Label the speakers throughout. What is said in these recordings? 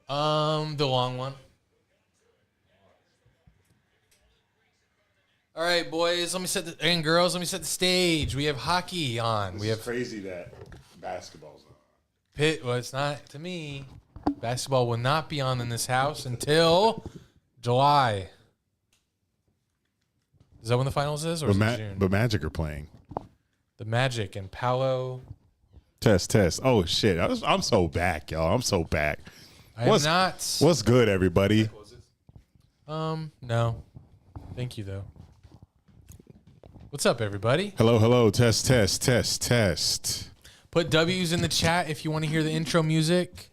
Speaker 1: The long one. All right, boys. And girls, let me set the stage. We have hockey on. We have
Speaker 2: crazy that basketball's on.
Speaker 1: Well, it's not to me. Basketball will not be on in this house until July. Is that when the finals is, or is it June?
Speaker 2: But Magic are playing.
Speaker 1: The Magic and Paolo.
Speaker 2: Test. Oh shit! I'm so back, y'all. I'm so back. What's good, everybody?
Speaker 1: No. Thank you, though. What's up, everybody?
Speaker 2: Hello. Test.
Speaker 1: Put W's in the chat if you want to hear the intro music.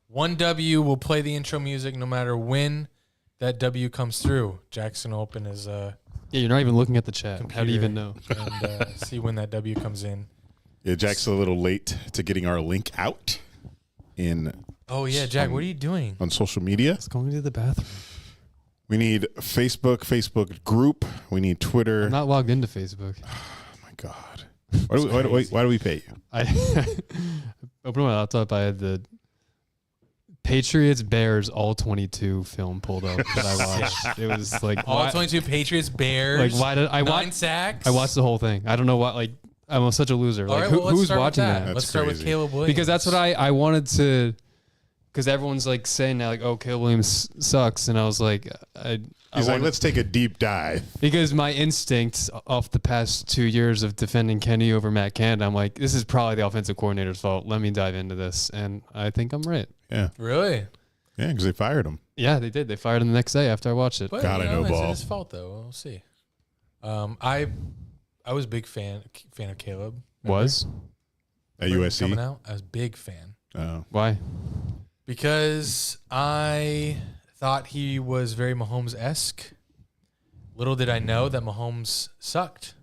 Speaker 1: One W will play the intro music no matter when that W comes through. Jackson will open his
Speaker 3: Yeah, you're not even looking at the chat. How do you even know?
Speaker 1: And see when that W comes in.
Speaker 2: Yeah, Jack's a little late to getting our link out in.
Speaker 1: Oh yeah, Jack, what are you doing
Speaker 2: on social media?
Speaker 3: It's going to the bathroom.
Speaker 2: We need Facebook group. We need Twitter.
Speaker 3: I'm not logged into Facebook.
Speaker 2: Oh my god! Why do we pay you?
Speaker 3: I opened my laptop. I had the Patriots Bears all 22 film pulled up that I watched. It was like
Speaker 1: all 22 Patriots Bears.
Speaker 3: Like why did I watch
Speaker 1: 9 sacks?
Speaker 3: I watched the whole thing. I don't know what like. I'm such a loser.
Speaker 1: All
Speaker 3: like
Speaker 1: right, well,
Speaker 3: who's watching that?
Speaker 1: Let's start with Caleb Williams
Speaker 3: because that's what I wanted to. Because everyone's like saying now, like, "Oh, Caleb Williams sucks," and I was like,
Speaker 2: He's like, let's take a deep dive.
Speaker 3: Because my instinct off the past 2 years of defending Kenny over Matt Canada, I'm like, this is probably the offensive coordinator's fault. Let me dive into this, and I think I'm right.
Speaker 2: Yeah,
Speaker 1: really?
Speaker 2: Yeah, because they fired him.
Speaker 3: Yeah, they did. They fired him the next day after I watched it.
Speaker 1: But,
Speaker 2: God, I know ball.
Speaker 1: It's his fault though. We'll see. I was a big fan of Caleb. Remember?
Speaker 3: Was
Speaker 2: at USC
Speaker 1: coming out? I was a big fan.
Speaker 3: Why?
Speaker 1: Because I thought he was very Mahomes-esque. Little did I know that Mahomes sucked.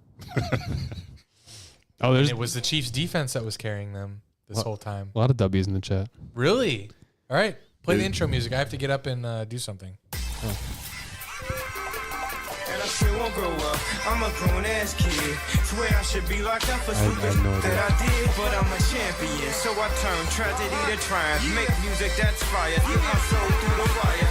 Speaker 1: And it was the Chiefs' defense that was carrying them this whole time.
Speaker 3: A lot of W's in the chat.
Speaker 1: Really? All right. Play the intro music. I have to get up and do something.
Speaker 4: And I still won't grow up. I'm a grown-ass kid. Swear I should be locked up for something that I did, but I'm a champion. So I turn tragedy to triumph. Make music that's fire. Get my soul through the wire.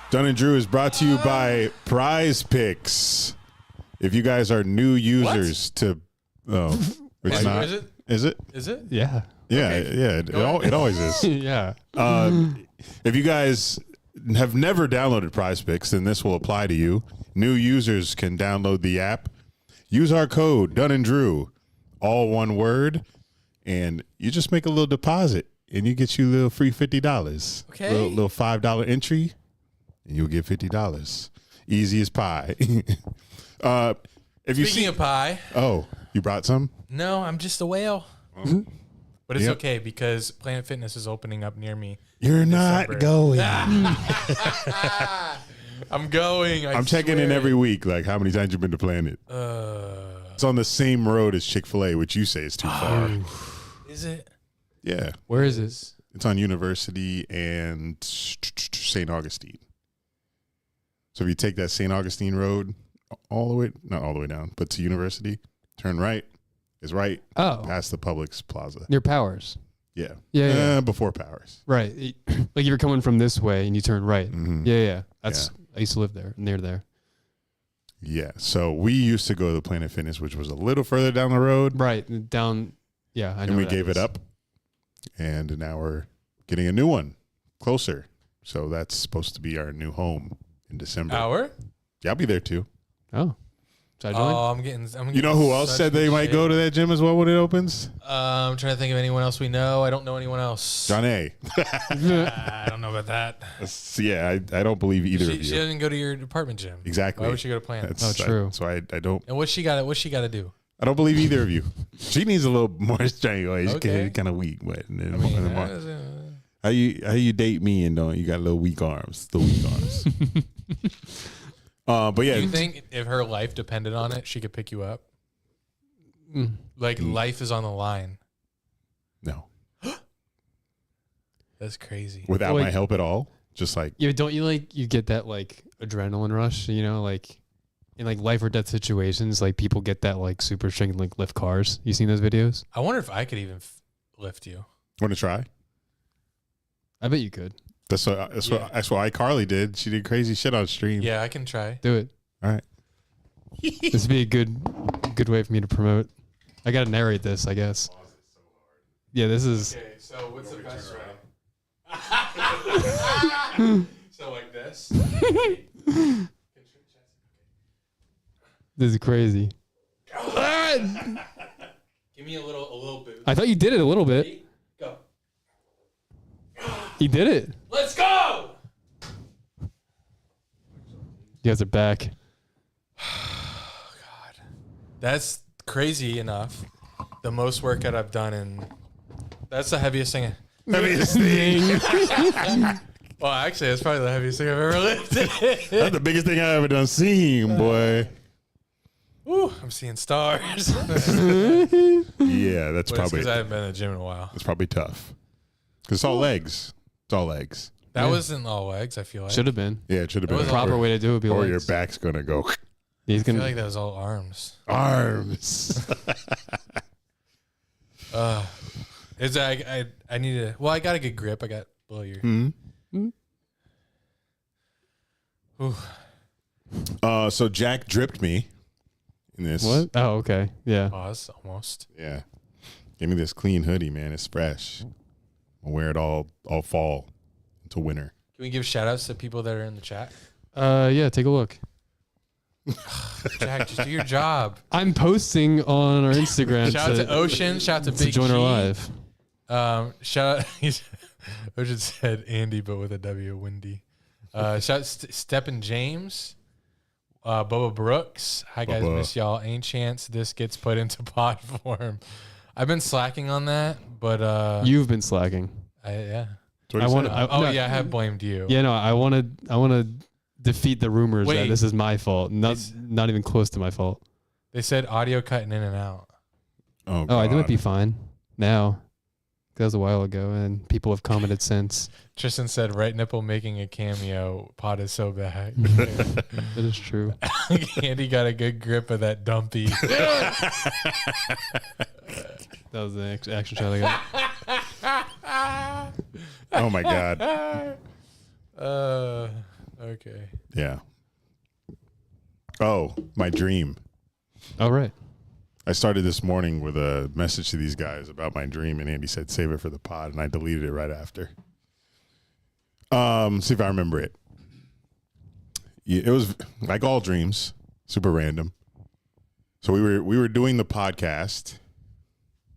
Speaker 2: Dunn and Drew is brought to you by Prize Picks. If you guys are new users it's not.
Speaker 1: Is it?
Speaker 2: Is it?
Speaker 1: Is it?
Speaker 3: Yeah.
Speaker 2: Yeah,
Speaker 1: Okay.
Speaker 2: yeah. It always is.
Speaker 3: Yeah.
Speaker 2: If you guys have never downloaded Prize Picks, then this will apply to you. New users can download the app. Use our code Dunn and Drew, all one word, and you just make a little deposit, and you get you a little free $50.
Speaker 1: Okay.
Speaker 2: Little $5 entry, and you'll get $50. Easy as pie.
Speaker 1: Speaking of pie.
Speaker 2: Oh, you brought some?
Speaker 1: No, I'm just a whale. But it's okay because Planet Fitness is opening up near me.
Speaker 2: You're not going.
Speaker 1: I'm going.
Speaker 2: I'm checking in every week, like how many times you've been to Planet. It's on the same road as Chick-fil-A, which you say is too far.
Speaker 1: Is it?
Speaker 2: Yeah.
Speaker 3: Where is this?
Speaker 2: It's on University and St. Augustine. So if you take that St. Augustine road all the way, not all the way down, but to University, turn right. Is right past the Publix Plaza.
Speaker 3: Near Powers.
Speaker 2: Yeah.
Speaker 3: Yeah.
Speaker 2: Before Powers.
Speaker 3: Right. Like you were coming from this way and you turn right.
Speaker 2: Mm-hmm.
Speaker 3: Yeah. I used to live there, near there.
Speaker 2: Yeah. So we used to go to the Planet Fitness, which was a little further down the road.
Speaker 3: Right. Down. Yeah. I know.
Speaker 2: And we gave it up. And now we're getting a new one closer. So that's supposed to be our new home in December. Yeah, I'll be there too.
Speaker 3: Oh. Should I join?
Speaker 1: I'm getting
Speaker 2: you know who else said they might go to that gym as well when it opens?
Speaker 1: I'm trying to think of anyone else we know. I don't know anyone else.
Speaker 2: John A.
Speaker 1: I don't know about that.
Speaker 2: Yeah, I don't believe either of you.
Speaker 1: She doesn't go to your department gym.
Speaker 2: Exactly.
Speaker 1: Why would she go to Planet?
Speaker 3: True.
Speaker 2: So I don't.
Speaker 1: And what's she got to do?
Speaker 2: I don't believe either of you. She needs a little more strength. She's
Speaker 1: Okay.
Speaker 2: kind of weak, but how
Speaker 1: I
Speaker 2: you date me and you got little weak arms, the weak arms. But yeah,
Speaker 1: Do you think if her life depended on it, she could pick you up? Like life is on the line.
Speaker 2: No.
Speaker 1: That's crazy.
Speaker 2: Without my help at all? just like
Speaker 3: Yeah, but don't you you get that adrenaline rush, like in life or death situations, people get that super strength lift cars. You seen those videos?
Speaker 1: I wonder if I could even lift you.
Speaker 2: want to try.
Speaker 3: I bet you could.
Speaker 2: That's what iCarly did. She did crazy shit on stream.
Speaker 1: Yeah, I can try.
Speaker 3: Do it.
Speaker 2: All right.
Speaker 3: This would be a good way for me to promote. I got to narrate this, I guess. Yeah, this is.
Speaker 1: Okay, so what's the best way? So like this.
Speaker 3: This is crazy.
Speaker 1: Give me a little boost.
Speaker 3: I thought you did it a little bit.
Speaker 1: Go.
Speaker 3: You did it.
Speaker 1: Let's go.
Speaker 3: You guys are back.
Speaker 1: God, that's crazy enough. The most workout I've done in. That's the heaviest thing.
Speaker 2: Heaviest thing.
Speaker 1: Well, actually, that's probably the heaviest thing I've ever lifted.
Speaker 2: That's the biggest thing I've ever done seen, boy.
Speaker 1: Ooh, I'm seeing stars.
Speaker 2: Yeah, that's
Speaker 1: But
Speaker 2: probably
Speaker 1: because I haven't been in the gym in a while.
Speaker 2: that's probably tough. Because it's all legs. It's all legs.
Speaker 1: That
Speaker 3: Yeah.
Speaker 1: wasn't all legs. I feel like.
Speaker 3: Should have been.
Speaker 2: Yeah, it should have
Speaker 1: That
Speaker 2: been
Speaker 1: was
Speaker 3: The proper way to do it would be
Speaker 2: or
Speaker 3: legs.
Speaker 2: your back's gonna go
Speaker 3: He's
Speaker 1: I feel
Speaker 3: gonna.
Speaker 1: like that was all arms.
Speaker 2: arms.
Speaker 1: Is I need to. Well, I got a good grip. I got below your.
Speaker 2: Hmm.
Speaker 1: Ooh.
Speaker 2: So Jack dripped me in this.
Speaker 3: What? Oh, okay. Yeah.
Speaker 1: Pause. Almost.
Speaker 2: Yeah. Give me this clean hoodie, man. It's fresh. I'll wear it all fall until winter.
Speaker 1: Can we give shout outs to people that are in the chat?
Speaker 3: Yeah. Take a look.
Speaker 1: Jack, just do your job.
Speaker 3: I'm posting on our Instagram.
Speaker 1: Shout out to Ocean. Shout out to
Speaker 3: to
Speaker 1: Big
Speaker 3: join
Speaker 1: G.
Speaker 3: our live.
Speaker 1: Shout out. Ocean said Andy, but with a W. Windy. Shout out Steppen James. Bubba Brooks. Hi guys,
Speaker 2: Bubba.
Speaker 1: miss y'all. Ain't chance this gets put into pod form. I've been slacking on that, but
Speaker 3: You've been slacking.
Speaker 1: yeah.
Speaker 2: That's what
Speaker 3: I
Speaker 2: he
Speaker 3: want.
Speaker 2: said.
Speaker 1: Oh yeah, I have blamed you.
Speaker 3: Yeah. No. I want to defeat the rumors
Speaker 1: Wait.
Speaker 3: that this is my fault. Not even close to my fault.
Speaker 1: They said audio cutting in and out.
Speaker 2: Oh,
Speaker 3: Oh, I
Speaker 2: God.
Speaker 3: might be fine now. That was a while ago, and people have commented since.
Speaker 1: Tristan said right nipple making a cameo. Pod is so bad.
Speaker 3: That is true.
Speaker 1: Andy got a good grip of that dumpy.
Speaker 3: That was the action shot I got.
Speaker 2: Oh my God.
Speaker 1: Okay.
Speaker 2: Yeah. Oh, my dream.
Speaker 3: All right.
Speaker 2: I started this morning with a message to these guys about my dream, and Andy said, save it for the pod, and I deleted it right after. See if I remember it. Yeah, it was like all dreams, super random. So we were doing the podcast.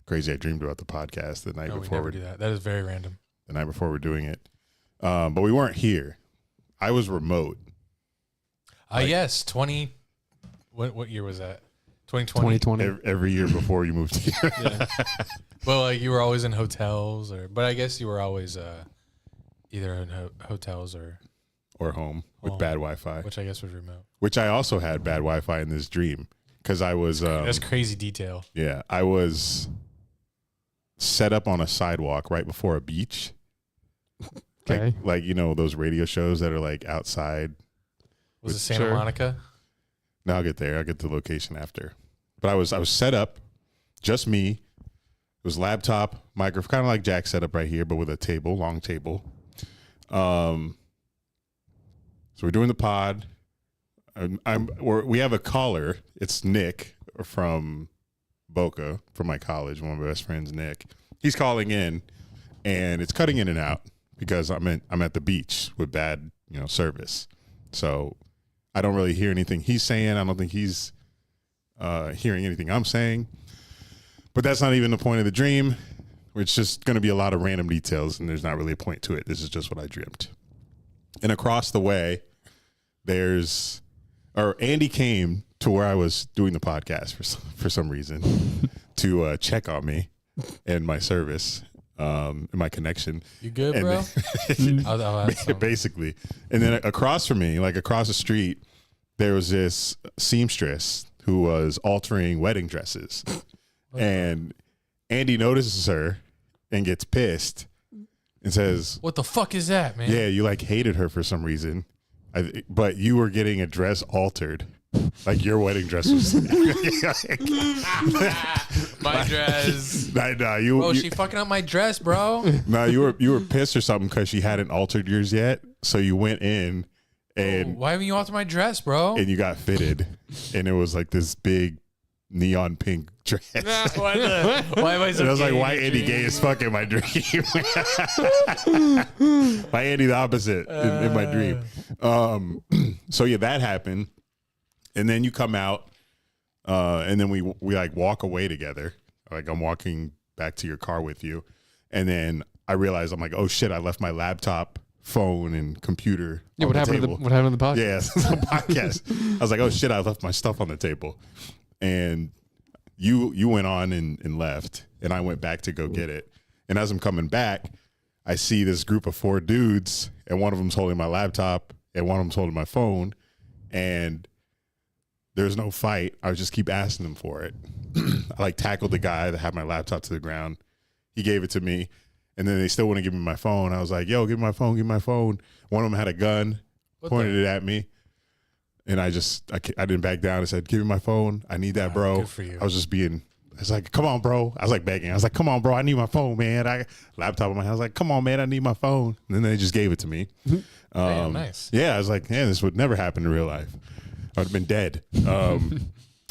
Speaker 2: Crazy, I dreamed about the podcast the night
Speaker 1: No, we
Speaker 2: before
Speaker 1: never do that. That is very random.
Speaker 2: the night before we're doing it. But we weren't here. I was remote.
Speaker 1: Yes, 20. What year was that? 2020.
Speaker 3: 2020.
Speaker 2: Every year before you moved here.
Speaker 3: Yeah.
Speaker 1: Well, like you were always in hotels, but I guess you were always either in hotels or
Speaker 2: Or home with
Speaker 1: Home.
Speaker 2: bad Wi-Fi,
Speaker 1: which I guess was remote.
Speaker 2: which I also had bad Wi-Fi in this dream because I was
Speaker 1: That's crazy detail.
Speaker 2: yeah, I was set up on a sidewalk right before a beach.
Speaker 3: Okay.
Speaker 2: Like you know those radio shows that are like outside.
Speaker 1: Was it Santa
Speaker 3: Sure.
Speaker 1: Monica?
Speaker 2: No, I'll get there. I'll get to the location after. But I was set up, just me. It was laptop, microphone, kind of like Jack's setup right here, but with a table, long table. So we're doing the pod. We have a caller. It's Nick from Boca, from my college. One of my best friends, Nick. He's calling in, and it's cutting in and out because I'm at the beach with bad service. So I don't really hear anything he's saying. I don't think he's hearing anything I'm saying. But that's not even the point of the dream. It's just going to be a lot of random details, and there's not really a point to it. This is just what I dreamt. And across the way, Andy came to where I was doing the podcast for some reason to check on me and my service and my connection.
Speaker 1: You good,
Speaker 2: And
Speaker 1: bro?
Speaker 2: then-
Speaker 1: I'll add some.
Speaker 2: basically. And then across from me, like across the street, there was this seamstress who was altering wedding dresses. And Andy notices her and gets pissed It says,
Speaker 1: What the fuck is that, man?
Speaker 2: yeah, you like hated her for some reason, but you were getting a dress altered. Like your wedding dress was.
Speaker 1: My dress.
Speaker 2: You
Speaker 1: She fucking up my dress, bro.
Speaker 2: No, you were pissed or something because she hadn't altered yours yet. So you went in and
Speaker 1: Why haven't you altered my dress, bro?
Speaker 2: and you got fitted, and it was like this big neon pink dress.
Speaker 1: Why am I so
Speaker 2: And I was like,
Speaker 1: gay
Speaker 2: why
Speaker 1: in
Speaker 2: Andy
Speaker 1: dreams?
Speaker 2: gay is fucking my dream? Why Andy the opposite in my dream? So yeah, that happened. And then you come out, and then we like walk away together. Like I'm walking back to your car with you. And then I realize I'm like, oh shit, I left my laptop, phone, and computer.
Speaker 3: Yeah,
Speaker 2: on
Speaker 3: what
Speaker 2: the
Speaker 3: happened?
Speaker 2: table.
Speaker 3: What happened to the podcast?
Speaker 2: Yeah, it's a podcast. I was like, oh shit, I left my stuff on the table. And you went on and left, and I went back to go get it. And as I'm coming back, I see this group of 4 dudes, and one of them's holding my laptop, and one of them's holding my phone, and there's no fight. I would just keep asking them for it. I like tackled the guy that had my laptop to the ground. He gave it to me, and then they still wouldn't give me my phone. I was like, yo, give me my phone, give me my phone. One of them had a gun, pointed it at me. And I didn't back down. I said, give me my phone. I need that, bro.
Speaker 1: Good for you.
Speaker 2: I was like, come on, bro. I was like begging. I was like, come on, bro. I need my phone, man. Laptop in my hand. I was like, come on, man. I need my phone. And then they just gave it to me.
Speaker 1: Damn, nice.
Speaker 2: Yeah, I was like, man, this would never happen in real life. I would have been dead.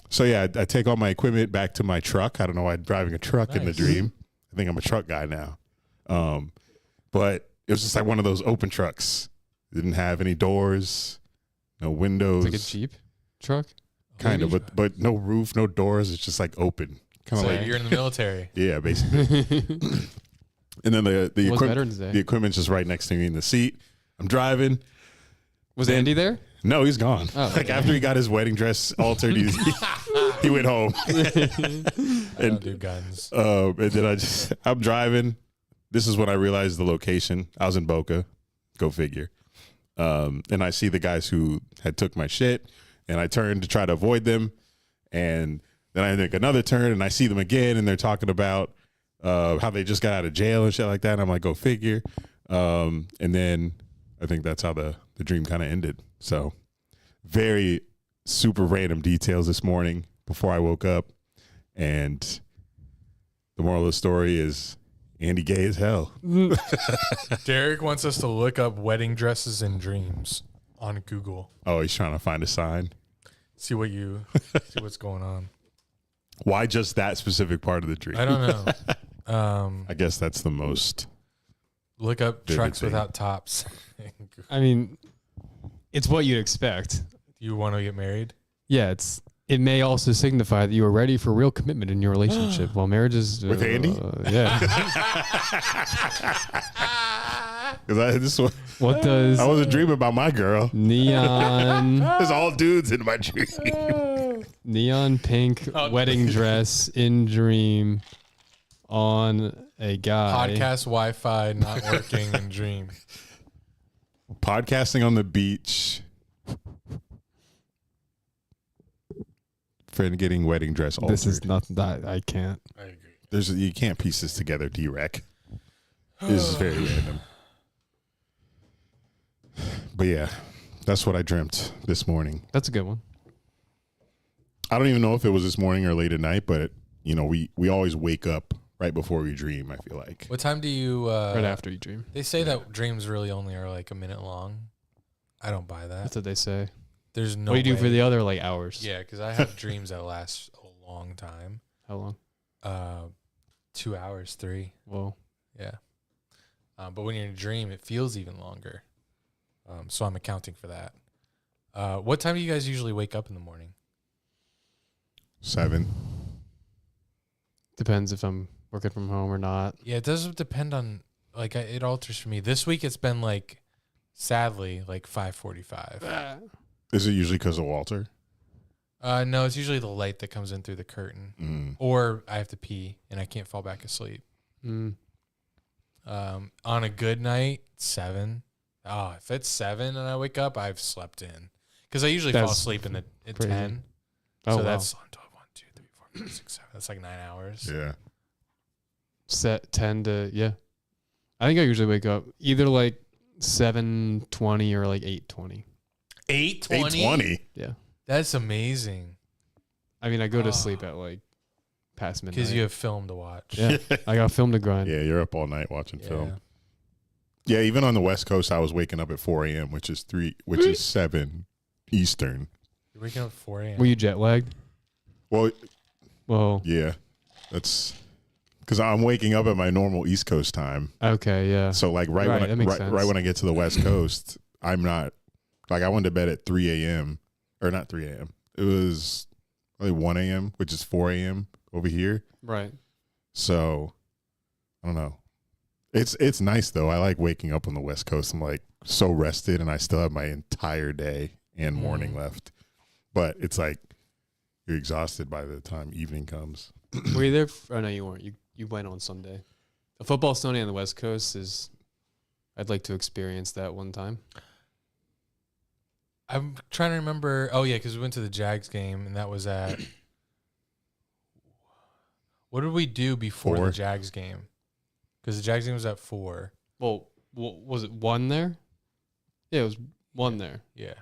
Speaker 2: So yeah, I take all my equipment back to my truck. I don't know why I'm driving a truck in the dream. I think I'm a truck guy now. But it was just like one of those open trucks. It didn't have any doors, no windows.
Speaker 3: It's like a Jeep truck.
Speaker 2: Kind of, but no roof, no doors. It's just like open. Kind
Speaker 1: So
Speaker 2: of like,
Speaker 1: you're in the military.
Speaker 2: yeah, basically. And then the
Speaker 3: Was Veterans Day.
Speaker 2: the equipment's just right next to me in the seat. I'm driving.
Speaker 3: Was Andy there?
Speaker 2: No, he's gone.
Speaker 3: Oh,
Speaker 2: like after he got his wedding dress altered, he went home.
Speaker 1: I don't do guns.
Speaker 2: And then I'm driving. This is when I realized the location. I was in Boca. Go figure. And I see the guys who had took my shit, and I turn to try to avoid them. And then I make another turn, and I see them again, and they're talking about how they just got out of jail and shit like that. And I'm like, go figure. And then I think that's how the dream kind of ended. So very super random details this morning before I woke up. And the moral of the story is Andy gay as hell.
Speaker 1: Derek wants us to look up wedding dresses and dreams on Google.
Speaker 2: Oh, he's trying to find a sign.
Speaker 1: See what's going on.
Speaker 2: Why just that specific part of the dream?
Speaker 1: I don't know.
Speaker 2: I guess that's the most.
Speaker 1: Look up
Speaker 2: Vivid
Speaker 1: trucks
Speaker 2: thing.
Speaker 1: without tops.
Speaker 3: I mean, it's what you'd expect.
Speaker 1: You want to get married?
Speaker 3: Yeah, it may also signify that you are ready for real commitment in your relationship. While marriage is
Speaker 2: With Andy?
Speaker 3: Yeah.
Speaker 2: Because
Speaker 3: What does
Speaker 2: I wasn't dreaming about my girl.
Speaker 3: neon
Speaker 2: There's all dudes in my dream.
Speaker 3: neon pink wedding dress in dream on a guy?
Speaker 1: Podcast Wi-Fi not working in dream.
Speaker 2: Podcasting on the beach. Friend getting wedding dress altered.
Speaker 3: This is not that I can't.
Speaker 1: I agree.
Speaker 2: You can't piece this together, D-Rec. This is very random. But yeah, that's what I dreamt this morning.
Speaker 3: That's a good one.
Speaker 2: I don't even know if it was this morning or late at night, but you know, we always wake up right before we dream, I feel like.
Speaker 1: What time do you?
Speaker 3: Right after you dream.
Speaker 1: They say that dreams really only are like a minute long. I don't buy that.
Speaker 3: That's what they say.
Speaker 1: There's no.
Speaker 3: What do you do for
Speaker 1: way.
Speaker 3: the other like hours?
Speaker 1: Yeah, because I have dreams that last a long time.
Speaker 3: How long?
Speaker 1: 2 hours, 3.
Speaker 3: Well,
Speaker 1: Yeah. But when you're in a dream, it feels even longer. So I'm accounting for that. What time do you guys usually wake up in the morning?
Speaker 2: 7.
Speaker 3: depends if I'm working from home or not.
Speaker 1: Yeah, it does depend on, like, it alters for me. This week it's been, like, sadly, like 5:45.
Speaker 2: Is it usually because of Walter?
Speaker 1: No, it's usually the light that comes in through the curtain. Or I have to pee and I can't fall back asleep.
Speaker 3: Mm.
Speaker 1: On a good night, 7. Oh, if it's 7 and I wake up, I've slept in. Because I usually fall
Speaker 3: That's
Speaker 1: asleep at
Speaker 3: crazy.
Speaker 1: 10.
Speaker 3: Oh,
Speaker 1: So
Speaker 3: wow.
Speaker 1: that's 1, 2, 3, 4, 5, 6, 7. That's like 9 hours.
Speaker 2: Yeah.
Speaker 3: Set 10 to, yeah. I think I usually wake up either like 7:20 or like 8:20.
Speaker 1: 8:20?
Speaker 2: 8:20.
Speaker 3: Yeah.
Speaker 1: That's amazing.
Speaker 3: I mean, I go to sleep at like past midnight.
Speaker 1: Because you have film to watch.
Speaker 3: Yeah. I got film to grind.
Speaker 2: Yeah, you're up all night watching
Speaker 1: Yeah.
Speaker 2: film. Yeah, even on the West Coast, I was waking up at 4 a.m., which is 7 Eastern.
Speaker 1: You're waking up at 4 a.m.
Speaker 3: Were you jet lagged?
Speaker 2: Well,
Speaker 3: Well,
Speaker 2: yeah, that's because I'm waking up at my normal East Coast time.
Speaker 3: okay, yeah.
Speaker 2: So like
Speaker 3: Right, that makes sense.
Speaker 2: right when I get to the West Coast, I'm not like I went to bed at 3 a.m. or not 3 a.m. It was only 1 a.m., which is 4 a.m. over here.
Speaker 3: Right.
Speaker 2: So I don't know. It's nice though. I like waking up on the West Coast. I'm like so rested, and I still have my entire day and morning left. But it's like you're exhausted by the time evening comes.
Speaker 3: Were you there? Oh, no, you weren't. You went on Sunday. A football Sunday on the West Coast is. I'd like to experience that one time.
Speaker 1: I'm trying to remember. Oh, yeah, because we went to the Jags game, and that was at. What did we do before
Speaker 2: 4.
Speaker 1: the Jags game? Because the Jags game was at 4.
Speaker 3: Well, was it 1 there? Yeah, it was 1 there.
Speaker 1: Yeah.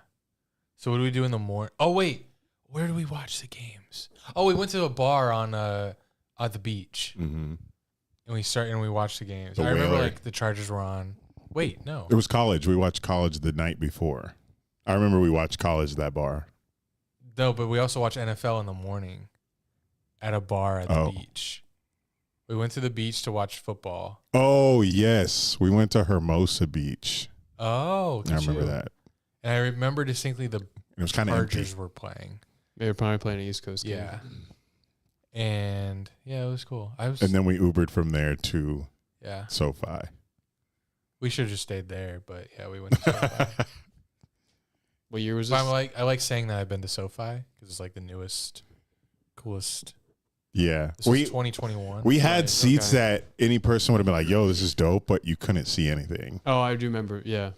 Speaker 1: So what do we do in the morning? Oh, wait. Where do we watch the games? Oh, we went to a bar on at the beach.
Speaker 2: Mm-hmm.
Speaker 1: And we watched the games.
Speaker 2: The
Speaker 1: I remember
Speaker 2: Whaler.
Speaker 1: like the Chargers were on. Wait, no.
Speaker 2: It was college. We watched college the night before. I remember we watched college at that bar.
Speaker 1: No, but we also watched NFL in the morning at a bar at the beach. We went to the beach to watch football.
Speaker 2: Oh, yes. We went to Hermosa Beach.
Speaker 1: Oh,
Speaker 2: I remember that.
Speaker 1: And I remember distinctly the
Speaker 2: It was kind of empty.
Speaker 1: Chargers were playing.
Speaker 3: They were probably playing an East Coast game.
Speaker 1: Yeah. And yeah, it was cool.
Speaker 2: And then we Ubered from there to
Speaker 1: yeah.
Speaker 2: SoFi.
Speaker 1: We should have just stayed there, but yeah, we went to SoFi.
Speaker 3: What year was
Speaker 1: But
Speaker 3: this?
Speaker 1: I like saying that I've been to SoFi because it's like the newest, coolest.
Speaker 2: Yeah.
Speaker 1: This was 2021.
Speaker 2: We had
Speaker 3: Right,
Speaker 2: seats
Speaker 3: okay.
Speaker 2: that any person would have been like, yo, this is dope, but you couldn't see anything.
Speaker 3: Oh, I do remember. Yeah.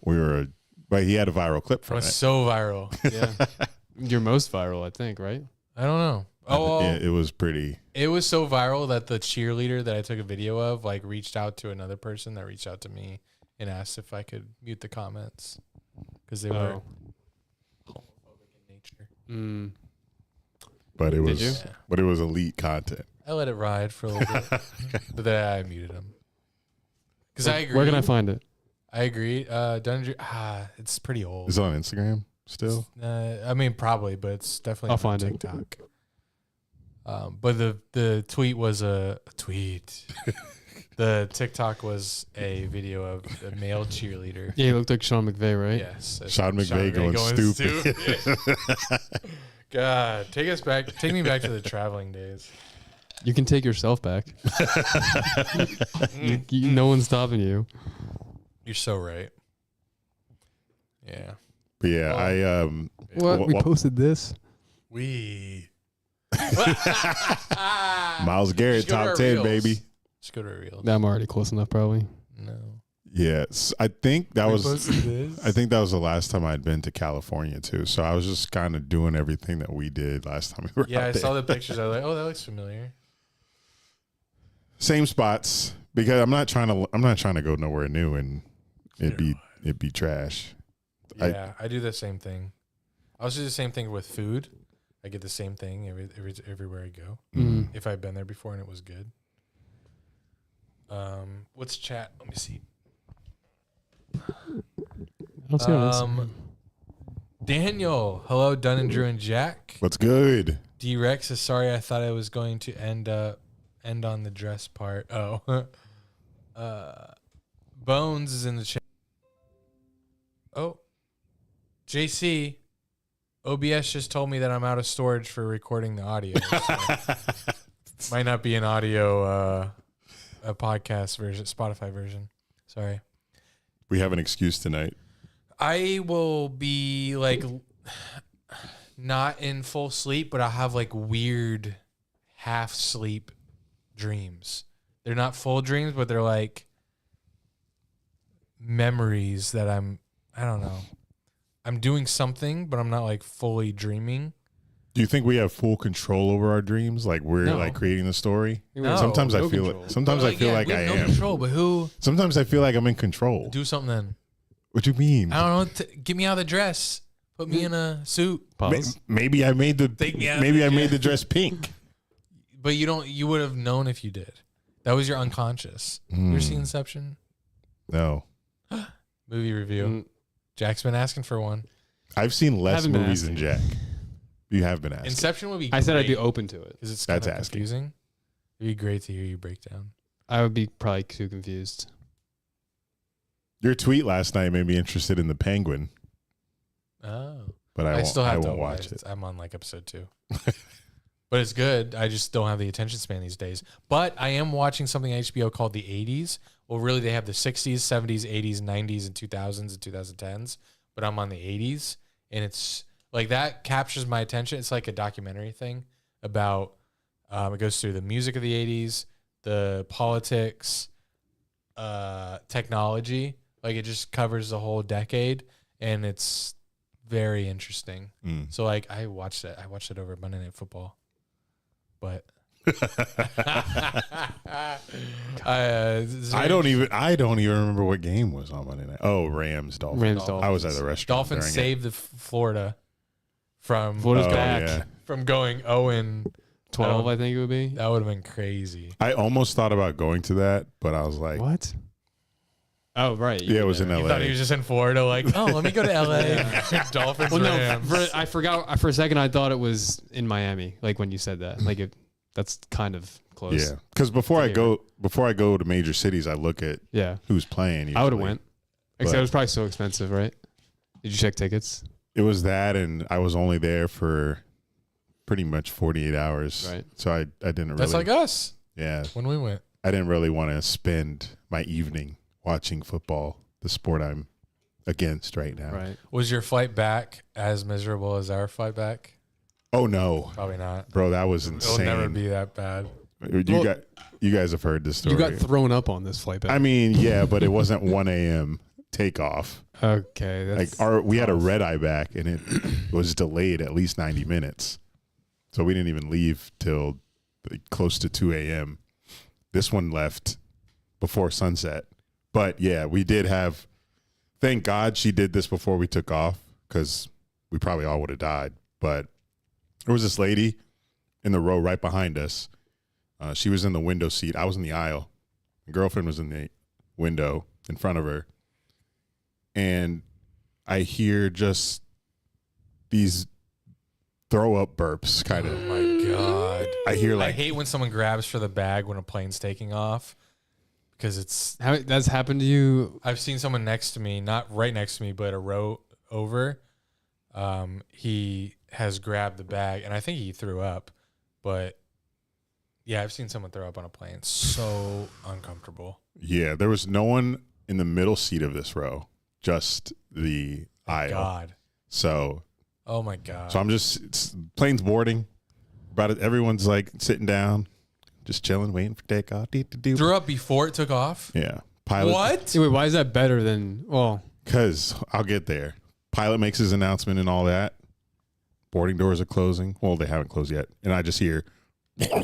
Speaker 2: But he had a viral clip
Speaker 1: It
Speaker 2: from
Speaker 1: was
Speaker 2: it.
Speaker 1: so viral.
Speaker 3: Yeah. You're most viral, I think, right?
Speaker 1: I don't know. Oh,
Speaker 2: Yeah, it was pretty.
Speaker 1: it was so viral that the cheerleader that I took a video of like reached out to another person that reached out to me and asked if I could mute the comments because they were homophobic in nature.
Speaker 3: Mm.
Speaker 2: But it
Speaker 3: Did you?
Speaker 2: was but it was elite content.
Speaker 1: I let it ride for a little bit, but then I muted him because I agree.
Speaker 3: Where can I find it?
Speaker 1: I agree. Dunn, it's pretty old.
Speaker 2: Is it on Instagram still?
Speaker 1: I mean, probably, but it's definitely
Speaker 3: I'll
Speaker 1: on
Speaker 3: find it.
Speaker 1: TikTok. But the tweet was a tweet. The TikTok was a video of a male cheerleader.
Speaker 3: Yeah, he looked like Sean McVay, right?
Speaker 1: Yes,
Speaker 2: Sean McVay going stupid.
Speaker 1: God, take me back to the traveling days.
Speaker 3: You can take yourself back. No one's stopping you.
Speaker 1: You're so right. Yeah.
Speaker 2: But yeah,
Speaker 1: Well,
Speaker 3: What? We posted this.
Speaker 1: We.
Speaker 2: Miles Garrett
Speaker 1: Just go to our
Speaker 2: top 10,
Speaker 1: reels.
Speaker 2: baby.
Speaker 1: Just go to a reel.
Speaker 3: I'm already close enough, probably.
Speaker 1: No.
Speaker 2: Yes, I think that was.
Speaker 1: posted this?
Speaker 2: I think that was the last time I'd been to California too. So I was just kind of doing everything that we did last time we were.
Speaker 1: Yeah,
Speaker 2: out
Speaker 1: I
Speaker 2: there.
Speaker 1: saw the pictures. I was like, oh, that looks familiar.
Speaker 2: Same spots because I'm not trying to go nowhere new and it'd be trash.
Speaker 1: Yeah, I do the same thing. I also do the same thing with food. I get the same thing everywhere I go.
Speaker 3: Mm.
Speaker 1: If I've been there before and it was good. What's chat? Let me see.
Speaker 3: I don't see it on Instagram.
Speaker 1: Daniel, hello, Dunn and Drew and Jack.
Speaker 2: What's good?
Speaker 1: D-Rex is sorry. I thought I was going to end on the dress part. Oh, Bones is in the chat. Oh, JC, OBS just told me that I'm out of storage for recording the audio. So might not be an audio, a podcast version, Spotify version. Sorry.
Speaker 2: We have an excuse tonight.
Speaker 1: I will be like not in full sleep, but I'll have like weird half sleep dreams. They're not full dreams, but they're like memories that I don't know. I'm doing something, but I'm not like fully dreaming.
Speaker 2: Do you think we have full control over our dreams? Like we're
Speaker 3: No.
Speaker 2: like creating the story?
Speaker 1: No,
Speaker 2: Sometimes I
Speaker 3: no
Speaker 2: feel
Speaker 3: control.
Speaker 2: like sometimes I feel like
Speaker 1: we
Speaker 2: I
Speaker 1: have no
Speaker 2: am.
Speaker 1: control, but who?
Speaker 2: Sometimes I feel like I'm in control.
Speaker 1: Do something then.
Speaker 2: What do you mean?
Speaker 1: I don't know. Get me out of the dress. Put me in a suit.
Speaker 3: Pause.
Speaker 2: Maybe I made the
Speaker 1: Take me out
Speaker 2: maybe
Speaker 1: of
Speaker 2: I
Speaker 1: the
Speaker 2: made the dress pink.
Speaker 1: But you don't. You would have known if you did. That was your unconscious. You ever seen Inception?
Speaker 2: No.
Speaker 1: Movie review. Jack's been asking for one.
Speaker 2: I've seen less
Speaker 3: Haven't been
Speaker 2: movies than Jack. You have been asking.
Speaker 1: Inception would be.
Speaker 3: I said I'd be
Speaker 1: great,
Speaker 3: open to it.
Speaker 1: because it's
Speaker 2: That's
Speaker 1: kind of
Speaker 2: asking.
Speaker 1: confusing. It'd be great to hear you break down.
Speaker 3: I would be probably too confused.
Speaker 2: Your tweet last night made me interested in the Penguin,
Speaker 1: Oh,
Speaker 2: but I won't,
Speaker 1: still have to
Speaker 2: won't watch it.
Speaker 1: I'm on like episode 2. But it's good. I just don't have the attention span these days. But I am watching something on HBO called The 80s. Well, really, they have the 60s, 70s, 80s, 90s, and 2000s and 2010s. But I'm on the 80s, and it's like that captures my attention. It's like a documentary thing about. It goes through the music of the 80s, the politics, technology. Like it just covers the whole decade, and it's very interesting. So like I watched it over Monday Night Football. But
Speaker 2: I don't even remember what game was on Monday night. Oh, Rams, Dolphins.
Speaker 3: Dolphins.
Speaker 2: I was at the restaurant.
Speaker 1: Dolphins
Speaker 2: during
Speaker 1: saved the Florida from
Speaker 3: Florida's
Speaker 2: Oh,
Speaker 3: back.
Speaker 2: yeah.
Speaker 1: from going 0-12.
Speaker 3: 12, I think it would be.
Speaker 1: That would have been crazy.
Speaker 2: I almost thought about going to that, but I was like,
Speaker 3: What? Oh, right.
Speaker 2: yeah, it was in
Speaker 1: You thought he
Speaker 2: LA.
Speaker 1: was just in Florida, like, oh, let me go to LA. Dolphins,
Speaker 3: Well, no,
Speaker 1: Rams.
Speaker 3: I forgot. For a second, I thought it was in Miami. Like when you said that, that's kind of close.
Speaker 2: Yeah, because before I go to major cities, I look at
Speaker 3: Yeah.
Speaker 2: who's playing.
Speaker 3: I would have
Speaker 2: usually.
Speaker 3: went. Except
Speaker 2: But-
Speaker 3: it was probably so expensive, right? Did you check tickets?
Speaker 2: It was that, and I was only there for pretty much 48 hours.
Speaker 3: Right.
Speaker 2: So I didn't really.
Speaker 1: That's like us
Speaker 2: Yeah,
Speaker 1: when we went.
Speaker 2: I didn't really want to spend my evening watching football, the sport I'm against right now.
Speaker 3: Right.
Speaker 1: Was your flight back as miserable as our flight back?
Speaker 2: Oh no,
Speaker 1: Probably not.
Speaker 2: bro, that was
Speaker 1: It'll
Speaker 2: insane.
Speaker 1: never be that bad.
Speaker 2: You guys have heard this story.
Speaker 3: You got thrown up on this flight back.
Speaker 2: I mean, yeah, but it wasn't 1 a.m. takeoff.
Speaker 3: Okay. That's
Speaker 2: We had a red eye back, and it was delayed at least 90 minutes. So we didn't even leave till close to 2 a.m. This one left before sunset. But yeah, we did have, thank God she did this before we took off, because we probably all would have died. But there was this lady in the row right behind us. She was in the window seat. I was in the aisle. My girlfriend was in the window in front of her. And I hear just these throw up burps, kind
Speaker 1: Oh
Speaker 2: of.
Speaker 1: my God.
Speaker 2: I hear
Speaker 1: I
Speaker 2: like,
Speaker 1: hate when someone grabs for the bag when a plane's taking off because it's.
Speaker 3: that's happened to you.
Speaker 1: I've seen someone next to me, not right next to me, but a row over. He has grabbed the bag, and I think he threw up. But yeah, I've seen someone throw up on a plane. It's so uncomfortable.
Speaker 2: yeah, there was no one in the middle seat of this row, just the aisle.
Speaker 1: God.
Speaker 2: So
Speaker 1: Oh my God.
Speaker 2: I'm plane's boarding. Everyone's like sitting down, just chilling, waiting for takeoff.
Speaker 1: Threw up before it took off?
Speaker 2: Yeah. Pilot.
Speaker 1: What?
Speaker 3: Wait, why is that better than? Well,
Speaker 2: Because I'll get there. Pilot makes his announcement and all that. Boarding doors are closing. Well, they haven't closed yet. And I just hear.
Speaker 3: that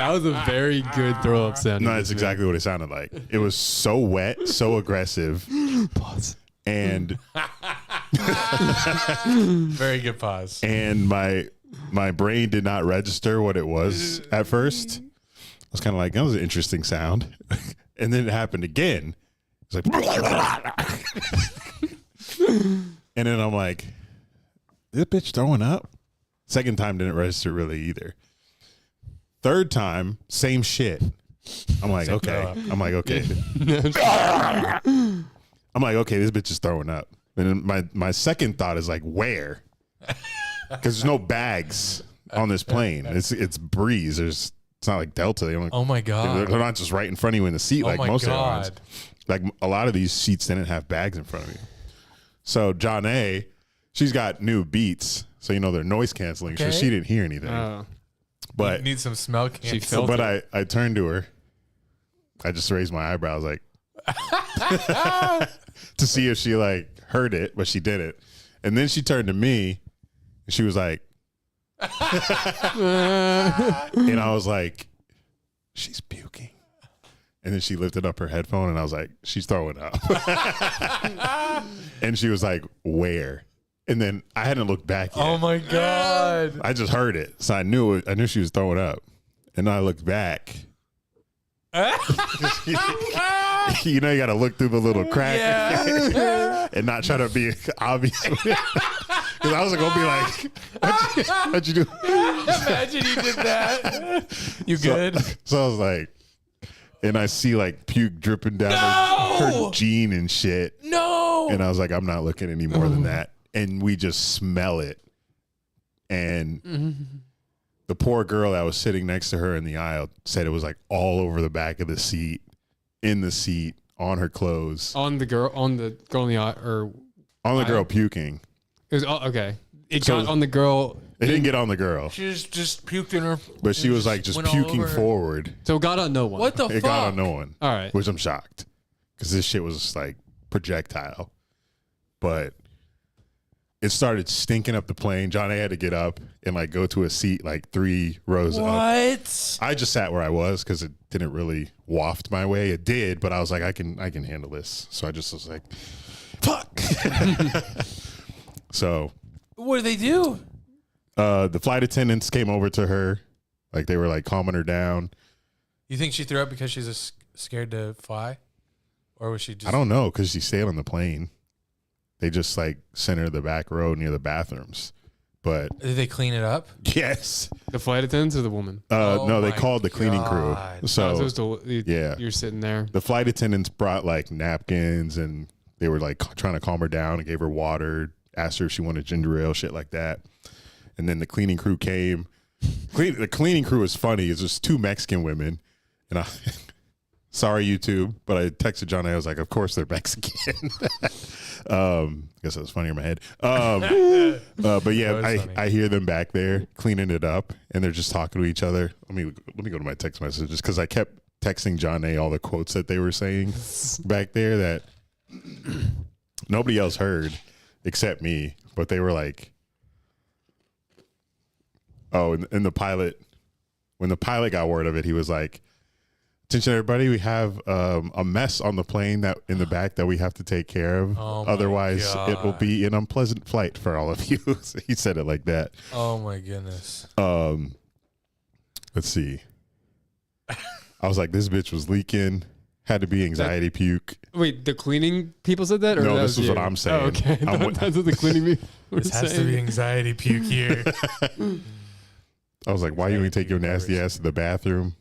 Speaker 3: was a very good throw up sound.
Speaker 2: No, that's exactly what it sounded like. It was so wet, so aggressive.
Speaker 3: Pause.
Speaker 2: And
Speaker 1: Very good pause.
Speaker 2: and my brain did not register what it was at first. I was kind of like, that was an interesting sound. And then it happened again. It's like, and then I'm like, this bitch throwing up? Second time didn't register really either. Third time, same shit. I'm like, okay.
Speaker 1: throw up.
Speaker 2: I'm like, okay. I'm like, okay, this bitch is throwing up. And then my second thought is like, where? Because there's no bags on this plane. It's Breeze. It's not like Delta. They don't,
Speaker 1: Oh my God.
Speaker 2: they're not just right in front of you in the seat
Speaker 1: Oh
Speaker 2: like
Speaker 1: my
Speaker 2: most
Speaker 1: God.
Speaker 2: airlines. Like a lot of these seats didn't have bags in front of you. So John A, she's got new Beats, so they're noise canceling. So
Speaker 1: Okay.
Speaker 2: she didn't hear anything.
Speaker 3: Oh.
Speaker 2: But
Speaker 1: Need some smell
Speaker 3: She
Speaker 1: cancel.
Speaker 3: felt
Speaker 2: I turned to her. I just raised my eyebrows like to see if she like heard it, but she didn't. And then she turned to me And she was like, and I was like, she's puking. And then she lifted up her headphone and I was like, she's throwing up. And she was like, where? And then I hadn't looked back yet.
Speaker 1: Oh my God.
Speaker 2: I just heard it. So I knew she was throwing up. And then I looked back. You know, you got to look through the little crack and not try to be obvious. Because I was going to be like, what'd you do?
Speaker 1: Imagine you did that. You good?
Speaker 2: So I was like, and I see like puke dripping down her jean and shit.
Speaker 1: No.
Speaker 2: And I was like, I'm not looking any more than that. And we just smell it. And the poor girl that was sitting next to her in the aisle said it was like all over the back of the seat, in the seat, on her clothes.
Speaker 3: On the girl in the aisle, or
Speaker 2: on the girl puking.
Speaker 3: It was okay. It got on the girl.
Speaker 2: It didn't get on the girl.
Speaker 1: She just puked in her.
Speaker 2: But she was like just puking forward.
Speaker 3: So it got on no one.
Speaker 1: What the fuck?
Speaker 2: It got on no one.
Speaker 3: All right.
Speaker 2: Which I'm shocked. Because this shit was like projectile. But it started stinking up the plane. John A had to get up and like go to a seat like 3 rows up.
Speaker 1: What?
Speaker 2: I just sat where I was because it didn't really waft my way. It did, but I was like, I can handle this. So I just was like, fuck. So
Speaker 1: What did they do?
Speaker 2: the flight attendants came over to her. Like they were like calming her down.
Speaker 1: You think she threw up because she's scared to fly? Or was she just...
Speaker 2: I don't know because she stayed on the plane. They just like sent her to the back row near the bathrooms. But
Speaker 1: Did they clean it up?
Speaker 2: yes.
Speaker 3: The flight attendants or the woman?
Speaker 2: No, they
Speaker 1: my
Speaker 2: called the cleaning crew.
Speaker 1: God.
Speaker 2: So
Speaker 3: yeah, you're sitting there.
Speaker 2: the flight attendants brought like napkins and they were like trying to calm her down and gave her water, asked her if she wanted ginger ale, shit like that. And then the cleaning crew came. The cleaning crew was funny. It's just 2 Mexican women. And I, sorry, YouTube, but I texted John. I was like, of course they're Mexican. I guess that was funny in my head. But yeah, I hear them back there cleaning it up and they're just talking to each other. Let me go to my text messages because I kept texting John A all the quotes that they were saying back there that nobody else heard except me, but they were like, oh, and the pilot, when the pilot got word of it, he was like, attention everybody, we have a mess on the plane that in the back that we have to take care of. Otherwise it will be an unpleasant flight for all of you. So he said it like that.
Speaker 1: Oh my goodness.
Speaker 2: Let's see. I was like, this bitch was leaking. Had to be anxiety puke.
Speaker 3: Wait, the cleaning people said that? Or
Speaker 2: No,
Speaker 3: that
Speaker 2: this is
Speaker 3: you?
Speaker 2: what I'm saying.
Speaker 3: Oh, okay. That's what the cleaning people were
Speaker 1: This
Speaker 3: saying.
Speaker 1: has to be anxiety puke here.
Speaker 2: I was like, why you ain't take your nasty ass to the bathroom?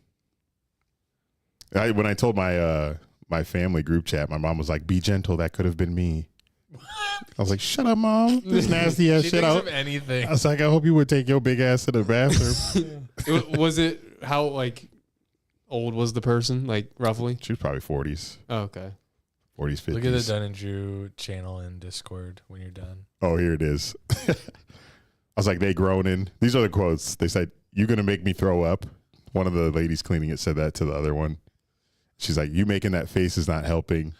Speaker 2: When I told my family group chat, my mom was like, be gentle. That could have been me. I was like, shut up, Mom. This nasty ass
Speaker 1: She
Speaker 2: shit
Speaker 1: thinks
Speaker 2: out.
Speaker 1: of anything.
Speaker 2: I was like, I hope you would take your big ass to the bathroom.
Speaker 3: Was it how like old was the person? Like roughly?
Speaker 2: She was probably 40s.
Speaker 3: Oh, okay.
Speaker 2: 40s, 50s.
Speaker 1: Look at the Dunn and Drew channel in Discord when you're done.
Speaker 2: Oh, here it is. I was like, they groaning. These are the quotes. They said, you going to make me throw up? One of the ladies cleaning it said that to the other one. She's like, you making that face is not helping.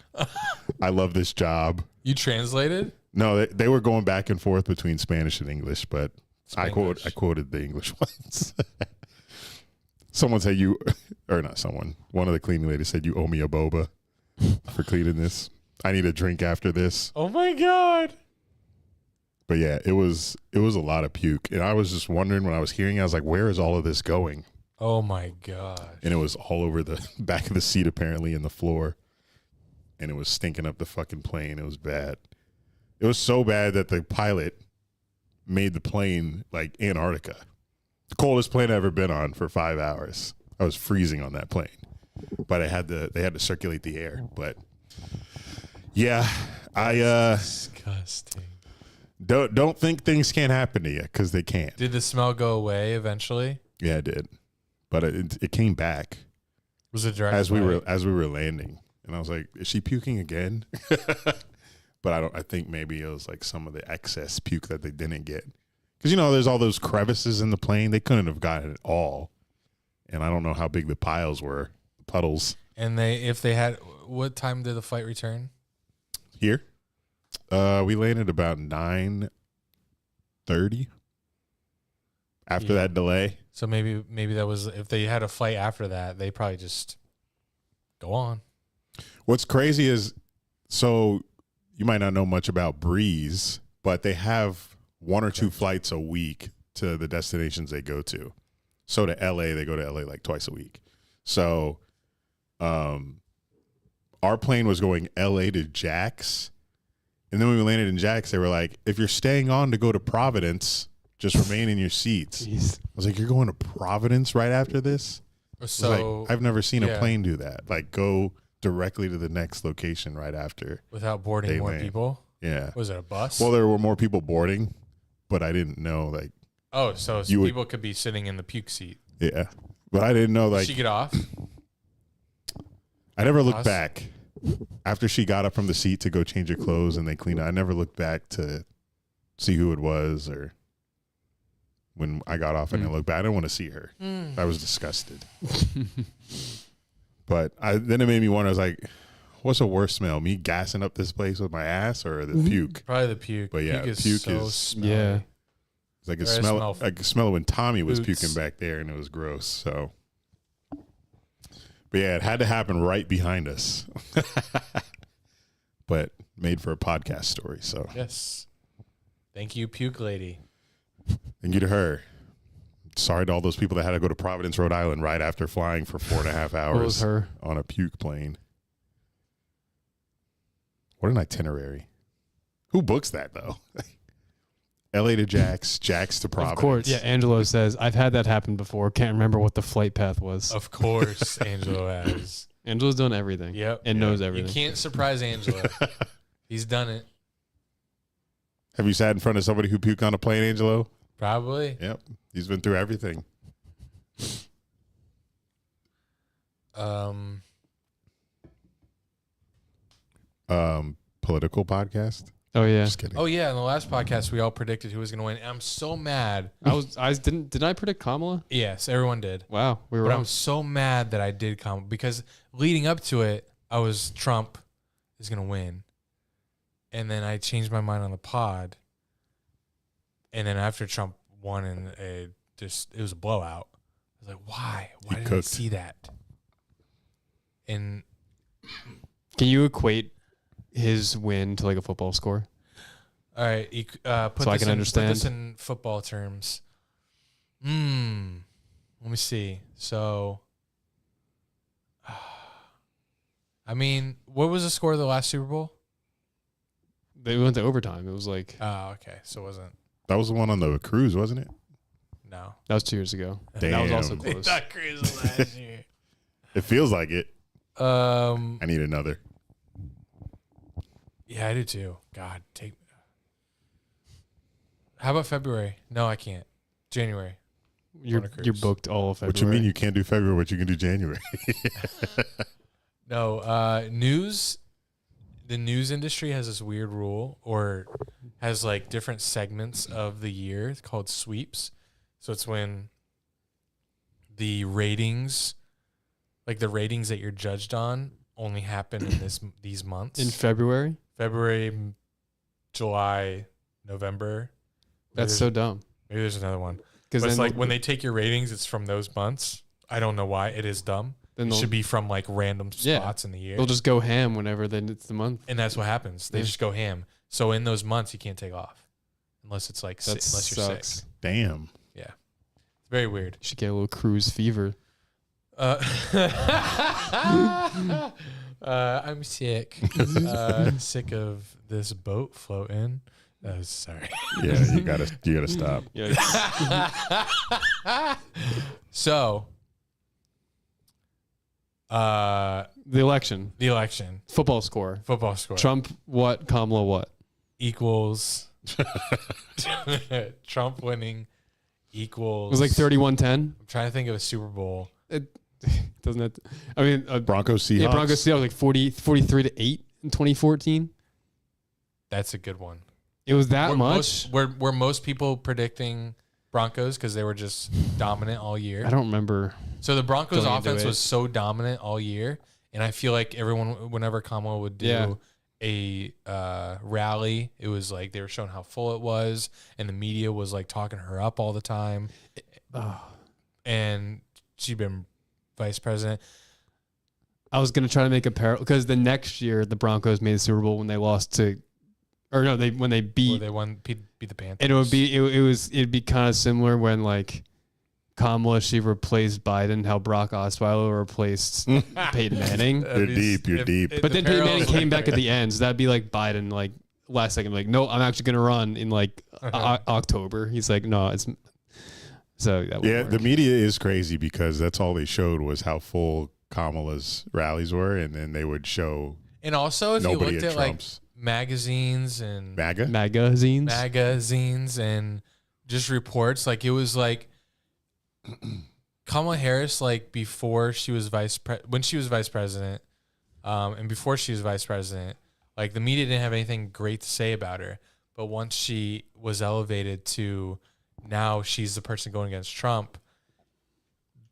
Speaker 2: I love this job.
Speaker 1: You translated?
Speaker 2: No, they were going back and forth between Spanish and English, but I
Speaker 1: Spanglish.
Speaker 2: quoted the English ones. Someone said one of the cleaning ladies said, you owe me a boba for cleaning this. I need a drink after this.
Speaker 1: Oh my God.
Speaker 2: But yeah, it was a lot of puke. And I was just wondering when I was hearing it, I was like, where is all of this going?
Speaker 1: Oh my gosh.
Speaker 2: And it was all over the back of the seat, apparently, and the floor. And it was stinking up the fucking plane. It was bad. It was so bad that the pilot made the plane like Antarctica. The coldest plane I've ever been on for 5 hours. I was freezing on that plane. But they had to circulate the air. But yeah,
Speaker 1: Disgusting.
Speaker 2: don't think things can't happen to you because they can't.
Speaker 1: Did the smell go away eventually?
Speaker 2: Yeah, it did. But it came back
Speaker 1: Was it direct
Speaker 2: as we
Speaker 1: flight?
Speaker 2: were landing, and I was like, "Is she puking again?" But I think maybe it was like some of the excess puke that they didn't get, because there's all those crevices in the plane. They couldn't have gotten it all, and I don't know how big the piles were, puddles.
Speaker 1: And if they had, what time did the flight return?
Speaker 2: Here, we landed about 9:30. after that delay.
Speaker 1: So maybe that was, if they had a flight after that, they probably just go on.
Speaker 2: What's crazy is, so you might not know much about Breeze, but they have 1 or 2 flights a week to the destinations they go to. So to LA, they go to LA like twice a week. So our plane was going LA to Jax. And then when we landed in Jax, they were like, if you're staying on to go to Providence, just remain in your seats.
Speaker 3: Jeez.
Speaker 2: I was like, you're going to Providence right after this?
Speaker 1: So
Speaker 2: I've never seen a plane do that. Like, go directly to the next location right after.
Speaker 1: without boarding more
Speaker 2: land.
Speaker 1: people?
Speaker 2: Yeah.
Speaker 1: Was it a bus?
Speaker 2: Well, there were more people boarding, but I didn't know, like,
Speaker 1: oh, so
Speaker 2: you
Speaker 1: people could be sitting in the puke seat.
Speaker 2: yeah. But I didn't know,
Speaker 1: Did
Speaker 2: like,
Speaker 1: she get off?
Speaker 2: I never looked
Speaker 1: Us?
Speaker 2: back. After she got up from the seat to go change her clothes and they cleaned up, I never looked back to see who it was, or when I got off, I didn't look back. I didn't want to see her. I was disgusted. But then it made me wonder, I was like, what's a worse smell? Me gassing up this place with my ass or the puke?
Speaker 1: Probably the puke.
Speaker 2: But yeah,
Speaker 1: puke
Speaker 2: puke
Speaker 1: so
Speaker 2: is-
Speaker 1: smelly.
Speaker 3: Yeah.
Speaker 2: It's like I could smell it when Tommy was
Speaker 1: Boots.
Speaker 2: puking back there, and it was gross. So, but yeah, it had to happen right behind us. But made for a podcast story. So
Speaker 1: Yes. Thank you, puke lady.
Speaker 2: thank you to her. Sorry to all those people that had to go to Providence, Rhode Island, right after flying for 4.5 hours
Speaker 3: What was her?
Speaker 2: on a puke plane. What an itinerary! Who books that though? LA to Jax, Jax to Providence.
Speaker 3: Of course. Yeah, Angelo says, I've had that happen before. Can't remember what the flight path was.
Speaker 1: Of course, Angelo has.
Speaker 3: Angelo's done everything.
Speaker 1: Yep.
Speaker 3: And knows
Speaker 1: You
Speaker 3: everything.
Speaker 1: can't surprise Angelo. He's done it.
Speaker 2: Have you sat in front of somebody who puked on a plane, Angelo?
Speaker 1: Probably.
Speaker 2: Yep. He's been through everything. Political podcast?
Speaker 3: Oh yeah.
Speaker 2: Just kidding.
Speaker 1: Oh yeah, in the last podcast we all predicted who was going to win. And I'm so mad.
Speaker 3: Didn't I predict Kamala?
Speaker 1: Yes, everyone did.
Speaker 3: Wow, we were
Speaker 1: But
Speaker 3: wrong.
Speaker 1: I'm so mad that I did Kamala because leading up to it, I was Trump is going to win. And then I changed my mind on the pod. And then after Trump won and it was a blowout. I was like, why? Why didn't I
Speaker 2: cooked.
Speaker 1: see that? And
Speaker 3: Can you equate his win to like a football score?
Speaker 1: all right, put
Speaker 3: So I
Speaker 1: this
Speaker 3: can
Speaker 1: in,
Speaker 3: understand.
Speaker 1: Put this in football terms. Let me see. So, I mean, what was the score of the last Super Bowl?
Speaker 3: They went to overtime. It was like
Speaker 1: Oh, okay. So it wasn't.
Speaker 2: That was the one on the cruise, wasn't it?
Speaker 1: No.
Speaker 3: that was 2 years ago. That was also
Speaker 2: Damn.
Speaker 3: close.
Speaker 1: Not crazy last year.
Speaker 2: It feels like it. I
Speaker 1: I
Speaker 2: need another.
Speaker 1: Yeah, I do too. God, take. How about February? No, I can't. January.
Speaker 3: You're
Speaker 1: on a cruise.
Speaker 3: you're booked all of February.
Speaker 2: What you mean you can't do February, but you can do January?
Speaker 1: No, news. The news industry has this weird rule, or has like different segments of the year called sweeps. So it's when the ratings, like the ratings that you're judged on, only happen in these months.
Speaker 3: in February?
Speaker 1: February, July, November.
Speaker 3: That's so dumb.
Speaker 1: Maybe there's another one.
Speaker 3: Because
Speaker 1: But it's
Speaker 3: then
Speaker 1: like when they take your ratings, it's from those months. I don't know why. It is dumb.
Speaker 3: Then
Speaker 1: It
Speaker 3: they'll-
Speaker 1: should be from like random
Speaker 3: Yeah.
Speaker 1: spots in the year.
Speaker 3: they'll just go ham whenever then it's the month.
Speaker 1: And that's what happens. They
Speaker 3: Yeah.
Speaker 1: just go ham. So in those months, you can't take off unless it's like
Speaker 3: That
Speaker 1: unless you're
Speaker 3: sucks.
Speaker 1: sick.
Speaker 2: Damn.
Speaker 1: Yeah, it's very weird.
Speaker 3: You should get a little cruise fever.
Speaker 1: I'm sick. Sick of this boat floating. Sorry.
Speaker 2: Yeah, you gotta stop.
Speaker 3: Yeah.
Speaker 1: So,
Speaker 3: The election.
Speaker 1: the election,
Speaker 3: Football score.
Speaker 1: football score
Speaker 3: Trump what? Kamala what?
Speaker 1: equals Trump winning equals.
Speaker 3: It was like 31-10.
Speaker 1: I'm trying to think of a Super Bowl.
Speaker 3: Doesn't it? I mean,
Speaker 2: Broncos Seahawks.
Speaker 3: yeah, Broncos Seahawks like 43-8 in 2014.
Speaker 1: That's a good one.
Speaker 3: It was that
Speaker 1: Were
Speaker 3: much.
Speaker 1: were most people predicting Broncos because they were just dominant all year?
Speaker 3: I don't remember.
Speaker 1: So the Broncos
Speaker 3: Going into
Speaker 1: offense
Speaker 3: it.
Speaker 1: was so dominant all year, and I feel like everyone, whenever Kamala would do
Speaker 3: Yeah.
Speaker 1: a rally. It was like they were showing how full it was, and the media was like talking her up all the time. And she'd been vice president.
Speaker 3: I was gonna try to make a parallel because the next year the Broncos made the Super Bowl when they lost to, or no, when they beat.
Speaker 1: They beat the Panthers.
Speaker 3: And it'd be kind of similar when like Kamala, she replaced Biden, how Brock Osweiler replaced Peyton Manning.
Speaker 2: You're deep.
Speaker 3: But then Peyton Manning came back at the end, so that'd be like Biden, like last second, like, no, I'm actually gonna run in like October. He's like, no, it's so that work.
Speaker 2: The media is crazy because that's all they showed was how full Kamala's rallies were, and then they would show.
Speaker 1: And also, if you looked at
Speaker 2: Trump's.
Speaker 1: like magazines and
Speaker 3: magazines
Speaker 1: and just reports, like it was like Kamala Harris, like before she was when she was vice president, and before she was vice president, like the media didn't have anything great to say about her. But once she was elevated to now she's the person going against Trump,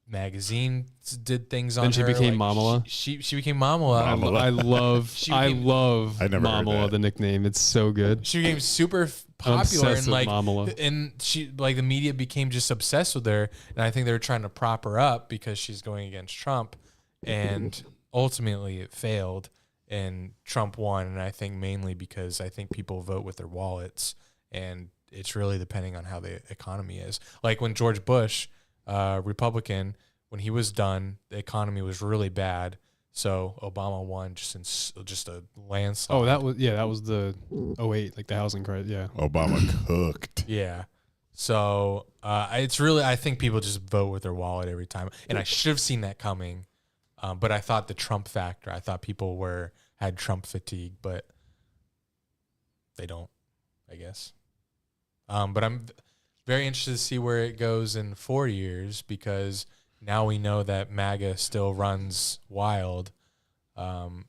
Speaker 1: magazines did things on her.
Speaker 3: Then she became Mamala.
Speaker 1: She became Mamala.
Speaker 3: I love Mamala, the nickname. It's so good.
Speaker 1: She became super popular, and like,
Speaker 3: Mamala.
Speaker 1: and she like the media became just obsessed with her. And I think they were trying to prop her up because she's going against Trump, and ultimately it failed, and Trump won. And I think mainly because I think people vote with their wallets, and it's really depending on how the economy is. Like when George Bush, Republican, when he was done, the economy was really bad. So Obama won just a landslide.
Speaker 3: Oh, that was the 2008, like the housing crisis. Yeah,
Speaker 2: Obama cooked.
Speaker 1: Yeah. So it's really, I think people just vote with their wallet every time, and I should have seen that coming. But I thought the Trump factor, I thought people had Trump fatigue, but they don't, I guess. But I'm very interested to see where it goes in 4 years, because now we know that MAGA still runs wild.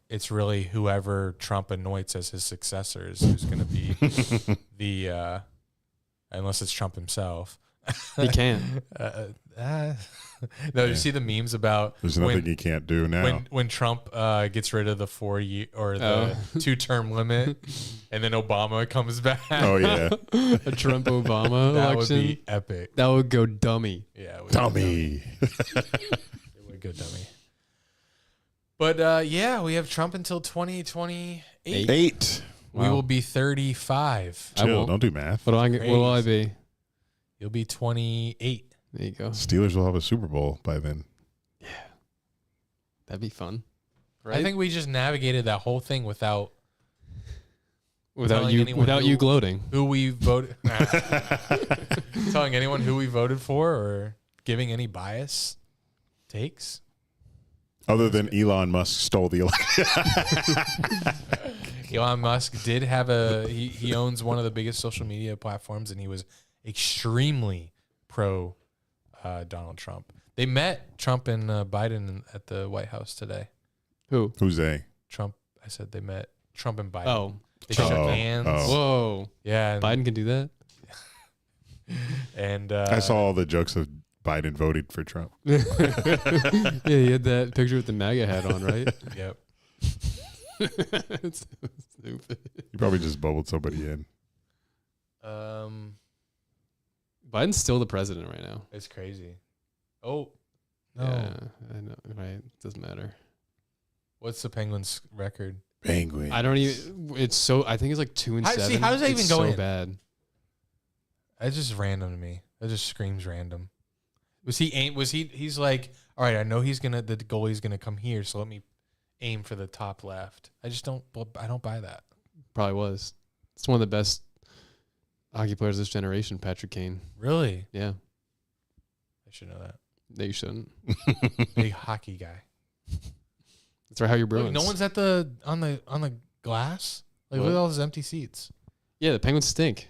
Speaker 1: It's really whoever Trump anoints as his successors who's going to be the, unless it's Trump himself.
Speaker 3: He can.
Speaker 1: No, you see the memes about
Speaker 2: there's nothing he can't do now.
Speaker 1: When Trump gets rid of the 4 year or the 2-term limit, and then Obama comes back.
Speaker 2: Oh yeah,
Speaker 3: a Trump Obama
Speaker 1: that
Speaker 3: election
Speaker 1: would be epic.
Speaker 3: That would go dummy.
Speaker 1: Yeah, it
Speaker 2: dummy.
Speaker 1: It would go dummy. But yeah, we have Trump until 2028.
Speaker 2: 8.
Speaker 1: We will be 35.
Speaker 2: Chill, don't do math.
Speaker 3: What will I be?
Speaker 1: You'll be 28.
Speaker 3: There you go.
Speaker 2: Steelers will have a Super Bowl by then.
Speaker 3: Yeah, that'd be fun.
Speaker 1: Right? I think we just navigated that whole thing without
Speaker 3: you gloating.
Speaker 1: Who we voted, telling anyone who we voted for, or giving any bias takes.
Speaker 2: Other than Elon Musk stole the election.
Speaker 1: Elon Musk did have he owns one of the biggest social media platforms, and he was extremely pro Donald Trump. They met, Trump and Biden, at the White House today.
Speaker 2: Who's they?
Speaker 1: Trump. I said they met Trump and Biden.
Speaker 3: Oh,
Speaker 1: they shook hands.
Speaker 2: Oh.
Speaker 3: Whoa.
Speaker 1: Yeah.
Speaker 3: Biden can do that.
Speaker 1: And
Speaker 2: I saw all the jokes of Biden voted for Trump.
Speaker 3: Yeah, he had that picture with the MAGA hat on, right?
Speaker 1: Yep.
Speaker 3: It's so stupid.
Speaker 2: You probably just bubbled somebody in.
Speaker 3: Biden's still the president right now.
Speaker 1: It's crazy. Oh, no.
Speaker 3: Yeah, I know, right? Doesn't matter.
Speaker 1: What's the Penguins' record?
Speaker 2: Penguin.
Speaker 3: I don't even. It's so. I think it's like 2-7.
Speaker 1: How does that even go in?
Speaker 3: So bad.
Speaker 1: That's just random to me. That just screams random. He's like, all right, I know the goalie's gonna come here, so let me aim for the top left. I don't buy that.
Speaker 3: Probably was. It's one of the best hockey players of this generation, Patrick Kane.
Speaker 1: Really?
Speaker 3: Yeah.
Speaker 1: I should know that.
Speaker 3: No, you shouldn't.
Speaker 1: Big hockey guy.
Speaker 3: That's right. How your
Speaker 1: Look,
Speaker 3: Bruins?
Speaker 1: no one's on the glass. Like, look at all those empty seats.
Speaker 3: Yeah, the Penguins stink.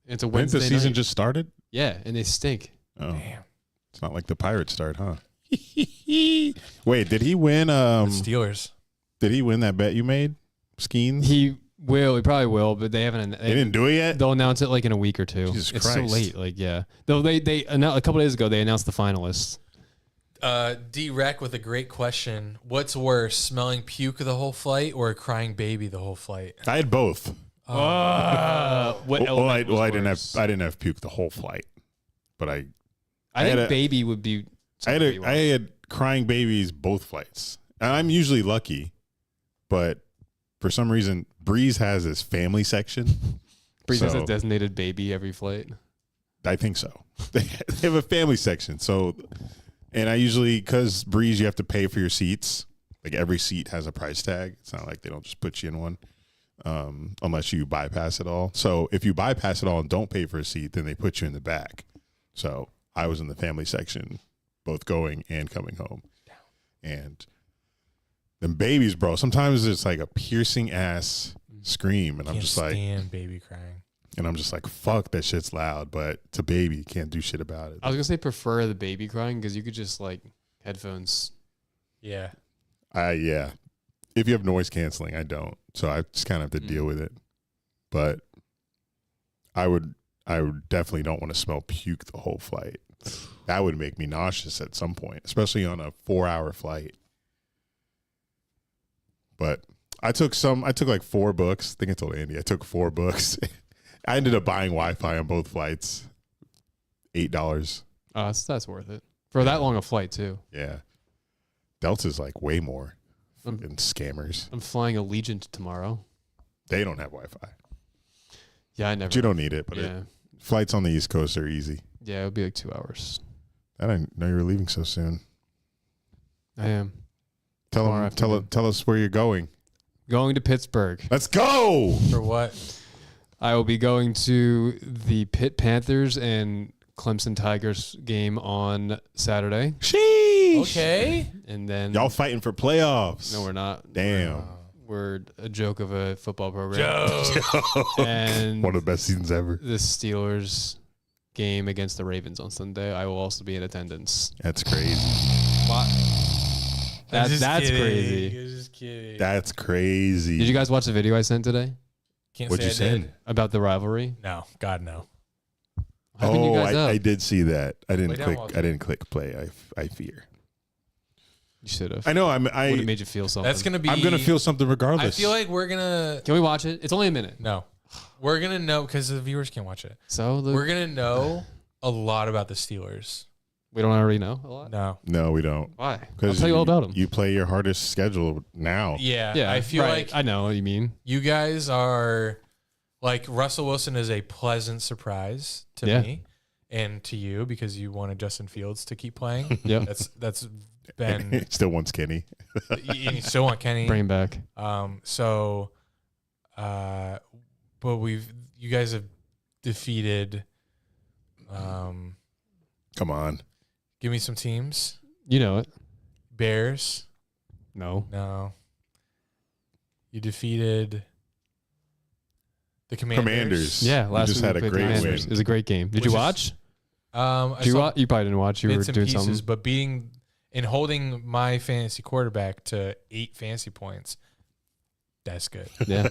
Speaker 3: It's a
Speaker 2: Didn't
Speaker 3: Wednesday
Speaker 2: the season
Speaker 3: night.
Speaker 2: just started?
Speaker 3: Yeah, and they stink.
Speaker 2: Oh,
Speaker 1: Damn.
Speaker 2: It's not like the Pirates start, huh? Wait, did he win?
Speaker 1: The Steelers.
Speaker 2: Did he win that bet you made? Skeens?
Speaker 3: He probably will, but they haven't.
Speaker 2: They didn't do it yet?
Speaker 3: They'll announce it like in a week or two.
Speaker 2: Jesus
Speaker 3: it's
Speaker 2: Christ.
Speaker 3: so late. Like, yeah. Though they announced, a couple days ago they announced the finalists.
Speaker 1: D-Rec with a great question. What's worse, smelling puke the whole flight or a crying baby the whole flight?
Speaker 2: I had both.
Speaker 3: What
Speaker 2: Well, I
Speaker 3: worse?
Speaker 2: didn't have puke the whole flight, but I
Speaker 3: think
Speaker 2: had
Speaker 3: baby would be.
Speaker 2: I had crying babies both flights. And I'm usually lucky, but for some reason, Breeze has this family section.
Speaker 3: Breeze has a designated baby every flight.
Speaker 2: I think so. They have a family section. So, and I usually, because Breeze, you have to pay for your seats. Like every seat has a price tag. It's not like they don't just put you in one, unless you bypass it all. So if you bypass it all and don't pay for a seat, then they put you in the back. So I was in the family section, both going and coming home. And them babies, bro, sometimes it's like a piercing ass scream. And I'm just like,
Speaker 1: stand baby crying.
Speaker 2: And I'm just like, fuck, that shit's loud, but it's a baby. Can't do shit about it.
Speaker 3: I was gonna say prefer the baby crying because you could just like headphones.
Speaker 1: Yeah.
Speaker 2: Yeah. If you have noise canceling, I don't. So I just kind of have to deal with it. But I would definitely don't want to smell puke the whole flight. That would make me nauseous at some point, especially on a 4-hour flight. But I took like 4 books. I think I told Andy I took 4 books. I ended up buying Wi-Fi on both flights. $8.
Speaker 3: Oh, that's worth it for that long a flight too.
Speaker 2: Yeah. Delta's like way more. And scammers.
Speaker 3: I'm flying Allegiant tomorrow.
Speaker 2: They don't have Wi-Fi.
Speaker 3: Yeah, I never.
Speaker 2: But you don't need it. But flights on the East Coast are easy.
Speaker 3: Yeah, it would be like 2 hours.
Speaker 2: I didn't know you were leaving so soon.
Speaker 3: I am.
Speaker 2: Tell us where you're going.
Speaker 3: Going to Pittsburgh.
Speaker 2: Let's go.
Speaker 1: For what?
Speaker 3: I will be going to the Pitt Panthers and Clemson Tigers game on Saturday.
Speaker 2: Sheesh.
Speaker 1: Okay.
Speaker 3: And then
Speaker 2: Y'all fighting for playoffs.
Speaker 3: No, we're not.
Speaker 2: Damn.
Speaker 3: We're a joke of a football program.
Speaker 1: Joke.
Speaker 3: And
Speaker 2: one of the best seasons ever.
Speaker 3: The Steelers game against the Ravens on Sunday. I will also be in attendance.
Speaker 2: That's crazy.
Speaker 3: That's
Speaker 1: kidding.
Speaker 3: crazy.
Speaker 1: Just kidding.
Speaker 2: That's crazy.
Speaker 3: Did you guys watch the video I sent today
Speaker 1: What'd
Speaker 2: you send?
Speaker 3: about the rivalry?
Speaker 1: No, God no.
Speaker 3: You guys up?
Speaker 2: I did see that. I didn't
Speaker 1: Play
Speaker 2: click.
Speaker 1: down,
Speaker 2: I didn't click play. I fear.
Speaker 3: You should have.
Speaker 2: I know.
Speaker 3: Would have made you feel something.
Speaker 1: That's gonna be.
Speaker 2: I'm gonna feel something regardless.
Speaker 1: I feel like we're gonna.
Speaker 3: Can we watch it? It's only a minute.
Speaker 1: No, we're gonna know because the viewers can't watch it.
Speaker 3: So
Speaker 1: we're gonna know a lot about the Steelers.
Speaker 3: We don't already know a lot.
Speaker 2: No, we don't.
Speaker 3: Why?
Speaker 2: Because
Speaker 3: I'll tell you all about them.
Speaker 2: You play your hardest schedule now.
Speaker 1: Yeah. I feel like
Speaker 3: I know what you mean.
Speaker 1: you guys are like Russell Wilson is a pleasant surprise to me and to you because you wanted Justin Fields to keep playing.
Speaker 3: Yeah,
Speaker 1: that's been
Speaker 2: still wants Kenny.
Speaker 1: you still want Kenny.
Speaker 3: Bring him back.
Speaker 1: But you guys have defeated.
Speaker 2: Come on.
Speaker 1: Give me some teams.
Speaker 3: You know it.
Speaker 1: Bears.
Speaker 3: No.
Speaker 1: You defeated the Commanders.
Speaker 3: Yeah, last
Speaker 2: just
Speaker 3: week
Speaker 2: had
Speaker 3: we
Speaker 2: a
Speaker 3: played the
Speaker 2: great
Speaker 3: Commanders.
Speaker 2: win.
Speaker 3: It was a great game. Did you watch?
Speaker 1: You
Speaker 3: probably didn't watch. You were doing something.
Speaker 1: But holding my fantasy quarterback to 8 fantasy points, that's good.
Speaker 3: Yeah.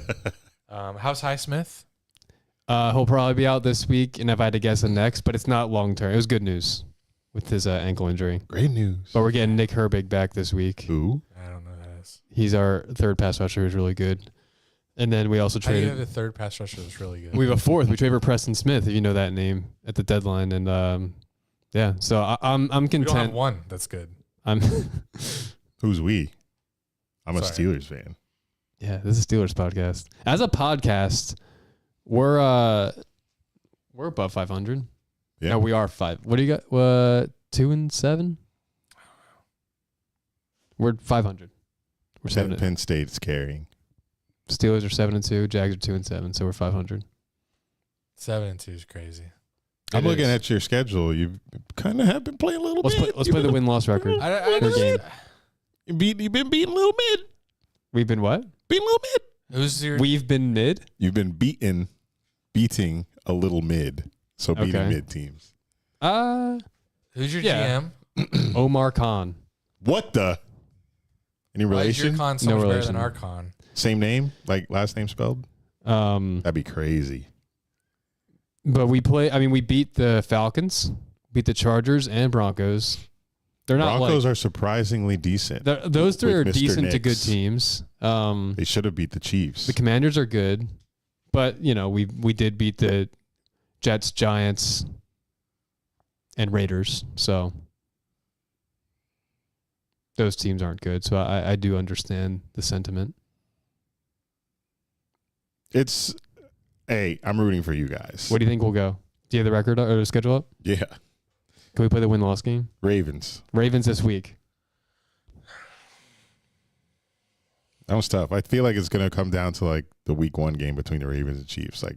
Speaker 1: How's Highsmith?
Speaker 3: He'll probably be out this week, and if I had to guess, the next. But it's not long term. It was good news with his ankle injury.
Speaker 2: Great news.
Speaker 3: But we're getting Nick Herbig back this week.
Speaker 2: Who?
Speaker 1: I don't know who that is.
Speaker 3: He's our third pass rusher. Who's really good. And then we also
Speaker 1: How do you
Speaker 3: traded.
Speaker 1: have the third pass rusher that's really good?
Speaker 3: We have a fourth. We traded for Preston Smith, if you know that name, at the deadline. And yeah, so I'm content.
Speaker 1: We don't have one that's good.
Speaker 2: Who's we? I'm a
Speaker 1: Sorry.
Speaker 2: Steelers fan.
Speaker 3: Yeah, this is a Steelers podcast. As a podcast, we're above 500.
Speaker 2: Yeah.
Speaker 3: No, we are 5. What do you got? 2-7? We're 500. We're 7.
Speaker 2: Penn State's carrying.
Speaker 3: Steelers are 7-2. Jags are 2-7. So we're 500.
Speaker 1: 7-2 is crazy.
Speaker 2: I'm looking at your schedule. You kind of have been playing a little bit.
Speaker 3: Let's play the win-loss record. Per game.
Speaker 2: You've been beating a little mid.
Speaker 3: We've been what?
Speaker 2: Beating a little mid.
Speaker 3: We've been mid?
Speaker 2: You've been beating a little mid. So beating mid teams.
Speaker 1: Who's your GM?
Speaker 3: Omar Khan.
Speaker 2: What the? Any
Speaker 1: Why is your
Speaker 2: relation?
Speaker 1: con so
Speaker 3: No
Speaker 1: much better
Speaker 3: relation.
Speaker 1: than our con?
Speaker 2: Same name? Like last name spelled? That'd be crazy.
Speaker 3: But we beat the Falcons, beat the Chargers and Broncos. They're not
Speaker 2: Broncos are surprisingly decent.
Speaker 3: Those three are
Speaker 2: Mr.
Speaker 3: decent to good
Speaker 2: Nix.
Speaker 3: teams.
Speaker 2: They should have beat the Chiefs.
Speaker 3: The Commanders are good, but we did beat the Jets, Giants, and Raiders. So those teams aren't good. So I do understand the sentiment.
Speaker 2: I'm rooting for you guys.
Speaker 3: What do you think we'll go? Do you have the record or the schedule up?
Speaker 2: Yeah.
Speaker 3: Can we play the win-loss game?
Speaker 2: Ravens.
Speaker 3: Ravens this week.
Speaker 2: That was tough. I feel like it's going to come down to like the week 1 game between the Ravens and Chiefs, like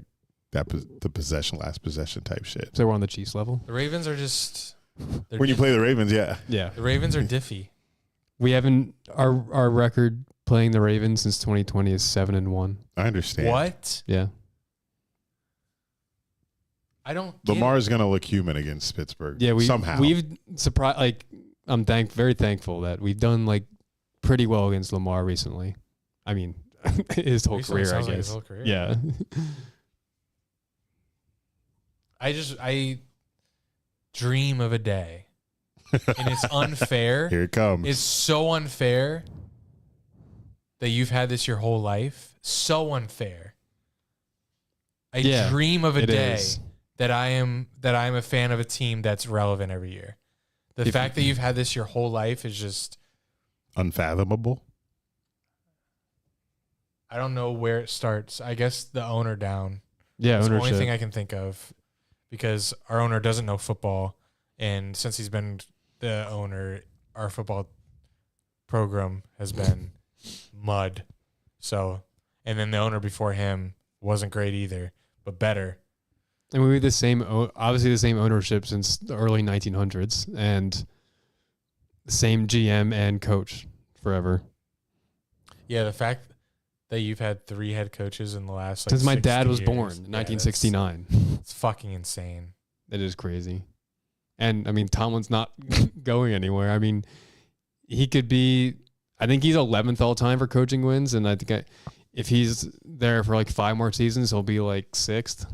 Speaker 2: the last possession type shit.
Speaker 3: So we're on the Chiefs level.
Speaker 1: The Ravens are just.
Speaker 2: When you play the Ravens, yeah.
Speaker 3: Yeah.
Speaker 1: The Ravens are diffy.
Speaker 3: We haven't our record playing the Ravens since 2020 is 7-1.
Speaker 2: I understand.
Speaker 1: What?
Speaker 3: Yeah.
Speaker 1: I don't.
Speaker 2: Lamar's going to look human against Pittsburgh.
Speaker 3: Yeah,
Speaker 2: somehow.
Speaker 3: We've surprised. Like, I'm very thankful that we've done like pretty well against Lamar recently. I mean, his whole
Speaker 1: Recently
Speaker 3: career, I
Speaker 1: sounds like his
Speaker 3: guess.
Speaker 1: whole career.
Speaker 3: Yeah.
Speaker 1: I dream of a day, and it's unfair.
Speaker 2: Here it comes.
Speaker 1: It's so unfair that you've had this your whole life. So unfair. I dream of a day that I am a fan of a team that's relevant every year. The fact that you've had this your whole life is just
Speaker 2: unfathomable.
Speaker 1: I don't know where it starts. I guess the owner down.
Speaker 3: Yeah,
Speaker 1: It's the
Speaker 3: ownership.
Speaker 1: only thing I can think of, because our owner doesn't know football, and since he's been the owner, our football program has been mud. So, and then the owner before him wasn't great either, but better.
Speaker 3: And we were obviously the same ownership since the early 1900s, and the same GM and coach forever.
Speaker 1: Yeah, the fact that you've had 3 head coaches in the last
Speaker 3: Since my dad
Speaker 1: 60
Speaker 3: was
Speaker 1: years,
Speaker 3: born in 1969.
Speaker 1: It's fucking insane.
Speaker 3: It is crazy. And, I mean, Tomlin's not going anywhere. I mean, he could be – I think he's 11th all-time for coaching wins, and I think if he's there for like 5 more seasons, he'll be like 6th.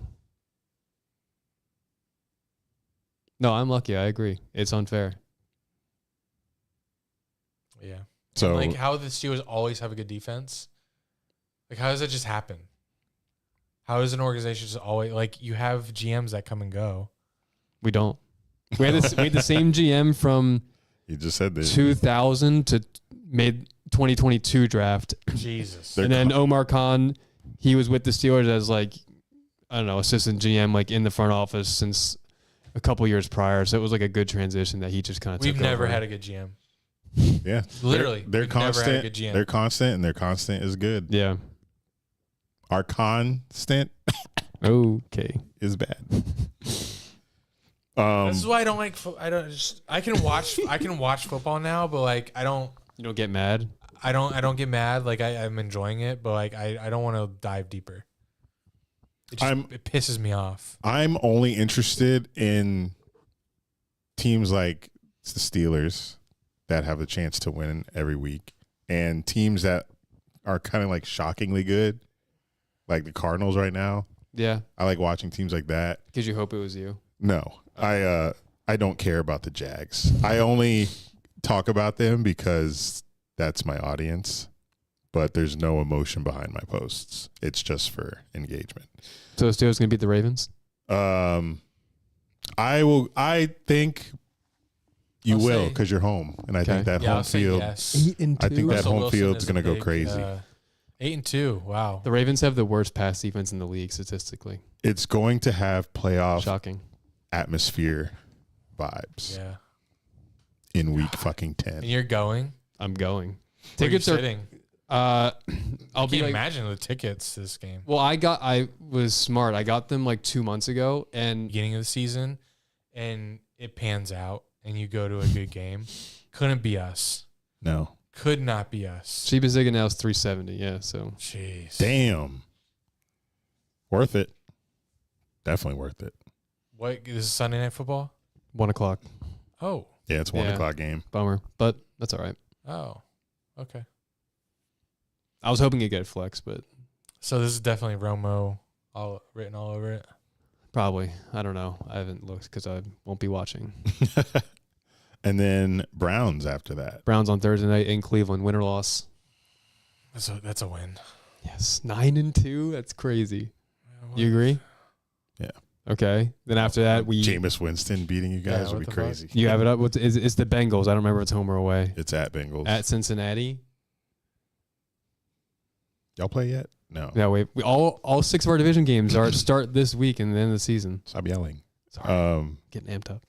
Speaker 3: No, I'm lucky. I agree. It's unfair.
Speaker 1: Yeah.
Speaker 2: So,
Speaker 1: like, how the Steelers always have a good defense. Like, how does that just happen? How does an organization just always, like, you have GMs that come and go?
Speaker 3: We don't. We had the same GM from
Speaker 2: you just said this.
Speaker 3: 2000 to mid 2022 draft.
Speaker 1: Jesus.
Speaker 3: And then Omar Khan, he was with the Steelers as like, I don't know, assistant GM, like in the front office since a couple years prior. So it was like a good transition that he just kind of took
Speaker 1: We've never
Speaker 3: over.
Speaker 1: had a good GM.
Speaker 2: Yeah.
Speaker 1: Literally.
Speaker 2: They're
Speaker 1: we've
Speaker 2: constant.
Speaker 1: Never had a good GM.
Speaker 2: They're constant, and their constant is good.
Speaker 3: Yeah.
Speaker 2: Our constant
Speaker 3: Okay.
Speaker 2: is bad.
Speaker 1: This is why I don't like. I can watch football now, but like I don't.
Speaker 3: You don't get mad?
Speaker 1: I don't get mad. Like I'm enjoying it, but like I don't want to dive deeper. It pisses me off.
Speaker 2: I'm only interested in teams like the Steelers that have a chance to win every week, and teams that are kind of like shockingly good, like the Cardinals right now.
Speaker 3: Yeah.
Speaker 2: I like watching teams like that.
Speaker 3: Because you hope it was you.
Speaker 2: No, I don't care about the Jags. I only talk about them because that's my audience, but there's no emotion behind my posts. It's just for engagement.
Speaker 3: So the Steelers going to beat the Ravens?
Speaker 2: I think you
Speaker 1: I'll
Speaker 2: will
Speaker 1: say-
Speaker 2: because you're home, and I think that
Speaker 1: Yeah, I'll
Speaker 2: home
Speaker 1: say
Speaker 2: field.
Speaker 1: yes.
Speaker 3: 8-2.
Speaker 2: I think that
Speaker 1: Russell
Speaker 2: home
Speaker 1: Wilson
Speaker 2: field's
Speaker 1: is a
Speaker 2: going to go
Speaker 1: big,
Speaker 2: crazy.
Speaker 1: 8-2. Wow.
Speaker 3: The Ravens have the worst pass defense in the league statistically.
Speaker 2: It's going to have playoff
Speaker 3: Shocking.
Speaker 2: atmosphere vibes
Speaker 1: Yeah.
Speaker 2: in week fucking 10.
Speaker 1: And you're going.
Speaker 3: I'm going.
Speaker 1: Where are you
Speaker 3: Tickets are.
Speaker 1: sitting?
Speaker 3: I'll
Speaker 1: I
Speaker 3: be
Speaker 1: can't
Speaker 3: like.
Speaker 1: imagine the tickets to this game.
Speaker 3: Well, I was smart. I got them like 2 months ago, and
Speaker 1: Beginning of the season, and it pans out, and you go to a good game. Couldn't be us.
Speaker 2: No.
Speaker 1: Could not be us.
Speaker 3: cheapest ticket now is $370. Yeah, so
Speaker 1: Jeez.
Speaker 2: Damn. Worth it. Definitely worth it.
Speaker 1: What? This is Sunday Night Football?
Speaker 3: 1 o'clock.
Speaker 1: Oh.
Speaker 2: Yeah, it's 1
Speaker 3: Yeah.
Speaker 2: o'clock game.
Speaker 3: Bummer, but that's all right.
Speaker 1: Oh. Okay.
Speaker 3: I was hoping to get flex, but
Speaker 1: So this is definitely Romo written all over it.
Speaker 3: probably. I don't know. I haven't looked because I won't be watching.
Speaker 2: And then Browns after that.
Speaker 3: Browns on Thursday night in Cleveland. Win or loss?
Speaker 1: That's a win.
Speaker 3: Yes. 9-2. That's crazy. You agree?
Speaker 2: Yeah.
Speaker 3: Okay. Then after that,
Speaker 2: Jameis Winston beating you guys would be crazy.
Speaker 3: You have it up. It's the Bengals. I don't remember if it's home or away.
Speaker 2: It's at Bengals.
Speaker 3: At Cincinnati.
Speaker 2: Y'all play yet? No.
Speaker 3: Yeah, wait. All 6 of our division games start this week and the end of the season.
Speaker 2: Stop yelling.
Speaker 3: Sorry. Getting amped up.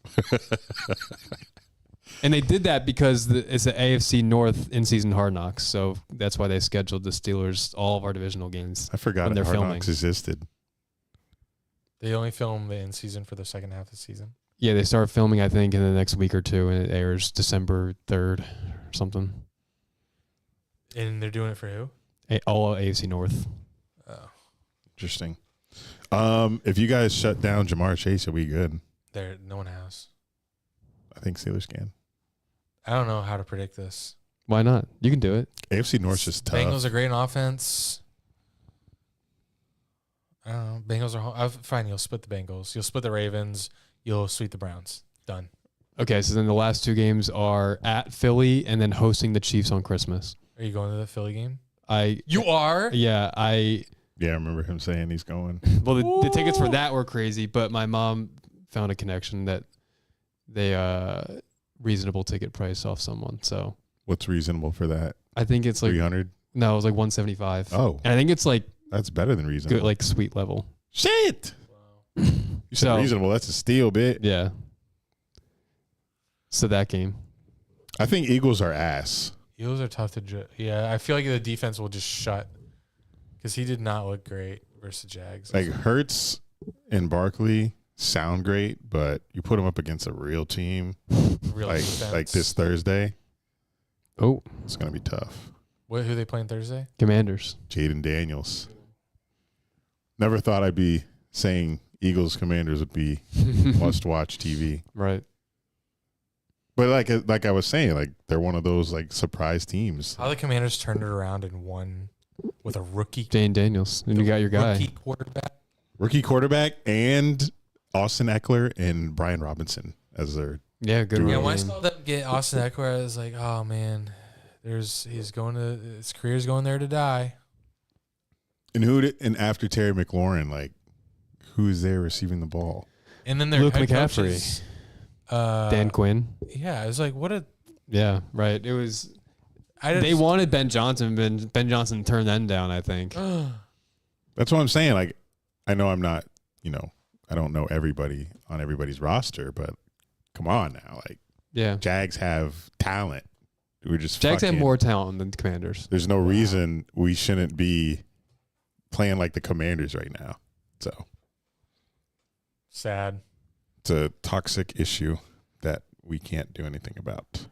Speaker 3: And they did that because it's the AFC North in-season Hard Knocks, so that's why they scheduled the Steelers all of our divisional games.
Speaker 2: I forgot
Speaker 3: they're
Speaker 2: Hard
Speaker 3: filming.
Speaker 2: Knocks existed.
Speaker 1: They only film the in season for the second half of the season.
Speaker 3: Yeah, they start filming, I think, in the next week or two, and it airs December 3rd or something.
Speaker 1: And they're doing it for who?
Speaker 3: All AFC North.
Speaker 1: Oh,
Speaker 2: Interesting. If you guys shut down Jamar Chase, it'll be good.
Speaker 1: no one has.
Speaker 2: I think Steelers can.
Speaker 1: I don't know how to predict this.
Speaker 3: Why not? You can do it.
Speaker 2: AFC North's just tough.
Speaker 1: Bengals are great in offense. I don't know. Bengals are fine. You'll split the Bengals. You'll split the Ravens. You'll sweep the Browns. Done.
Speaker 3: Okay, so then the last 2 games are at Philly and then hosting the Chiefs on Christmas.
Speaker 1: Are you going to the Philly game?
Speaker 3: You
Speaker 1: are?
Speaker 3: Yeah,
Speaker 2: Yeah, I remember him saying he's going.
Speaker 3: Well, the tickets for that were crazy, but my mom found a connection that they reasonable ticket price off someone. So
Speaker 2: What's reasonable for that?
Speaker 3: I think it's like
Speaker 2: 300?
Speaker 3: No, it was like 175.
Speaker 2: Oh.
Speaker 3: And I think it's like
Speaker 2: That's better than reasonable.
Speaker 3: good, like suite level.
Speaker 2: Shit!
Speaker 1: Wow.
Speaker 2: You said
Speaker 3: So-
Speaker 2: reasonable. That's a steal, bit.
Speaker 3: Yeah. So that game.
Speaker 2: I think Eagles are ass.
Speaker 1: Eagles are tough to yeah, I feel like the defense will just shut because he did not look great versus the Jags.
Speaker 2: Like Hurts and Barkley sound great, but you put them up against a real team
Speaker 1: Real
Speaker 2: like
Speaker 1: defense.
Speaker 2: this Thursday,
Speaker 3: Oh,
Speaker 2: it's gonna be tough.
Speaker 1: Who they playing Thursday?
Speaker 3: Commanders.
Speaker 2: Jaden Daniels. Never thought I'd be saying Eagles Commanders would be must-watch TV.
Speaker 3: Right.
Speaker 2: But like I was saying, like they're one of those like surprise teams.
Speaker 1: How the Commanders turned it around and won with a rookie.
Speaker 3: Jane Daniels. And you got your guy.
Speaker 1: Rookie quarterback.
Speaker 2: Rookie quarterback and Austin Eckler and Brian Robinson as their
Speaker 3: Yeah, good.
Speaker 1: Yeah,
Speaker 3: run
Speaker 1: when I
Speaker 3: game.
Speaker 1: saw them get Austin Eckler, I was like, oh man, his career's going there to die.
Speaker 2: and after Terry McLaurin, like who's there receiving the ball?
Speaker 1: And then their
Speaker 3: Luke
Speaker 1: head
Speaker 3: McCaffrey.
Speaker 1: coaches,
Speaker 3: Dan Quinn.
Speaker 1: Yeah, I was like, what a.
Speaker 3: Yeah, right. It was.
Speaker 1: I
Speaker 3: They wanted Ben Johnson. Ben Johnson turned them down, I think.
Speaker 2: That's what I'm saying. Like, I know I'm not, I don't know everybody on everybody's roster, but come on now. Like,
Speaker 3: Yeah.
Speaker 2: Jags have talent. We're just
Speaker 3: Jags have
Speaker 2: fucking-
Speaker 3: more talent than the Commanders.
Speaker 2: There's no reason we shouldn't be playing like the Commanders right now. So
Speaker 1: Sad.
Speaker 2: it's a toxic issue that we can't do anything about.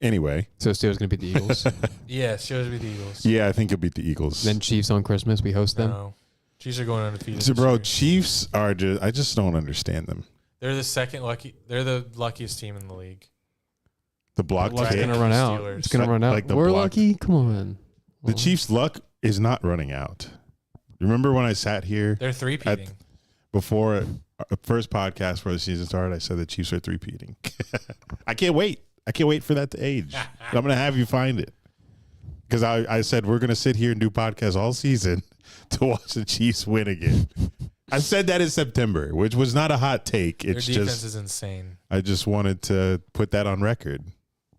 Speaker 2: Anyway,
Speaker 3: So Steelers going to beat the Eagles.
Speaker 1: Yeah, shows be the Eagles.
Speaker 2: yeah, I think you'll beat the Eagles.
Speaker 3: Then Chiefs on Christmas. We host them.
Speaker 1: No. Chiefs are going undefeated.
Speaker 2: So,
Speaker 1: this
Speaker 2: bro,
Speaker 1: year.
Speaker 2: Chiefs are just, I just don't understand them.
Speaker 1: They're the luckiest team in the league.
Speaker 2: The block
Speaker 3: Luck's
Speaker 2: ticket.
Speaker 3: going to run out.
Speaker 1: Steelers.
Speaker 3: It's going to run out.
Speaker 2: Like the
Speaker 3: We're
Speaker 2: block-
Speaker 3: lucky. Come on.
Speaker 2: The Chiefs' luck is not running out. Remember when I sat here
Speaker 1: They're three-peating.
Speaker 2: before our first podcast before the season started? I said the Chiefs are three-peating. I can't wait. I can't wait for that to age. I'm going to have you find it. Because I said we're going to sit here and do podcasts all season to watch the Chiefs win again. I said that in September, which was not a hot take.
Speaker 1: Their
Speaker 2: It's
Speaker 1: defense
Speaker 2: just
Speaker 1: is insane.
Speaker 2: I just wanted to put that on record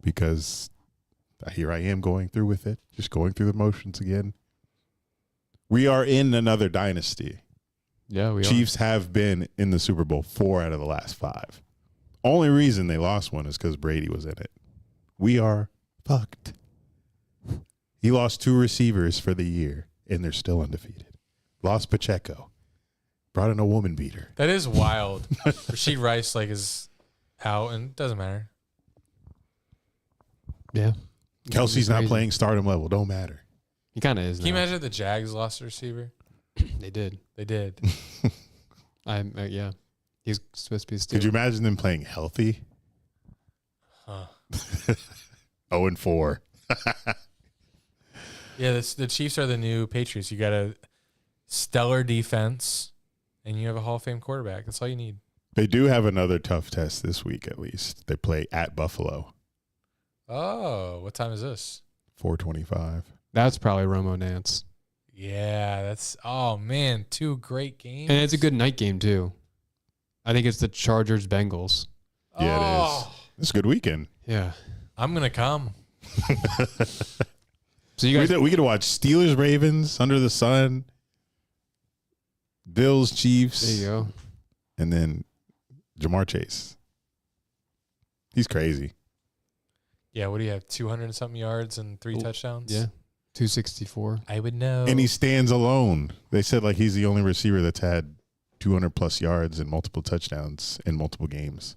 Speaker 2: because here I am going through with it, just going through the motions again. We are in another dynasty.
Speaker 3: Yeah, we
Speaker 2: Chiefs have been in the Super Bowl 4 out of the last 5. Only reason they lost one is because Brady was in it. We are fucked. He lost 2 receivers for the year, and they're still undefeated. Lost Pacheco. Brought in a woman beater.
Speaker 1: That is wild. Rasheed Rice is out, and it doesn't matter.
Speaker 3: Yeah.
Speaker 2: Kelsey's not
Speaker 3: Crazy.
Speaker 2: playing stardom level. Don't matter.
Speaker 3: He kind of is.
Speaker 1: Can you
Speaker 3: now.
Speaker 1: imagine if the Jags lost a receiver?
Speaker 3: They did.
Speaker 1: They did.
Speaker 3: Yeah. He's supposed to be a
Speaker 2: Could you
Speaker 3: Steeler.
Speaker 2: imagine them playing healthy?
Speaker 1: Huh.
Speaker 2: 0-4.
Speaker 1: Yeah, the Chiefs are the new Patriots. You got a stellar defense, and you have a Hall of Fame quarterback. That's all you need.
Speaker 2: They do have another tough test this week, at least. They play at Buffalo.
Speaker 1: Oh, what time is this?
Speaker 2: 4:25.
Speaker 3: That's probably Romo Nance.
Speaker 1: Yeah, that's oh man, 2 great games.
Speaker 3: And it's a good night game too. I think it's the Chargers Bengals.
Speaker 2: Yeah, it is. It's a good weekend.
Speaker 3: Yeah.
Speaker 1: I'm gonna come.
Speaker 3: So you guys
Speaker 2: We get to watch Steelers, Ravens, Under the Sun, Bills, Chiefs.
Speaker 3: there you go.
Speaker 2: And then Jamar Chase. He's crazy.
Speaker 1: Yeah, what do you have? 200 and something yards and 3
Speaker 3: Oh,
Speaker 1: touchdowns?
Speaker 3: Yeah. 264.
Speaker 1: I would know.
Speaker 2: And he stands alone. They said like he's the only receiver that's had 200 plus yards and multiple touchdowns in multiple games.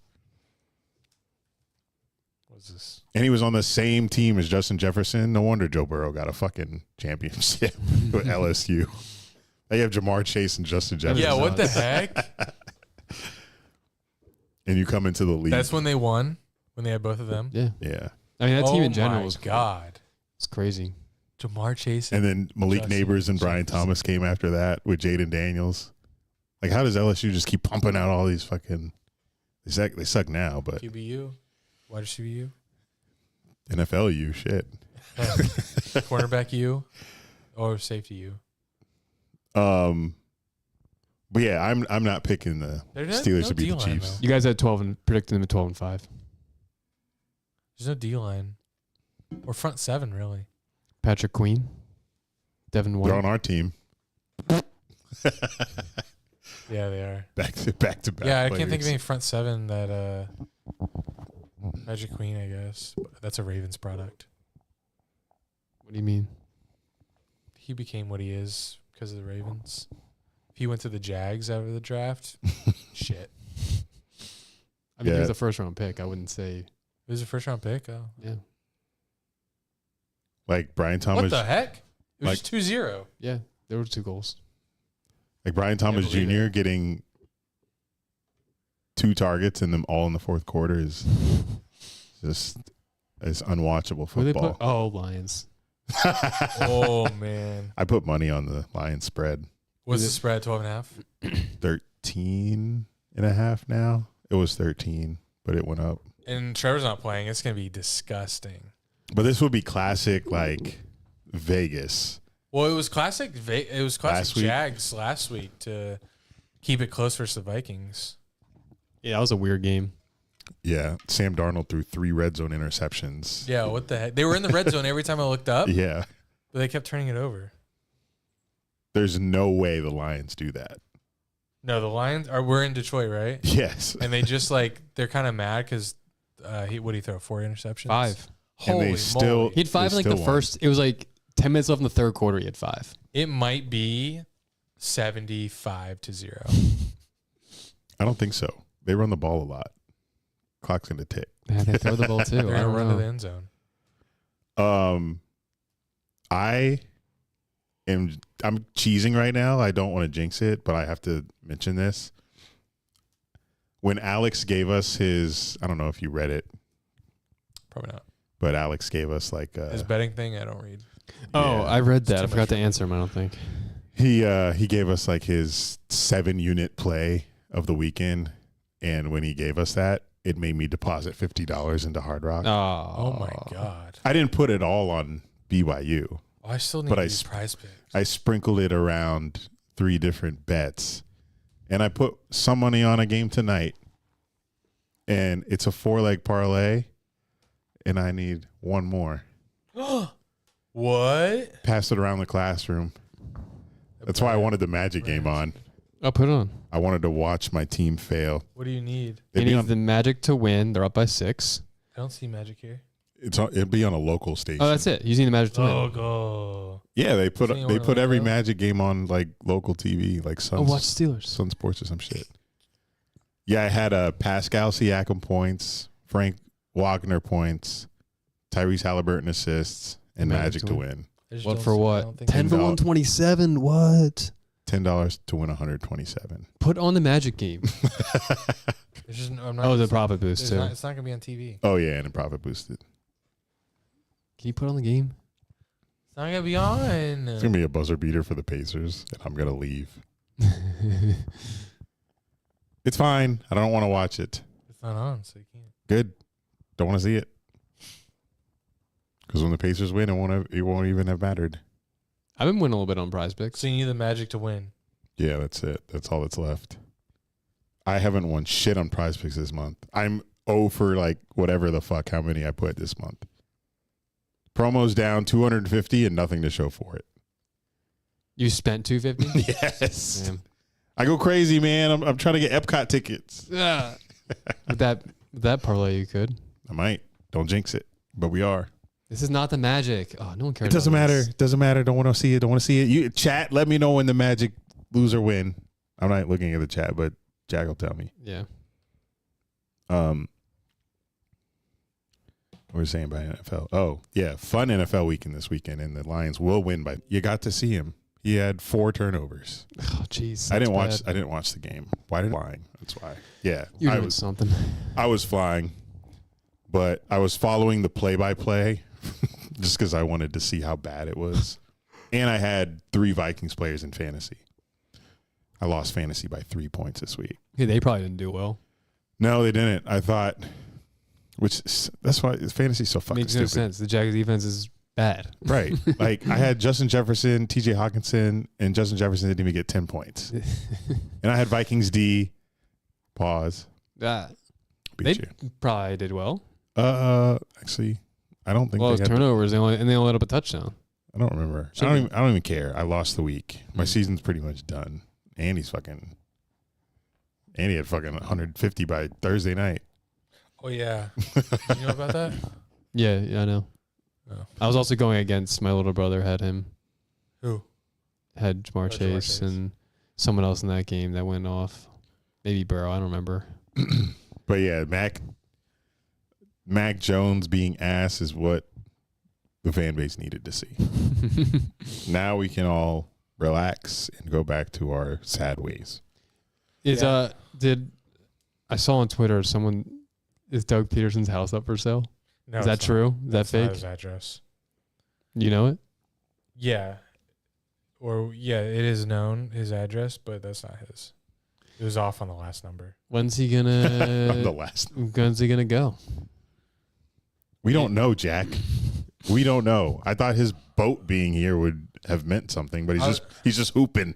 Speaker 1: What's this?
Speaker 2: And he was on the same team as Justin Jefferson. No wonder Joe Burrow got a fucking championship with LSU. They have Jamar Chase and Justin Jefferson.
Speaker 1: Yeah, what the heck?
Speaker 2: And you come into the league.
Speaker 1: That's when they won, when they had both of them.
Speaker 3: Yeah.
Speaker 2: Yeah.
Speaker 3: I mean, that team in general
Speaker 1: my
Speaker 3: was
Speaker 1: God.
Speaker 3: It's crazy.
Speaker 1: Jamar Chase.
Speaker 2: And then Malik
Speaker 1: Justin
Speaker 2: Neighbors and Brian
Speaker 1: Jefferson.
Speaker 2: Thomas came after that with Jaden Daniels. Like, how does LSU just keep pumping out all these fucking... They suck now, but
Speaker 1: QBU. Wide receiver U.
Speaker 2: NFL U, shit.
Speaker 1: Cornerback U. Or safety U.
Speaker 2: But yeah, I'm not picking the
Speaker 1: There's
Speaker 2: Steelers
Speaker 1: no
Speaker 2: to beat the
Speaker 1: D-line,
Speaker 2: Chiefs.
Speaker 1: though.
Speaker 3: You guys had 12 and predicted them at 12 and 5.
Speaker 1: There's no D line. Or front 7, really.
Speaker 3: Patrick Queen, Devin
Speaker 2: They're on
Speaker 3: White.
Speaker 2: our team.
Speaker 1: Yeah, they are.
Speaker 2: Back to back.
Speaker 1: Yeah, I can't think of
Speaker 2: players.
Speaker 1: any front 7 that Magic Queen, I guess. That's a Ravens product.
Speaker 3: What do you mean?
Speaker 1: He became what he is because of the Ravens. If he went to the Jags out of the draft, shit.
Speaker 3: I mean, he
Speaker 2: Yeah.
Speaker 3: was a first round pick. I wouldn't say,
Speaker 1: It was a first round pick. Oh.
Speaker 3: yeah.
Speaker 2: Like Brian Thomas.
Speaker 1: What the heck? It was
Speaker 2: Like-
Speaker 1: just 2-0.
Speaker 3: Yeah. There were 2 goals.
Speaker 2: Like Brian Thomas
Speaker 1: believe
Speaker 2: Jr.
Speaker 1: it.
Speaker 2: getting 2 targets and them all in the fourth quarter is just it's unwatchable
Speaker 3: Who they
Speaker 2: football.
Speaker 3: put? Oh, Lions.
Speaker 1: Oh, man.
Speaker 2: I put money on the Lions spread.
Speaker 1: What's the spread? 12.5?
Speaker 2: 13 and a half now. It was 13, but it went up.
Speaker 1: And Trevor's not playing. It's going to be disgusting.
Speaker 2: But this would be classic like Vegas.
Speaker 1: Well, it was classic. It was classic
Speaker 2: Last week?
Speaker 1: Jags last week to keep it close versus the Vikings.
Speaker 3: Yeah, that was a weird game.
Speaker 2: Yeah, Sam Darnold threw 3 red zone interceptions.
Speaker 1: Yeah, what the heck? They were in the red zone every time I looked up,
Speaker 2: Yeah.
Speaker 1: but they kept turning it over.
Speaker 2: There's no way the Lions do that.
Speaker 1: No, the Lions we're in Detroit, right?
Speaker 2: Yes.
Speaker 1: And they just they're kind of mad because what did he throw? 4 interceptions?
Speaker 3: 5.
Speaker 2: And they
Speaker 1: Holy
Speaker 2: still-
Speaker 1: moly.
Speaker 3: He had 5
Speaker 2: They
Speaker 3: in like the
Speaker 2: still won.
Speaker 3: first. It was like 10 minutes left in the third quarter. He had 5.
Speaker 1: It might be 75-0.
Speaker 2: I don't think so. They run the ball a lot. Clock's going to tick.
Speaker 3: Yeah, they throw the ball too.
Speaker 1: They're
Speaker 3: I
Speaker 1: gonna
Speaker 3: don't
Speaker 1: run to
Speaker 3: know.
Speaker 1: the end zone.
Speaker 2: I'm cheesing right now. I don't want to jinx it, but I have to mention this. When Alex gave us his, I don't know if you read it,
Speaker 1: Probably not.
Speaker 2: but Alex gave us like
Speaker 1: His betting thing, I don't read.
Speaker 3: Oh,
Speaker 2: yeah.
Speaker 3: I read that.
Speaker 1: It's
Speaker 3: I
Speaker 1: too
Speaker 3: forgot
Speaker 1: much
Speaker 3: to
Speaker 1: for me.
Speaker 3: answer him, I don't think.
Speaker 2: He gave us like his 7-unit play of the weekend, and when he gave us that, it made me deposit $50 into Hard Rock.
Speaker 1: Oh my God.
Speaker 2: I didn't put it all on BYU.
Speaker 1: Oh, I still need
Speaker 2: But
Speaker 1: to
Speaker 2: I
Speaker 1: use
Speaker 2: sp-
Speaker 1: prize picks.
Speaker 2: I sprinkled it around 3 different bets, and I put some money on a game tonight, and it's a 4-leg parlay, and I need one more.
Speaker 1: What?
Speaker 2: Pass it around the classroom. That's why I wanted the Magic game on.
Speaker 3: I'll put it on.
Speaker 2: I wanted to watch my team fail.
Speaker 1: What do you need?
Speaker 2: It'd
Speaker 3: He
Speaker 2: be
Speaker 3: needs
Speaker 2: on,
Speaker 3: the Magic to win. They're up by 6.
Speaker 1: I don't see magic here.
Speaker 2: it'd be on a local station.
Speaker 3: Oh, that's it. Using the Magic to
Speaker 1: Oh,
Speaker 3: win.
Speaker 1: go.
Speaker 2: Yeah, they
Speaker 1: So you wanna
Speaker 2: put every
Speaker 1: go?
Speaker 2: Magic game on like local TV, like Sun,
Speaker 3: Oh, watch Steelers.
Speaker 2: Sun Sports or some shit. Yeah, I had Pascal Siakam points, Frank Wagner points, Tyrese Halliburton assists, and Magic to win.
Speaker 1: I just
Speaker 3: What
Speaker 1: don't
Speaker 3: for
Speaker 1: see- I
Speaker 3: what?
Speaker 1: don't think
Speaker 3: 10 for
Speaker 2: $10.
Speaker 3: 127. What?
Speaker 2: $10 to win 127.
Speaker 3: Put on the Magic game.
Speaker 1: There's just, I'm not,
Speaker 3: Oh, the profit boost, too.
Speaker 1: it's not going to be on TV.
Speaker 2: Oh yeah, and a profit boosted.
Speaker 3: Can you put on the game?
Speaker 1: It's not going to be on.
Speaker 2: It's gonna be a buzzer beater for the Pacers, and I'm gonna leave. It's fine. I don't want to watch it.
Speaker 1: It's not on, so you can't.
Speaker 2: Good. Don't want to see it. Because when the Pacers win, it won't even have mattered.
Speaker 3: I've been winning a little bit on Prize Picks.
Speaker 1: So you need the Magic to win.
Speaker 2: Yeah, that's it. That's all that's left. I haven't won shit on Prize Picks this month. I'm 0 for like whatever the fuck how many I put this month. Promos down 250 and nothing to show for it.
Speaker 3: You spent $250?
Speaker 2: Yes.
Speaker 3: Damn.
Speaker 2: I go crazy, man. I'm trying to get Epcot tickets.
Speaker 3: With that parlay, you could.
Speaker 2: I might. Don't jinx it. But we are.
Speaker 3: This is not the Magic. Oh, no one cares.
Speaker 2: It doesn't
Speaker 3: about
Speaker 2: matter.
Speaker 3: this.
Speaker 2: It doesn't matter. Don't want to see it. Don't want to see it. You chat. Let me know when the Magic lose or win. I'm not looking at the chat, but Jack will tell me.
Speaker 3: Yeah.
Speaker 2: What were we saying about NFL? Oh, yeah. Fun NFL weekend this weekend, and the Lions will win by. You got to see him. He had 4 turnovers.
Speaker 3: Oh, jeez.
Speaker 2: I didn't watch the game. Why did I flying? That's why. Yeah.
Speaker 3: You're doing something.
Speaker 2: I was flying, but I was following the play-by-play just because I wanted to see how bad it was. And I had 3 Vikings players in fantasy. I lost fantasy by 3 points this week.
Speaker 3: Yeah, they probably didn't do well.
Speaker 2: No, they didn't. I thought, that's why fantasy's so fucking
Speaker 3: Makes no
Speaker 2: stupid.
Speaker 3: sense. The Jags defense is bad.
Speaker 2: Right. Like I had Justin Jefferson, TJ Hawkinson, and Justin Jefferson didn't even get 10 points. And I had Vikings D. Pause.
Speaker 3: They
Speaker 2: Beat you.
Speaker 3: probably did well.
Speaker 2: Actually, I don't think
Speaker 3: Well, it
Speaker 2: they
Speaker 3: was
Speaker 2: had
Speaker 3: turnovers. They only let up a touchdown.
Speaker 2: I don't remember. I don't even care. I lost the week. My season's pretty much done. Andy had fucking 150 by Thursday night.
Speaker 1: Oh, yeah. Did you know about that?
Speaker 3: Yeah, I know.
Speaker 1: Oh.
Speaker 3: I was also going against my little brother. Had him.
Speaker 1: Who?
Speaker 3: Had Jamar Chase and someone else in that game that went off. Maybe Burrow. I don't remember.
Speaker 2: But yeah, Mac Jones being ass is what the fan base needed to see. Now we can all relax and go back to our sad ways.
Speaker 3: I saw on Twitter is Doug Peterson's house up for sale?
Speaker 1: No,
Speaker 3: Is that
Speaker 1: it's
Speaker 3: true?
Speaker 1: not.
Speaker 3: Is that
Speaker 1: That's not
Speaker 3: fake?
Speaker 1: his address.
Speaker 3: You know it?
Speaker 1: Yeah. It is known, his address, but that's not his. It was off on the last number.
Speaker 3: When's he
Speaker 2: On
Speaker 3: gonna?
Speaker 2: the last.
Speaker 3: When's he gonna go?
Speaker 2: We don't know, Jack. We don't know. I thought his boat being here would have meant something, but he's just hooping.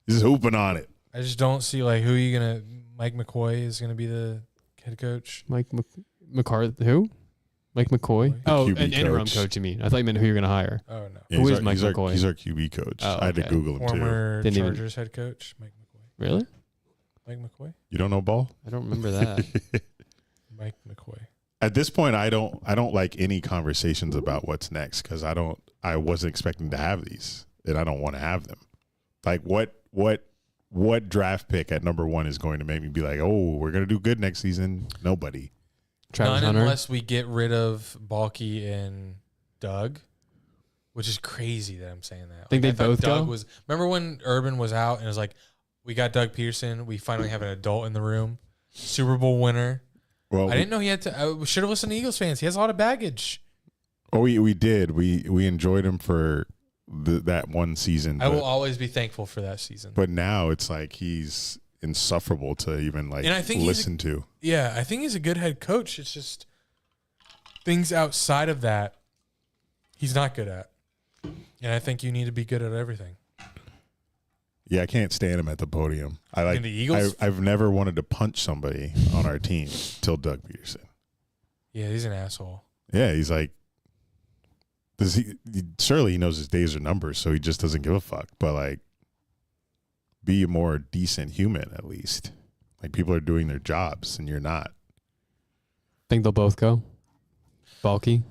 Speaker 2: He's just hooping on it.
Speaker 1: I just don't see who you gonna. Mike McCoy is gonna be the head coach.
Speaker 3: Mike McCarthy? Who? Mike McCoy? Oh,
Speaker 2: QB
Speaker 3: an interim
Speaker 2: coach.
Speaker 3: coach. You mean? I thought you meant who you're gonna hire.
Speaker 1: Oh no,
Speaker 2: Yeah,
Speaker 3: Who
Speaker 2: he's
Speaker 3: is
Speaker 2: our-
Speaker 3: Mike
Speaker 2: he's our-
Speaker 3: McCoy?
Speaker 2: He's our QB coach.
Speaker 3: Oh,
Speaker 2: I had to
Speaker 3: okay.
Speaker 2: Google him too.
Speaker 1: former
Speaker 3: Didn't even-
Speaker 1: Chargers head coach Mike McCoy.
Speaker 3: Really?
Speaker 1: Mike McCoy.
Speaker 2: You don't know ball?
Speaker 3: I don't remember that.
Speaker 1: Mike McCoy.
Speaker 2: At this point, I don't like any conversations about what's next because I wasn't expecting to have these, and I don't want to have them. Like what draft pick at number 1 is going to make me be like, oh, we're gonna do good next season? Nobody.
Speaker 3: Travis
Speaker 1: None
Speaker 3: Hunter.
Speaker 1: unless we get rid of Balky and Doug, which is crazy that I'm saying that.
Speaker 3: Think they
Speaker 1: I thought
Speaker 3: both
Speaker 1: Doug
Speaker 3: go?
Speaker 1: Remember when Urban was out and it was like, we got Doug Peterson. We finally have an adult in the room. Super Bowl winner.
Speaker 2: Well,
Speaker 1: I didn't know he had to. I should have listened to Eagles fans. He has a lot of baggage.
Speaker 2: we did. We enjoyed him for that one season.
Speaker 1: I will always be thankful for that season.
Speaker 2: But now it's like he's insufferable to even
Speaker 1: And I think
Speaker 2: listen to.
Speaker 1: Yeah, I think he's a good head coach. It's just things outside of that he's not good at. And I think you need to be good at everything.
Speaker 2: Yeah, I can't stand him at the podium. I like
Speaker 1: And the Eagles?
Speaker 2: I've never wanted to punch somebody on our team till Doug Peterson.
Speaker 1: Yeah, he's an asshole.
Speaker 2: Yeah, he's like, surely he knows his days are numbered, so he just doesn't give a fuck. But like, be a more decent human at least. Like people are doing their jobs and you're not.
Speaker 3: Think they'll both go? Balky?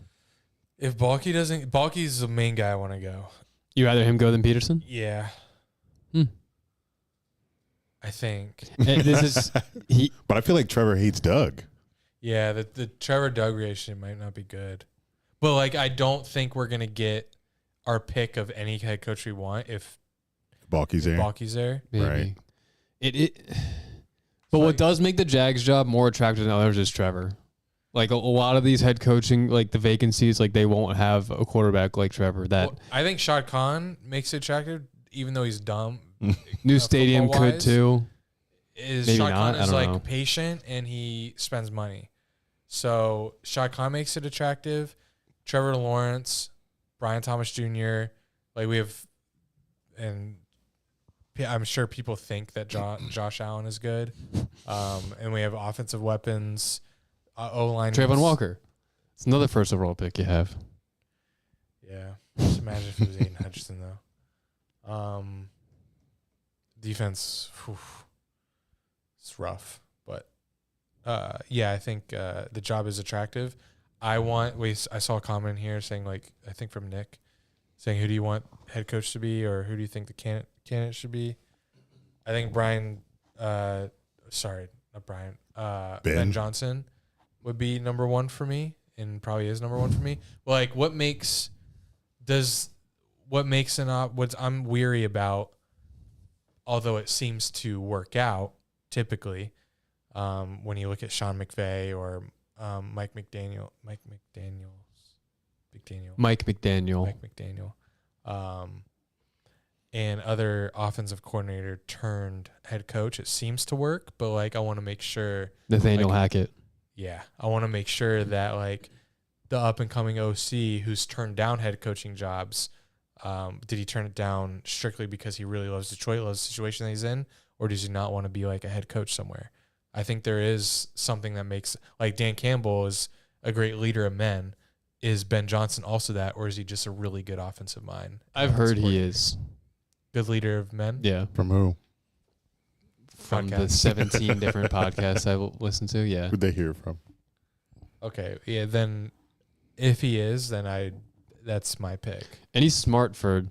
Speaker 1: If Balky doesn't, Balky's the main guy I want to go.
Speaker 3: You rather him go than Peterson?
Speaker 1: Yeah. I think.
Speaker 3: This is
Speaker 2: But I feel like Trevor hates Doug.
Speaker 1: Yeah, the Trevor Doug relationship might not be good. But I don't think we're gonna get our pick of any head coach we want if
Speaker 2: Balky's there.
Speaker 1: Balky's there.
Speaker 3: maybe.
Speaker 2: Right.
Speaker 3: But what does make the Jags job more attractive than others is Trevor. Like a lot of these head coaching, like the vacancies, like they won't have a quarterback like Trevor. That
Speaker 1: I think Shad Khan makes it attractive, even though he's dumb.
Speaker 3: new stadium could
Speaker 1: football-wise.
Speaker 3: too.
Speaker 1: is
Speaker 3: Maybe
Speaker 1: Shad
Speaker 3: not.
Speaker 1: Khan
Speaker 3: I
Speaker 1: is
Speaker 3: don't
Speaker 1: like
Speaker 3: know.
Speaker 1: patient and he spends money. So Shad Khan makes it attractive. Trevor Lawrence, Brian Thomas Jr. Like we have, and I'm sure people think that Josh Allen is good. And we have offensive weapons, O-line.
Speaker 3: Trayvon Walker. It's another first overall pick you have.
Speaker 1: Yeah. Just imagine if it was Aiden Hutchinson, though. Defense, it's rough. But, yeah, I think the job is attractive. I saw a comment here saying, like, I think from Nick, saying, who do you want head coach to be, or who do you think the candidate should be? I think Ben Johnson would be number one for me, and probably is number one for me. Well, like, what I'm weary about, although it seems to work out typically, when you look at Sean McVay or Mike McDaniel, and other offensive coordinator turned head coach, it seems to work. But like, I want to make sure
Speaker 3: Nathaniel Hackett.
Speaker 1: Yeah, I want to make sure that like the up and coming OC who's turned down head coaching jobs, did he turn it down strictly because he really loves Detroit, loves the situation that he's in, or does he not want to be like a head coach somewhere? I think there is something that makes, like, Dan Campbell is a great leader of men. Is Ben Johnson also that, or is he just a really good offensive mind?
Speaker 3: I've heard he is.
Speaker 1: Good leader of men?
Speaker 3: Yeah.
Speaker 2: From who?
Speaker 3: From
Speaker 1: Podcast.
Speaker 3: the 17 different podcasts I've listened to, yeah.
Speaker 2: Who'd they hear from?
Speaker 1: Okay, yeah, then if he is, then that's my pick.
Speaker 3: And he's smart for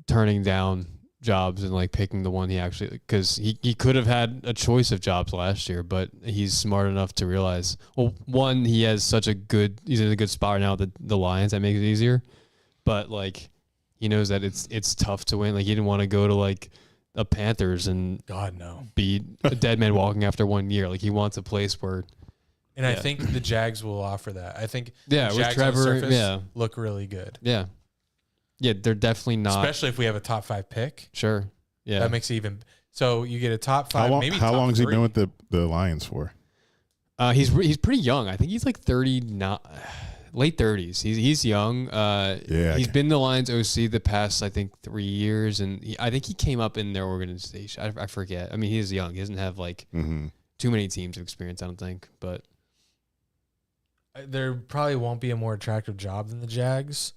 Speaker 3: turning down jobs and like picking the one he actually, because he could have had a choice of jobs last year, but he's smart enough to realize, well, one, he's in a good spot right now with the Lions. That makes it easier. But like, he knows that it's tough to win. Like, he didn't want to go to like the Panthers and
Speaker 1: God, no.
Speaker 3: be a dead man walking after 1 year. Like, he wants a place where.
Speaker 1: And I think the Jags will offer that. I think
Speaker 3: Yeah,
Speaker 1: the
Speaker 3: with
Speaker 1: Jags on the
Speaker 3: Trevor,
Speaker 1: surface
Speaker 3: yeah.
Speaker 1: look really good.
Speaker 3: Yeah. Yeah, they're definitely not.
Speaker 1: Especially if we have a top 5 pick.
Speaker 3: Sure. Yeah.
Speaker 1: That makes it even. So you get a top 5, maybe
Speaker 2: How
Speaker 1: top
Speaker 2: long has he
Speaker 1: 3.
Speaker 2: been with the Lions for?
Speaker 3: He's pretty young. I think he's like 30, late 30s. He's young. He's been the Lions OC the past, I think, 3 years, and I think he came up in their organization. I forget. I mean, he's young. He doesn't have like too many teams of experience, I don't think. But
Speaker 1: there probably won't be a more attractive job than the Jags.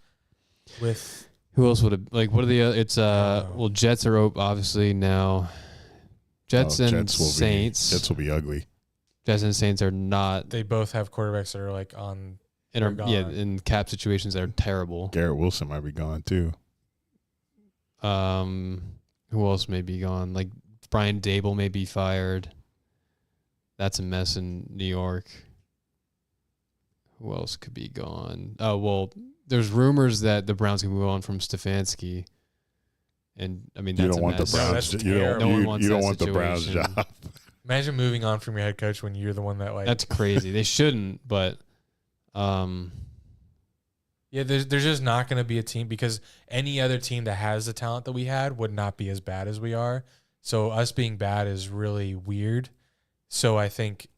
Speaker 1: With
Speaker 3: who else would it like? What are the? It's well, Jets are obviously now. Jets and Saints.
Speaker 2: Jets will be ugly.
Speaker 3: Jets and Saints are not.
Speaker 1: They both have quarterbacks that are like on.
Speaker 3: In cap situations that are terrible.
Speaker 2: Garrett Wilson might be gone too.
Speaker 3: Who else may be gone? Like Brian Dable may be fired. That's a mess in New York. Who else could be gone? Oh, well, there's rumors that the Browns can move on from Stefanski. And I mean, that's
Speaker 2: you don't want
Speaker 3: mess.
Speaker 2: the Browns.
Speaker 1: That's
Speaker 2: You
Speaker 1: terrible.
Speaker 2: don't.
Speaker 3: No one
Speaker 2: You
Speaker 3: wants
Speaker 2: don't
Speaker 3: that
Speaker 2: want the Browns
Speaker 3: situation.
Speaker 2: job.
Speaker 1: Imagine moving on from your head coach when you're the one that like.
Speaker 3: That's crazy. They shouldn't, but
Speaker 1: Yeah, there's just not going to be a team, because any other team that has the talent that we had would not be as bad as we are. So us being bad is really weird. So I think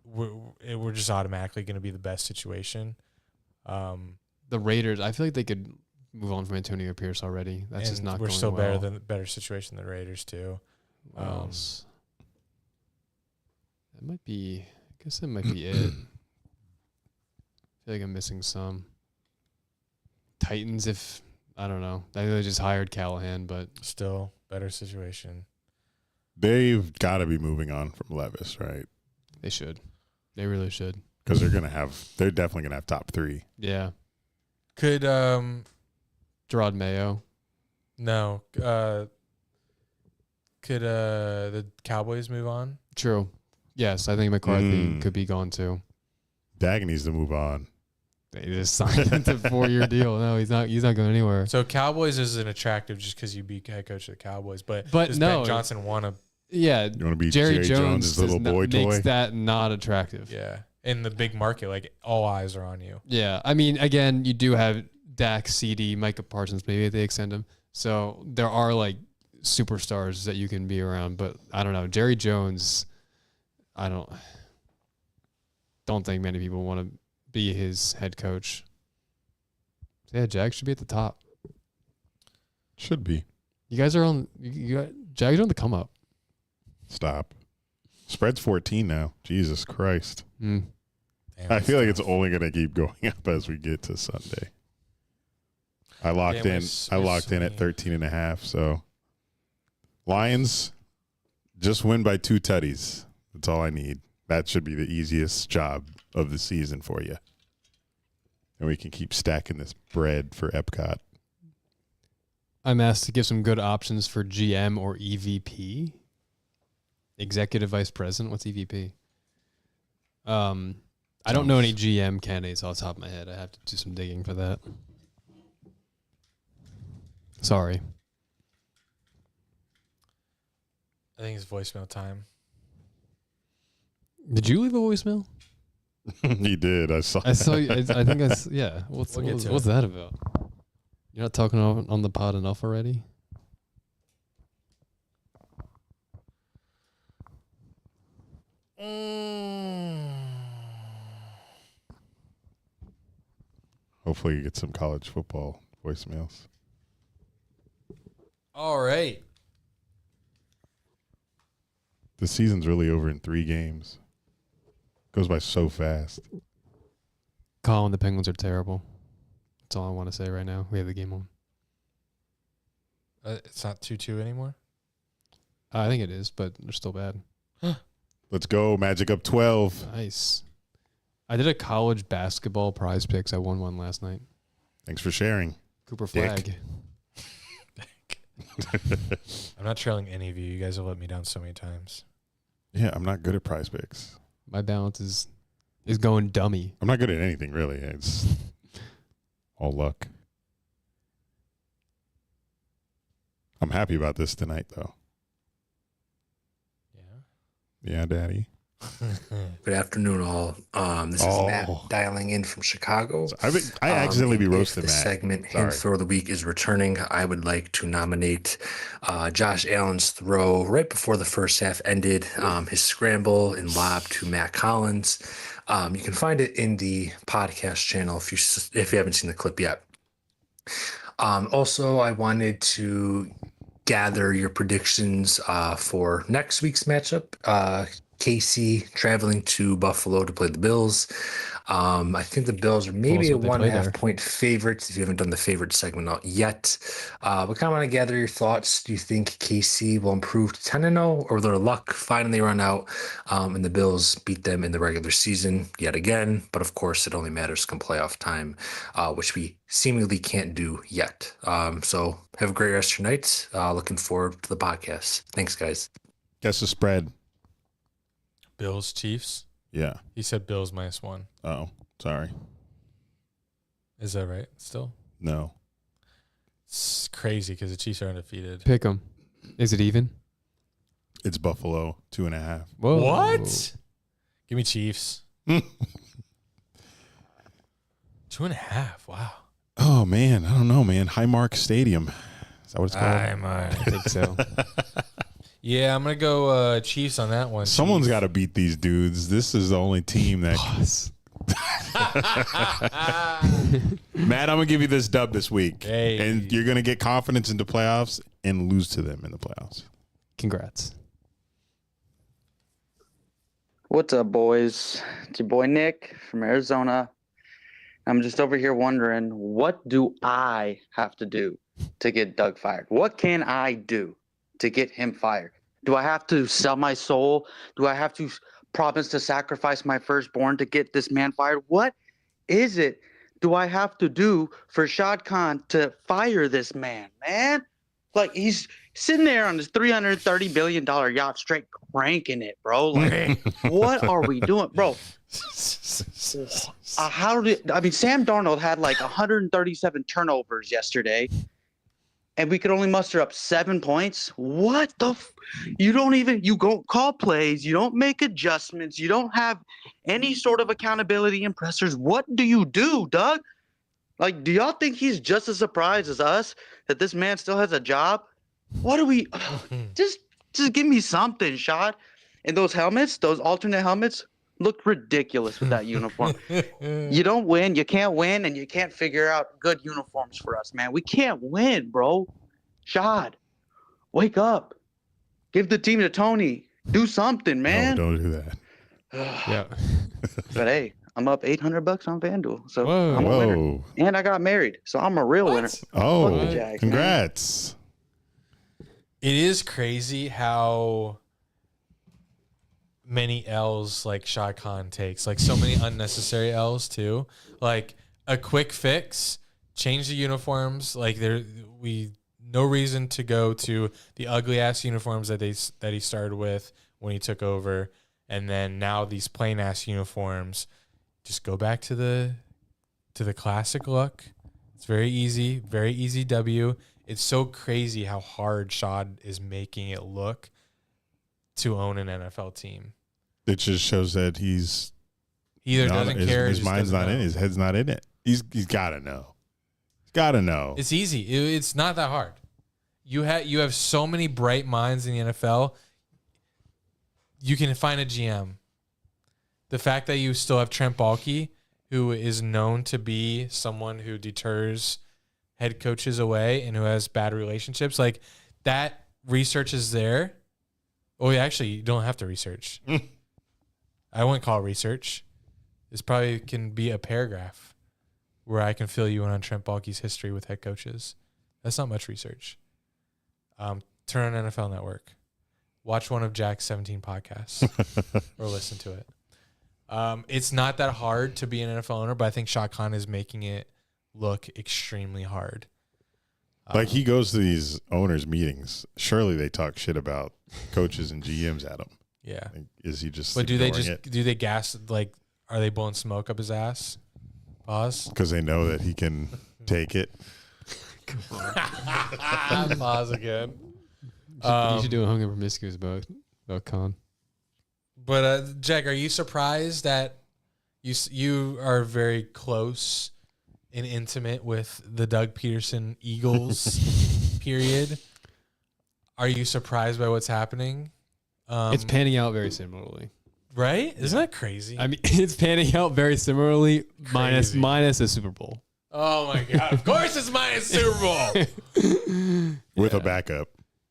Speaker 1: we're just automatically going to be the best situation.
Speaker 3: the Raiders, I feel like they could move on from Antonio Pierce already. That's just not
Speaker 1: we're
Speaker 3: going
Speaker 1: still
Speaker 3: well.
Speaker 1: better situation than the Raiders too.
Speaker 3: What else? That might be, I guess that might be it. I feel like I'm missing some. Titans, I don't know. I know they just hired Callahan, but
Speaker 1: Still better situation.
Speaker 2: They've got to be moving on from Levis, right?
Speaker 3: they should. They really should.
Speaker 2: Because they're definitely going to have top 3.
Speaker 3: Yeah.
Speaker 1: Could
Speaker 3: Gerard Mayo.
Speaker 1: no could the Cowboys move on?
Speaker 3: True. Yes, I think McCarthy could be gone too.
Speaker 2: Dak needs to move on.
Speaker 3: They just signed him to a 4-year deal. No, he's not going anywhere.
Speaker 1: So Cowboys isn't attractive just because you be head coach of the Cowboys, but does
Speaker 3: no,
Speaker 1: Ben Johnson want to?
Speaker 3: Yeah,
Speaker 2: You want to be
Speaker 3: Jerry
Speaker 2: Jones'
Speaker 3: Jones
Speaker 2: little boy
Speaker 3: makes
Speaker 2: toy?
Speaker 3: that not attractive.
Speaker 1: Yeah, in the big market, like all eyes are on you.
Speaker 3: Yeah, I mean, again, you do have Dak, CD, Micah Parsons. Maybe they extend him. So there are like superstars that you can be around. But I don't know. Jerry Jones, I don't think many people want to be his head coach. Yeah, Jags should be at the top.
Speaker 2: Should be.
Speaker 3: You guys are on. Jags are on the come up.
Speaker 2: Stop. Spread's 14 now. Jesus Christ.
Speaker 1: Damn,
Speaker 2: I feel like it's only going to keep going up as we get to Sunday. I locked in at 13.5. So Lions just win by 2 tutties. That's all I need. That should be the easiest job of the season for you. And we can keep stacking this bread for Epcot.
Speaker 3: I'm asked to give some good options for GM or EVP. Executive Vice President. What's EVP? I don't know any GM candidates off the top of my head. I have to do some digging for that. Sorry.
Speaker 1: I think it's voicemail time.
Speaker 3: Did you leave a voicemail?
Speaker 2: He did. I saw.
Speaker 3: I saw. I think I. Yeah. What's that about? You're not talking on the pod enough already.
Speaker 2: Hopefully you get some college football voicemails.
Speaker 1: All right.
Speaker 2: The season's really over in 3 games. Goes by so fast.
Speaker 3: Colin, the Penguins are terrible. That's all I want to say right now. We have the game on.
Speaker 1: It's not 2-2 anymore?
Speaker 3: I think it is, but they're still bad.
Speaker 2: Let's go. Magic up 12.
Speaker 3: Nice. I did a college basketball prize picks. I won one last night.
Speaker 2: Thanks for sharing.
Speaker 3: Cooper
Speaker 2: Dick.
Speaker 3: Flag.
Speaker 1: I'm not trailing any of you. You guys have let me down so many times.
Speaker 2: Yeah, I'm not good at prize picks.
Speaker 3: My balance is going dummy.
Speaker 2: I'm not good at anything, really. It's all luck. I'm happy about this tonight, though.
Speaker 1: Yeah.
Speaker 2: Yeah, Daddy.
Speaker 5: Good afternoon, all. This is Matt dialing in from Chicago.
Speaker 2: I accidentally be roasting
Speaker 5: If the
Speaker 2: Matt.
Speaker 5: segment
Speaker 2: Sorry.
Speaker 5: Hint Throw of the Week is returning, I would like to nominate Josh Allen's throw right before the first half ended, his scramble and lob to Matt Collins. You can find it in the podcast channel if you haven't seen the clip yet. Also, I wanted to gather your predictions for next week's matchup. KC traveling to Buffalo to play the Bills. I think the Bills are maybe a 1.5 point favorites if you haven't done the favorite segment out yet. But kind of want to gather your thoughts. Do you think KC will improve to 10-0, or their luck finally run out and the Bills beat them in the regular season yet again? But of course, it only matters come playoff time, which we seemingly can't do yet. So have a great rest of your night. Looking forward to the podcast. Thanks, guys.
Speaker 2: Guess the spread.
Speaker 1: Bills, Chiefs.
Speaker 2: Yeah.
Speaker 1: He said Bills -1.
Speaker 2: Oh, sorry.
Speaker 1: Is that right? Still?
Speaker 2: No.
Speaker 1: It's crazy because the Chiefs are undefeated.
Speaker 3: Pick them. Is it even?
Speaker 2: It's Buffalo 2.5.
Speaker 3: Whoa.
Speaker 1: What? Give me Chiefs. 2.5. Wow.
Speaker 2: Oh, man. I don't know, man. Highmark Stadium. Is that what it's called?
Speaker 3: I think so.
Speaker 1: Yeah, I'm going to go Chiefs on that one.
Speaker 2: Someone's got to beat these dudes. This is the only team that. Matt, I'm going to give you this dub this week.
Speaker 1: Hey.
Speaker 2: And you're going to get confidence into playoffs and lose to them in the playoffs.
Speaker 3: Congrats.
Speaker 6: What's up, boys? It's your boy Nick from Arizona. I'm just over here wondering, what do I have to do to get Doug fired? What can I do to get him fired? Do I have to sell my soul? Do I have to promise to sacrifice my firstborn to get this man fired? What is it do I have to do for Shad Khan to fire this man, man? Like, he's sitting there on his $330 billion yacht straight cranking it, bro. Like, what are we doing? Bro, Sam Darnold had like 137 turnovers yesterday, and we could only muster up 7 points. What the you don't call plays, you don't make adjustments, you don't have any sort of accountability and pressers. What do you do, Doug? Like, do y'all think he's just as surprised as us that this man still has a job? What do we just give me something, shot. And those helmets, those alternate helmets, looked ridiculous with that uniform. You don't win, you can't win, and you can't figure out good uniforms for us, man. We can't win, bro. Shad, wake up. Give the team to Tony. Do something, man.
Speaker 2: No, don't do that.
Speaker 3: Yeah.
Speaker 6: But hey, I'm up $800 on FanDuel, so
Speaker 3: Whoa.
Speaker 6: I'm a winner.
Speaker 2: Whoa.
Speaker 6: And I got married, so I'm a real winner.
Speaker 2: Oh,
Speaker 6: Fuck the Jags,
Speaker 2: congrats.
Speaker 1: It is crazy how many L's like Shad Khan takes, like so many unnecessary L's too. Like a quick fix, change the uniforms. Like no reason to go to the ugly ass uniforms that he started with when he took over, and then now these plain ass uniforms. Just go back to the classic look. It's very easy W. It's so crazy how hard Shad is making it look to own an NFL team.
Speaker 2: It just shows that he's
Speaker 1: either doesn't care.
Speaker 2: His mind's not in. His head's not in it. He's got to know. He's got to know.
Speaker 1: It's easy. It's not that hard. You have so many bright minds in the NFL. You can find a GM. The fact that you still have Trent Baalke, who is known to be someone who deters head coaches away and who has bad relationships, like that research is there. Oh, yeah, actually, you don't have to research. I wouldn't call it research. This probably can be a paragraph where I can fill you in on Trent Baalke's history with head coaches. That's not much research. Turn on NFL Network. Watch one of Jack's 17 podcasts or listen to it. It's not that hard to be an NFL owner, but I think Shad Khan is making it look extremely hard.
Speaker 2: Like he goes to these owners' meetings. Surely they talk shit about coaches and GMs at him.
Speaker 1: Yeah.
Speaker 2: Like, is he just?
Speaker 1: But do they
Speaker 2: ignoring
Speaker 1: gas, like, are they blowing smoke up his ass? Pause.
Speaker 2: because they know that he can take it?
Speaker 1: Pause again.
Speaker 3: You should do a Hung and Promiscuous about Khan.
Speaker 1: But Jack, are you surprised that you are very close and intimate with the Doug Peterson Eagles period? Are you surprised by what's happening?
Speaker 3: It's panning out very similarly.
Speaker 1: Right? Isn't that crazy?
Speaker 3: I mean, it's panning out very similarly, minus the Super Bowl.
Speaker 1: Oh my God. Of course it's minus Super Bowl.
Speaker 2: With a backup.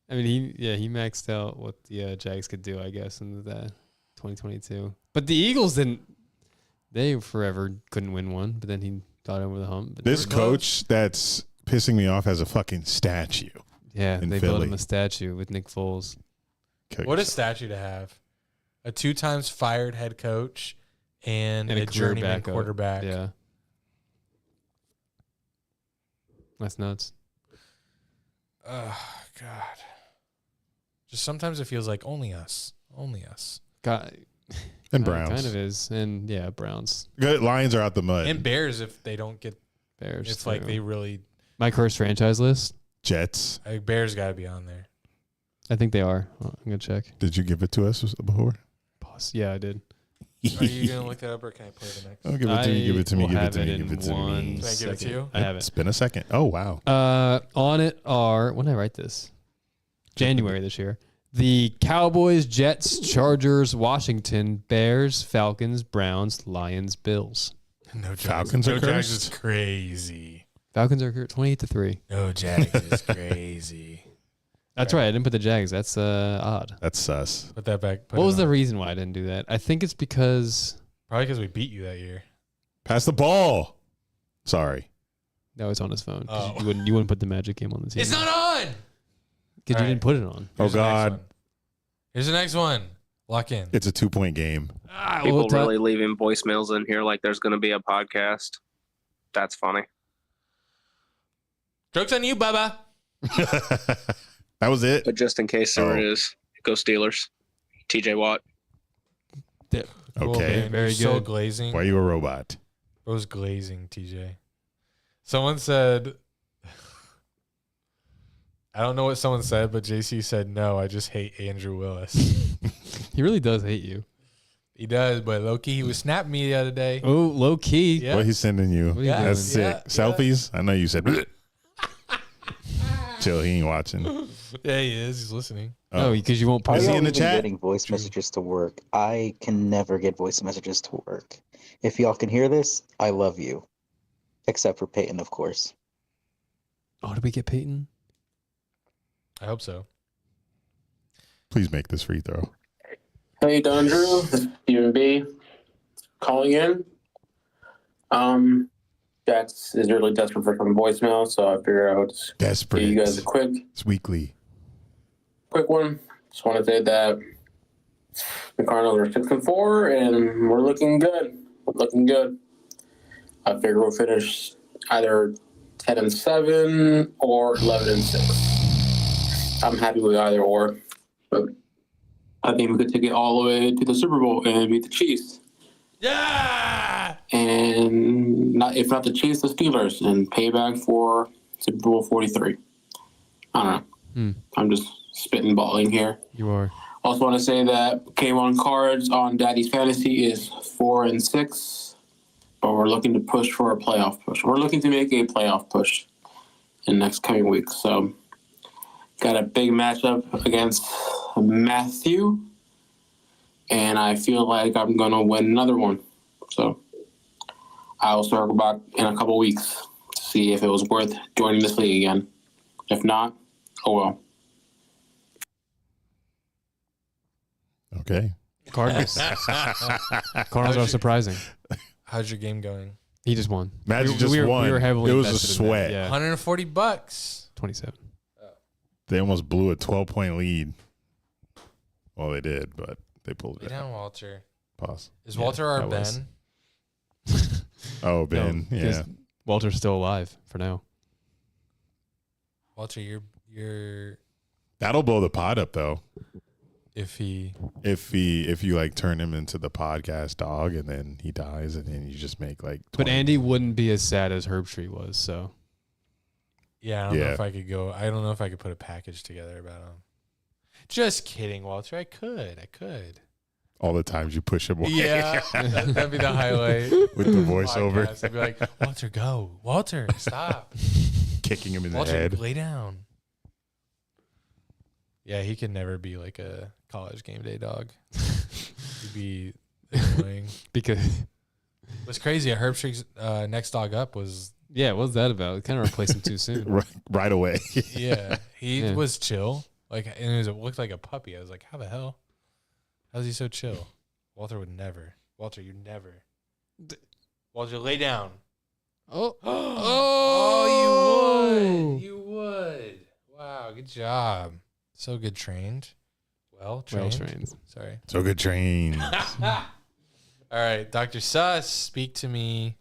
Speaker 3: I mean, he maxed out what the Jags could do, I guess, in the 2022. But the Eagles didn't. They forever couldn't win one, but then he got over the hump. But
Speaker 2: This coach that's pissing me off has a fucking statue.
Speaker 3: yeah,
Speaker 2: in
Speaker 3: they built
Speaker 2: Philly.
Speaker 3: him a statue with Nick Foles.
Speaker 1: What a statue to have. A 2 times fired head coach and a
Speaker 3: career
Speaker 1: journeyman
Speaker 3: backup.
Speaker 1: quarterback.
Speaker 3: Yeah. That's nuts.
Speaker 1: Oh, God. Just sometimes it feels like only us. Only us.
Speaker 3: God,
Speaker 2: And Browns.
Speaker 3: kind of is. And yeah, Browns.
Speaker 2: Good. Lions are out the mud.
Speaker 1: And Bears if they don't get
Speaker 3: Bears.
Speaker 1: it's like
Speaker 3: too.
Speaker 1: they really
Speaker 3: My cursed franchise list.
Speaker 2: Jets.
Speaker 1: Bears got to be on there.
Speaker 3: I think they are. I'm going to check.
Speaker 2: Did you give it to us before?
Speaker 3: Pause. Yeah, I did.
Speaker 1: Are you going to look that up or can I play the next?
Speaker 2: Oh, give it to me. Give it to me.
Speaker 3: will
Speaker 2: Give it
Speaker 3: have
Speaker 2: to me.
Speaker 3: in
Speaker 2: Give it to
Speaker 3: one
Speaker 2: me.
Speaker 1: Can I give it to
Speaker 3: second.
Speaker 1: you?
Speaker 3: I have
Speaker 2: It's
Speaker 3: it.
Speaker 2: been a second. Oh, wow.
Speaker 3: On it are, when did I write this? January this year. The Cowboys, Jets, Chargers, Washington, Bears, Falcons, Browns, Lions, Bills.
Speaker 1: No Jags.
Speaker 2: Falcons are
Speaker 1: no Jags
Speaker 2: cursed?
Speaker 1: is crazy.
Speaker 3: Falcons are 28-3.
Speaker 1: No Jags is crazy.
Speaker 3: That's right. I didn't put the Jags. That's odd.
Speaker 2: That's sus.
Speaker 1: Put that back.
Speaker 3: What was the reason why I didn't do that? I think it's because
Speaker 1: Probably because we beat you that year.
Speaker 2: Pass the ball. Sorry.
Speaker 3: that was on his phone. 'Cause
Speaker 1: Oh.
Speaker 3: you wouldn't put the Magic game on the team.
Speaker 1: It's not on.
Speaker 3: because you
Speaker 1: All
Speaker 3: didn't put it on.
Speaker 2: Oh,
Speaker 1: Here's the next
Speaker 2: God.
Speaker 1: one. Here's the next one. Lock in.
Speaker 2: It's a 2-point game.
Speaker 7: People really leaving voicemails in here like there's going to be a podcast. That's funny.
Speaker 1: Joke's on you, Bubba.
Speaker 2: That was it.
Speaker 7: But just in case there
Speaker 2: Oh.
Speaker 7: is, go Steelers. TJ Watt.
Speaker 1: Cool,
Speaker 2: Okay.
Speaker 1: man.
Speaker 3: Very
Speaker 1: You're so
Speaker 3: good.
Speaker 1: glazing.
Speaker 2: Why are you a robot?
Speaker 1: Bro's glazing, TJ. Someone said, I don't know what someone said, but JC said, no, I just hate Andrew Willis.
Speaker 3: He really does hate you.
Speaker 1: He does, but low-key, he was snapping me the other day.
Speaker 3: Oh, low key.
Speaker 1: Yeah.
Speaker 2: What he's sending you.
Speaker 3: What are you
Speaker 1: Yeah.
Speaker 2: That's
Speaker 3: doing?
Speaker 2: sick. Selfies? I know you said. chill. He ain't watching.
Speaker 1: Yeah, he is. He's listening.
Speaker 3: Oh, because you won't put
Speaker 2: Is
Speaker 3: it
Speaker 2: he
Speaker 8: I'm
Speaker 2: in the
Speaker 8: even
Speaker 2: chat?
Speaker 8: getting voice messages to work. I can never get voice messages to work. If y'all can hear this, I love you. Except for Peyton, of course.
Speaker 3: Oh, did we get Peyton?
Speaker 1: I hope so.
Speaker 2: Please make this free throw.
Speaker 9: Hey, Dunn, Drew, Stephen B. calling in. Jax is really desperate for some voicemail, so I figured I would just
Speaker 2: Desperate.
Speaker 9: give you guys a quick
Speaker 2: It's weekly.
Speaker 9: one. Just want to say that the Cardinals are 6-4, and we're looking good. I figure we'll finish either 10-7 or 11-6. I'm happy with either or, but I think we could take it all the way to the Super Bowl and beat the Chiefs.
Speaker 1: Yeah.
Speaker 9: And if not the Chiefs, the Steelers, and pay back for Super Bowl 43. I don't know. I'm just spitballing here.
Speaker 3: You are.
Speaker 9: Also want to say that K1 Cards on Daddy's Fantasy is 4-6, but we're looking to push for a playoff push. We're looking to make a playoff push in the next coming weeks. So got a big matchup against Matthew, and I feel like I'm going to win another one. So I'll circle back in a couple weeks to see if it was worth joining this league again. If not, oh well.
Speaker 2: Okay.
Speaker 3: Cardinals. Cardinals are surprising.
Speaker 1: How's your game going?
Speaker 3: He just won.
Speaker 2: Magic just won.
Speaker 3: We were heavily
Speaker 2: It was a
Speaker 3: invested in that.
Speaker 2: sweat.
Speaker 3: Yeah,
Speaker 1: $140.
Speaker 3: 27.
Speaker 2: They almost blew a 12-point lead. Well, they did, but they pulled
Speaker 1: Lay
Speaker 2: it
Speaker 1: down,
Speaker 2: out.
Speaker 1: Walter.
Speaker 2: Pause.
Speaker 1: Is
Speaker 3: Yeah,
Speaker 1: Walter our
Speaker 3: that
Speaker 1: Ben?
Speaker 3: was-
Speaker 2: Oh, Ben.
Speaker 3: No,
Speaker 2: yeah.
Speaker 3: 'cause Walter's still alive for now.
Speaker 1: Walter, you're
Speaker 2: That'll blow the pod up, though.
Speaker 1: if he
Speaker 2: If you like turn him into the podcast dog and then he dies and then you just make like 20.
Speaker 3: But Andy wouldn't be as sad as Herbstreit was, so.
Speaker 1: Yeah, I don't know
Speaker 2: Yeah.
Speaker 1: if I could go. I don't know if I could put a package together about him. Just kidding, Walter. I could.
Speaker 2: all the times you push him away
Speaker 1: Yeah, that'd be the highlight.
Speaker 2: with the voiceover,
Speaker 1: Podcast. I'd be like, Walter, go. Walter, stop.
Speaker 2: kicking him in the
Speaker 1: Walter,
Speaker 2: head.
Speaker 1: lay down. Yeah, he could never be like a college game day dog. He'd be annoying.
Speaker 3: Because,
Speaker 1: What's crazy, Herbstreit's next dog up was,
Speaker 3: yeah, what's that about? Kind of replaced him too soon.
Speaker 2: Right away.
Speaker 1: yeah, he
Speaker 3: Yeah.
Speaker 1: was chill. Like, and it looked like a puppy. I was like, how the hell? How's he so chill? Walter would never. Walter, you never. Walter, lay down.
Speaker 3: Oh.
Speaker 1: Oh, you would. You would. Wow, good job. So good trained. Well trained. Sorry.
Speaker 2: So good train.
Speaker 1: All right, Dr. Suss, speak to me.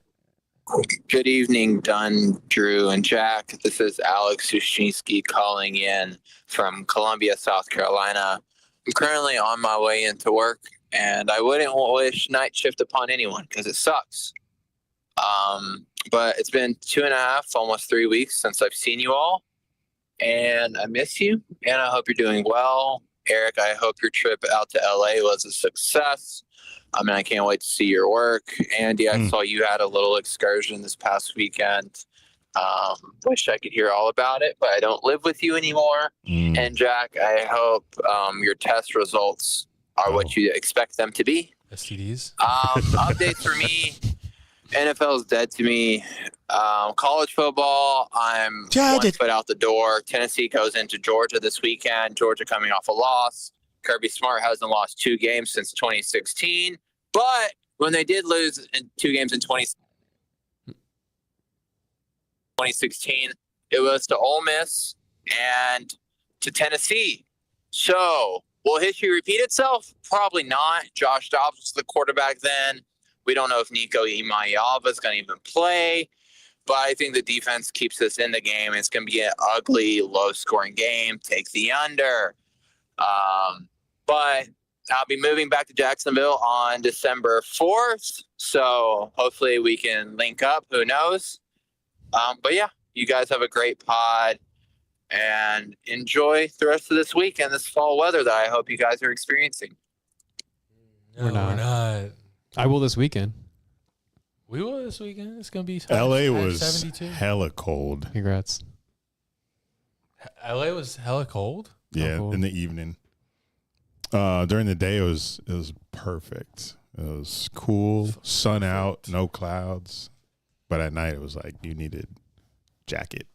Speaker 10: Good evening, Dunn, Drew, and Jack. This is Alex Sushinsky calling in from Columbia, South Carolina. I'm currently on my way into work, and I wouldn't wish night shift upon anyone because it sucks. But it's been 2.5, almost 3 weeks since I've seen you all, and I miss you, and I hope you're doing well. Eric, I hope your trip out to LA was a success. I mean, I can't wait to see your work. Andy, I saw you had a little excursion this past weekend. Wish I could hear all about it, but I don't live with you anymore. And Jack, I hope your test results are what you expect them to be.
Speaker 1: STDs.
Speaker 10: Updates for me. NFL is dead to me. College football, I'm one foot out the door. Tennessee goes into Georgia this weekend. Georgia coming off a loss. Kirby Smart hasn't lost 2 games since 2016. But when they did lose in 2 games in 2016, it was to Ole Miss and to Tennessee. So will history repeat itself? Probably not. Josh Dobbs was the quarterback then. We don't know if Nico Imayava is going to even play. But I think the defense keeps us in the game. It's going to be an ugly, low-scoring game. Take the under. But I'll be moving back to Jacksonville on December 4th. So hopefully we can link up. Who knows? But yeah, you guys have a great pod. And enjoy the rest of this week and this fall weather that I hope you guys are experiencing.
Speaker 1: No, we're not.
Speaker 3: I will this weekend.
Speaker 1: We will this weekend. It's going to be
Speaker 2: LA was
Speaker 1: 72.
Speaker 2: hella cold.
Speaker 3: Congrats.
Speaker 1: LA was hella cold.
Speaker 2: Yeah,
Speaker 3: cold.
Speaker 2: in the evening. During the day, it was perfect. It was cool, sun out, no clouds. But at night, it was like you needed jacket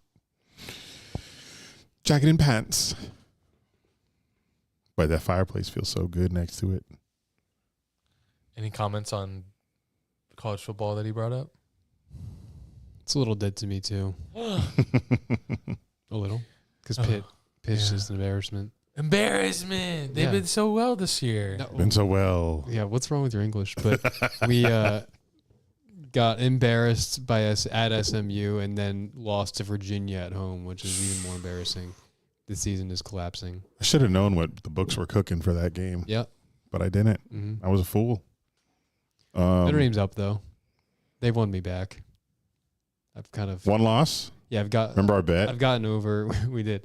Speaker 2: and pants. But that fireplace feels so good next to it.
Speaker 1: Any comments on college football that he brought up?
Speaker 3: It's a little dead to me too. A little, because Pitt's just an embarrassment.
Speaker 1: Embarrassment. They've been so well this year.
Speaker 3: No,
Speaker 2: Been so well.
Speaker 3: yeah, what's wrong with your English? But we got embarrassed by us at SMU and then lost to Virginia at home, which is even more embarrassing. The season is collapsing.
Speaker 2: I should have known what the books were cooking for that game.
Speaker 3: Yep.
Speaker 2: But I didn't.
Speaker 3: Mm-hmm.
Speaker 2: I was a fool.
Speaker 3: Notre Dame's up though. They've won me back. I've kind of
Speaker 2: One loss.
Speaker 3: Yeah,
Speaker 2: Remember our bet?
Speaker 3: I've gotten over. We did.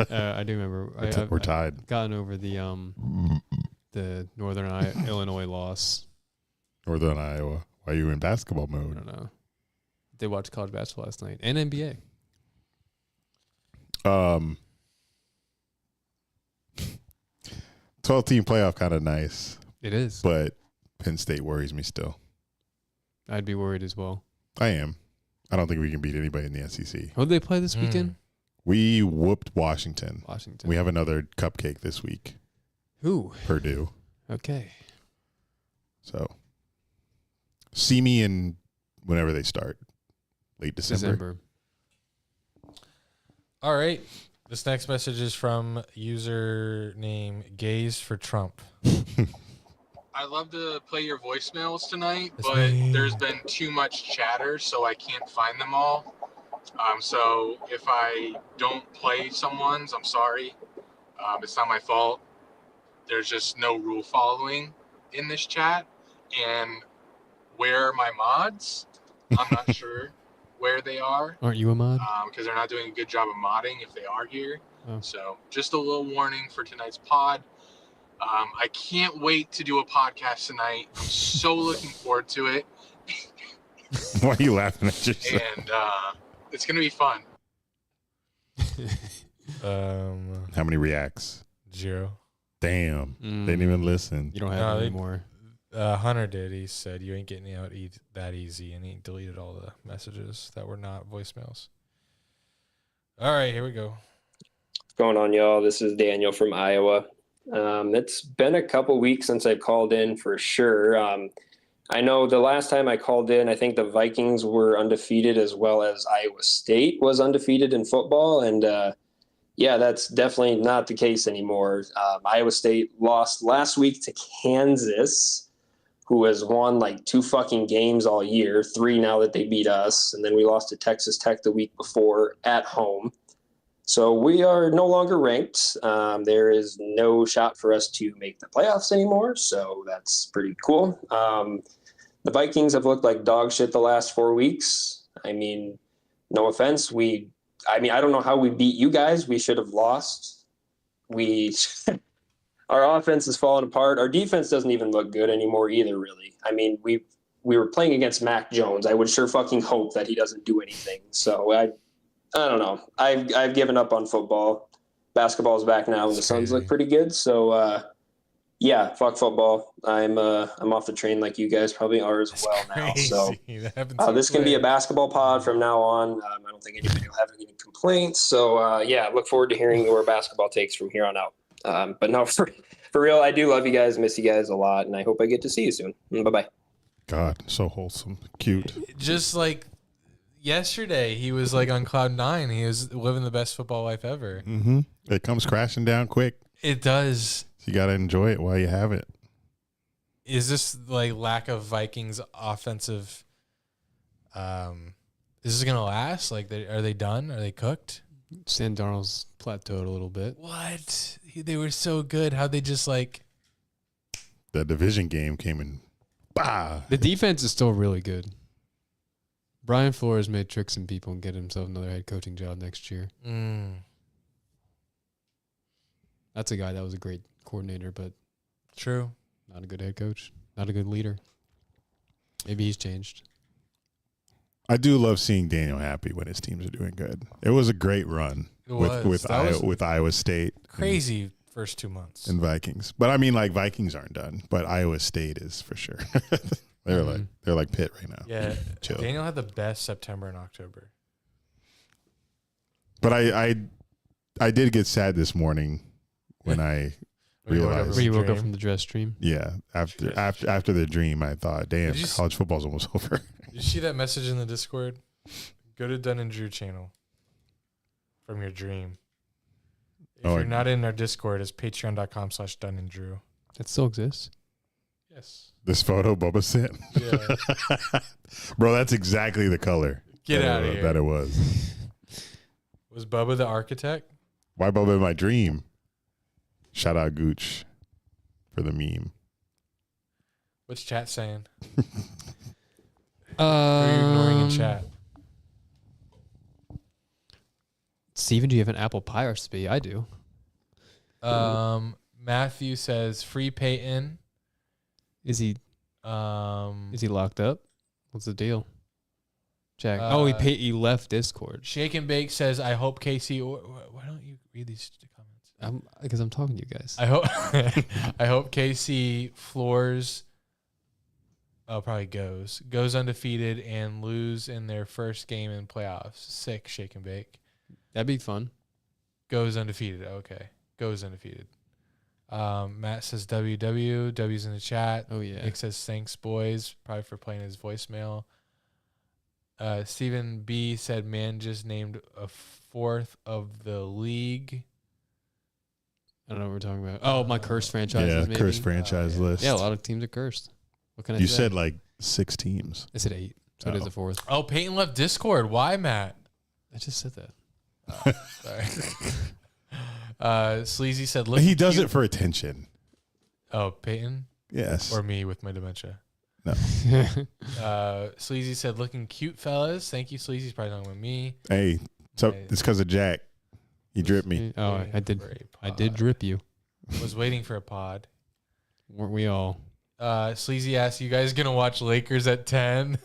Speaker 3: I do remember.
Speaker 2: We're tied.
Speaker 3: I've gotten over the Northern Illinois loss.
Speaker 2: Northern Iowa. Why are you in basketball
Speaker 3: I
Speaker 2: mode?
Speaker 3: don't know. They watched college basketball last night and NBA.
Speaker 2: 12-team playoff kind of nice,
Speaker 3: It is.
Speaker 2: but Penn State worries me still.
Speaker 3: I'd be worried as well.
Speaker 2: I am. I don't think we can beat anybody in the SEC.
Speaker 3: Who did they play this weekend?
Speaker 2: We whooped Washington.
Speaker 3: Washington.
Speaker 2: We have another cupcake this week.
Speaker 3: Who?
Speaker 2: Purdue.
Speaker 3: Okay.
Speaker 2: So see me in whenever they start. Late December.
Speaker 1: All right. This next message is from username Gaze for Trump.
Speaker 11: I'd love to play your voicemails tonight,
Speaker 1: That's
Speaker 11: but
Speaker 1: me.
Speaker 11: there's been too much chatter, so I can't find them all. So if I don't play someone's, I'm sorry. It's not my fault. There's just no rule following in this chat. And where are my mods? I'm not sure where they are.
Speaker 3: Aren't you a mod?
Speaker 11: Because they're not doing a good job of modding if they are here.
Speaker 3: Oh.
Speaker 11: So just a little warning for tonight's pod. I can't wait to do a podcast tonight. I'm so looking forward to it.
Speaker 2: Why are you laughing at yourself?
Speaker 11: And it's going to be fun.
Speaker 2: How many reacts?
Speaker 1: 0.
Speaker 2: Damn. They didn't even listen.
Speaker 3: You don't have any more.
Speaker 1: Hunter did. He said, you ain't getting out that easy. And he deleted all the messages that were not voicemails. All right, here we go.
Speaker 12: What's going on, y'all? This is Daniel from Iowa. It's been a couple weeks since I called in for sure. I know the last time I called in, I think the Vikings were undefeated as well as Iowa State was undefeated in football. And yeah, that's definitely not the case anymore. Iowa State lost last week to Kansas, who has won like 2 fucking games all year, 3 now that they beat us. And then we lost to Texas Tech the week before at home. So we are no longer ranked. There is no shot for us to make the playoffs anymore. So that's pretty cool. The Vikings have looked like dog shit the last 4 weeks. I mean, no offense. I don't know how we beat you guys. We should have lost. Our offense is falling apart. Our defense doesn't even look good anymore either, really. I mean, we were playing against Mac Jones. I would sure fucking hope that he doesn't do anything. So I don't know. I've given up on football. Basketball's back now, and the Suns look pretty good. So yeah, fuck football. I'm off the train like you guys probably are as well now. So this can be a basketball pod from now on. I don't think anybody will have any complaints. So yeah, look forward to hearing your basketball takes from here on out. But no, for real, I do love you guys, miss you guys a lot, and I hope I get to see you soon. Bye-bye.
Speaker 2: God, so wholesome, cute.
Speaker 1: Just like yesterday, he was like on cloud 9. He was living the best football life ever.
Speaker 2: Mm-hmm. It comes crashing down quick.
Speaker 1: It does.
Speaker 2: You got to enjoy it while you have it.
Speaker 1: Is this like lack of Vikings offensive? Is this gonna last? Like, are they done? Are they cooked?
Speaker 3: Sam Darnold's plateaued a little bit.
Speaker 1: What? They were so good. How'd they just like?
Speaker 2: The division game came in. Bah.
Speaker 3: The defense is still really good. Brian Flores may trick some people and get himself another head coaching job next year. That's a guy that was a great coordinator, but
Speaker 1: true,
Speaker 3: not a good head coach, not a good leader. Maybe he's changed.
Speaker 2: I do love seeing Daniel happy when his teams are doing good. It was a great run.
Speaker 1: It was.
Speaker 2: with Iowa State.
Speaker 1: Crazy first 2 months.
Speaker 2: And Vikings. But I mean, like, Vikings aren't done, but Iowa State is for sure. they're like Pitt right now.
Speaker 1: Yeah.
Speaker 2: Chill.
Speaker 1: Daniel had the best September and October.
Speaker 2: But I did get sad this morning when I realized.
Speaker 3: When you woke up from the dress dream?
Speaker 2: Yeah. After the dream, I thought, damn, college football's almost over.
Speaker 1: Did you see that message in the Discord? Go to Dunn and Drew channel from your dream. If you're not in our Discord, it's patreon.com/Dunn and Drew.
Speaker 3: It still exists?
Speaker 1: Yes.
Speaker 2: This photo Bubba sent?
Speaker 1: Yeah.
Speaker 2: Bro, that's exactly the color.
Speaker 1: Get out of here.
Speaker 2: That it was.
Speaker 1: Was Bubba the architect?
Speaker 2: Why Bubba in my dream? Shout out Gooch for the meme.
Speaker 1: What's chat saying? Who are you ignoring in chat?
Speaker 3: Steven, do you have an apple pie recipe? I do.
Speaker 1: Matthew says free Peyton.
Speaker 3: Is he locked up? What's the deal? Jack. He left Discord.
Speaker 1: Shake and Bake says, I hope Casey. Why don't you read these comments?
Speaker 3: Because I'm talking to you guys.
Speaker 1: I hope KC floors. Probably goes undefeated and lose in their first game in playoffs. Sick, Shake and Bake.
Speaker 3: That'd be fun.
Speaker 1: Goes undefeated. Okay, goes undefeated. Matt says WW. W's in the chat.
Speaker 3: Oh yeah.
Speaker 1: Nick says thanks boys. Probably for playing his voicemail. Stephen B said man just named a fourth of the league.
Speaker 3: I don't know what we're talking about. Oh, my cursed franchises.
Speaker 2: Yeah,
Speaker 3: maybe.
Speaker 2: cursed franchise list.
Speaker 3: Yeah, a lot of teams are cursed. What can I say?
Speaker 2: You said like 6 teams.
Speaker 3: I said 8, so it is a fourth.
Speaker 1: Oh, Peyton left Discord. Why, Matt?
Speaker 3: I just said that.
Speaker 1: Sorry. Sleazy said, "Look,
Speaker 2: He does it for attention."
Speaker 1: Oh, Peyton?
Speaker 2: Yes.
Speaker 1: Or me with my dementia?
Speaker 2: No.
Speaker 1: Sleazy said, "Looking cute, fellas." Thank you, Sleazy's probably talking about me.
Speaker 2: Hey, so it's because of Jack. He dripped me.
Speaker 3: Oh, I did. I did drip you.
Speaker 1: Was waiting for a pod.
Speaker 3: Weren't we all?
Speaker 1: Sleazy asked, "You guys gonna watch Lakers at 10?"